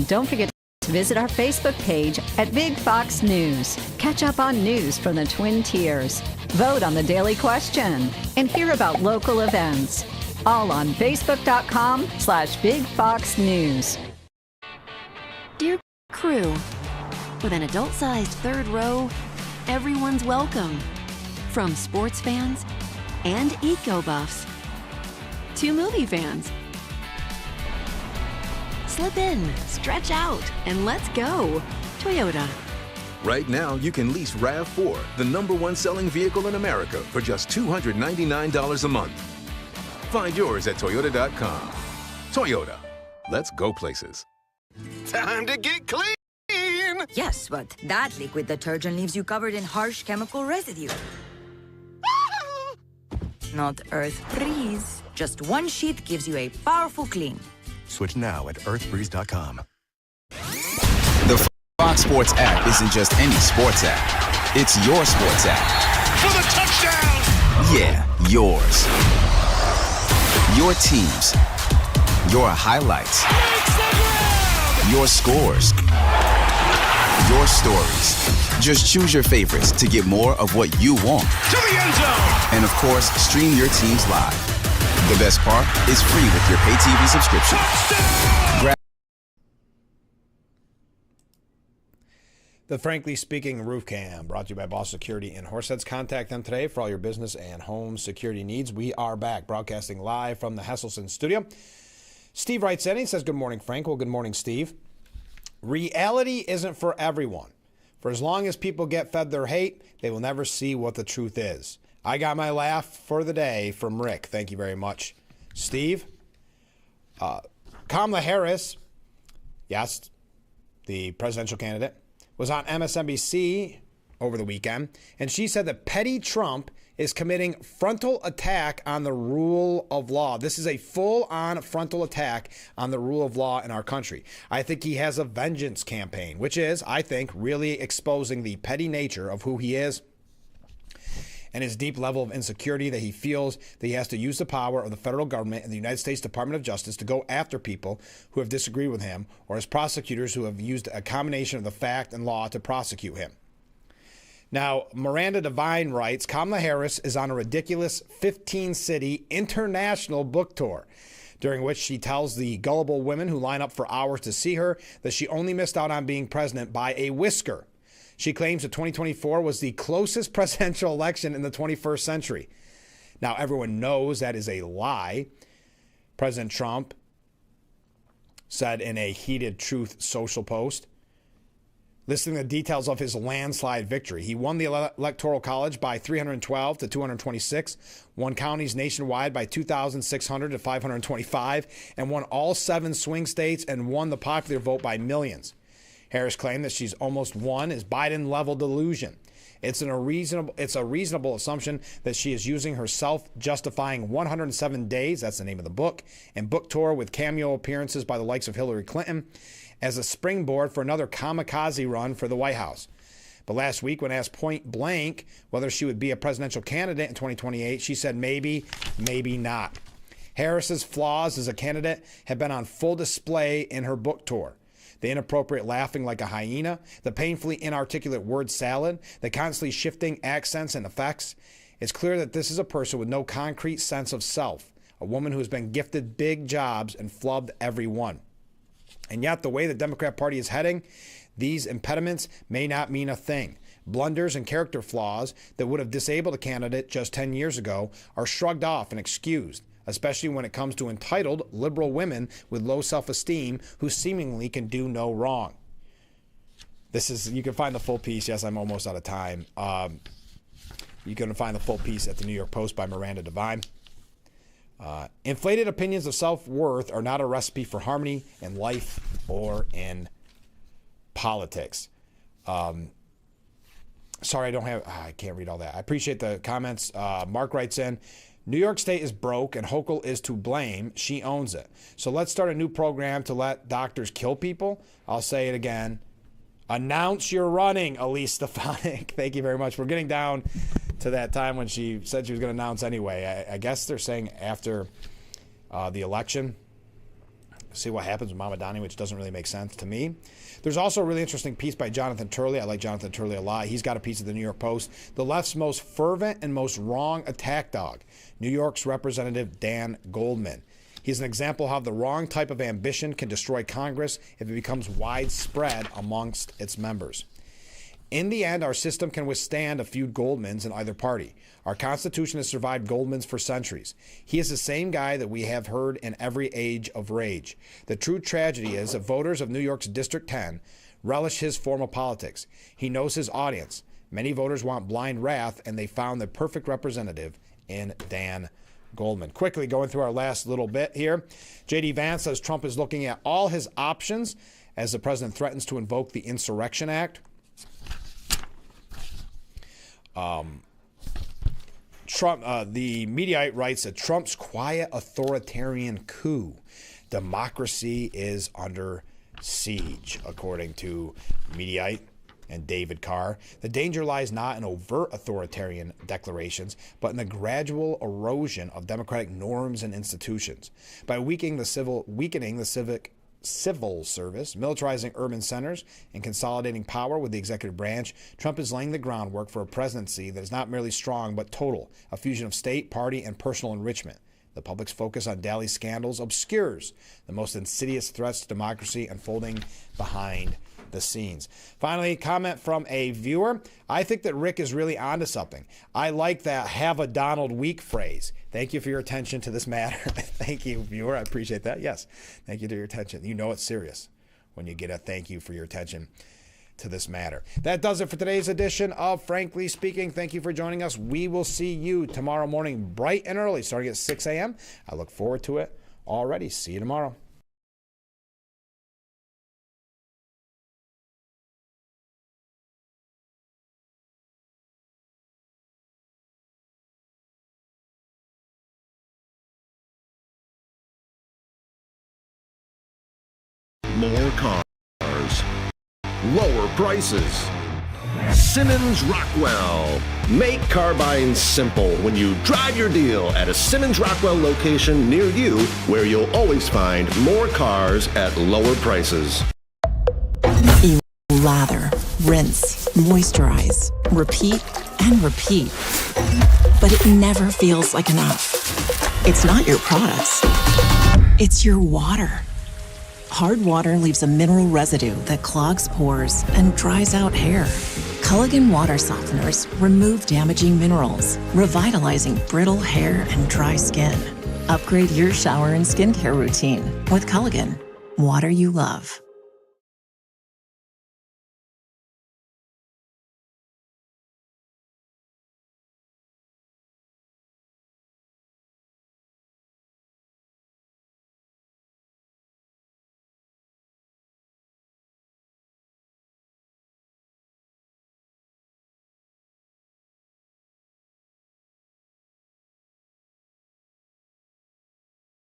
don't forget to visit our Facebook page at Big Fox News. Catch up on news from the Twin Tiers. Vote on the daily question and hear about local events. All on Facebook.com/Big Fox News. Dear crew, with an adult-sized third row, everyone's welcome. From sports fans and eco buffs to movie fans. Slip in, stretch out, and let's go. Toyota. Right now, you can lease RAV4, the #1 selling vehicle in America, for just $299 a month. Find yours at Toyota.com. Toyota. Let's go places. Time to get clean! Yes, but that liquid detergent leaves you covered in harsh chemical residue. Not Earth Breeze. Just one sheet gives you a powerful clean. Switch now at earthbreeze.com. The Fox Sports app isn't just any sports app. It's your sports app. For the touchdown! Yeah, yours. Your teams. Your highlights. Your scores. Your stories. Just choose your favorites to get more of what you want. To the end zone! And of course, stream your teams live. The best part is free with your pay TV subscription. The Frankly Speaking Roof Cam, brought to you by Boss Security in Horseheads. Contact them today for all your business and home security needs. We are back, broadcasting live from the Hesselson studio. Steve writes in, he says, good morning, Frank. Well, good morning, Steve. Reality isn't for everyone. For as long as people get fed their hate, they will never see what the truth is. I got my laugh for the day from Rick. Thank you very much, Steve. Kamala Harris, yes, the presidential candidate, was on MSNBC over the weekend, and she said that petty Trump is committing frontal attack on the rule of law. This is a full-on frontal attack on the rule of law in our country. I think he has a vengeance campaign, which is, I think, really exposing the petty nature of who he is and his deep level of insecurity that he feels that he has to use the power of the federal government and the United States Department of Justice to go after people who have disagreed with him, or as prosecutors who have used a combination of the fact and law to prosecute him. Now, Miranda Devine writes, Kamala Harris is on a ridiculous 15-city international book tour, during which she tells the gullible women who line up for hours to see her that she only missed out on being president by a whisker. She claims that 2024 was the closest presidential election in the 21st century. Now, everyone knows that is a lie. President Trump said in a heated Truth Social post, listing the details of his landslide victory. He won the Electoral College by 312 to 226, won counties nationwide by 2,600 to 525, and won all 7 swing states and won the popular vote by millions. Harris claimed that she's almost won is Biden-level delusion. It's a reasonable assumption that she is using her self-justifying 107 days, that's the name of the book, and book tour with cameo appearances by the likes of Hillary Clinton as a springboard for another kamikaze run for the White House. But last week, when asked point blank whether she would be a presidential candidate in 2028, she said maybe, maybe not. Harris's flaws as a candidate have been on full display in her book tour. The inappropriate laughing like a hyena, the painfully inarticulate word salad, the constantly shifting accents and effects. It's clear that this is a person with no concrete sense of self, a woman who has been gifted big jobs and flubbed every one. And yet, the way the Democrat Party is heading, these impediments may not mean a thing. Blunders and character flaws that would have disabled a candidate just 10 years ago are shrugged off and excused, especially when it comes to entitled liberal women with low self-esteem who seemingly can do no wrong. You can find the full piece. Yes, I'm almost out of time. You can find the full piece at the New York Post by Miranda Devine. Inflated opinions of self-worth are not a recipe for harmony in life or in politics. Sorry, I can't read all that. I appreciate the comments. Mark writes in, New York State is broke and Hochul is to blame. She owns it. So let's start a new program to let doctors kill people. I'll say it again. Announce you're running, Elise Stefanik. Thank you very much. We're getting down to that time when she said she was going to announce anyway. I guess they're saying after the election. See what happens with Mamadani, which doesn't really make sense to me. There's also a really interesting piece by Jonathan Turley. I like Jonathan Turley a lot. He's got a piece of the New York Post. The left's most fervent and most wrong attack dog, New York's Representative Dan Goldman. He's an example of how the wrong type of ambition can destroy Congress if it becomes widespread amongst its members. In the end, our system can withstand a few Goldmans in either party. Our Constitution has survived Goldmans for centuries. He is the same guy that we have heard in every age of rage. The true tragedy is that voters of New York's District 10 relish his form of politics. He knows his audience. Many voters want blind wrath, and they found the perfect representative in Dan Goldman. Quickly going through our last little bit here. J.D. Vance says Trump is looking at all his options as the president threatens to invoke the Insurrection Act. The Mediaite writes that Trump's quiet authoritarian coup. Democracy is under siege, according to Mediaite and David Carr. The danger lies not in overt authoritarian declarations, but in the gradual erosion of democratic norms and institutions. By weakening the civil service, militarizing urban centers, and consolidating power with the executive branch, Trump is laying the groundwork for a presidency that is not merely strong but total, a fusion of state, party, and personal enrichment. The public's focus on daily scandals obscures the most insidious threats to democracy unfolding behind the scenes. Finally, comment from a viewer. I think that Rick is really onto something. I like that "have a Donald week" phrase. Thank you for your attention to this matter. Thank you, viewer. I appreciate that. Yes, thank you for your attention. You know it's serious when you get a thank you for your attention to this matter. That does it for today's edition of Frankly Speaking. Thank you for joining us. We will see you tomorrow morning bright and early, starting at 6 a.m. I look forward to it already. See you tomorrow. More cars, lower prices. Simmons Rockwell. Make car buying simple when you drive your deal at a Simmons Rockwell location near you, where you'll always find more cars at lower prices. You lather, rinse, moisturize, repeat, and repeat. But it never feels like enough. It's not your products. It's your water. Hard water leaves a mineral residue that clogs pores and dries out hair. Culligan water softeners remove damaging minerals, revitalizing brittle hair and dry skin. Upgrade your shower and skincare routine with Culligan, water you love.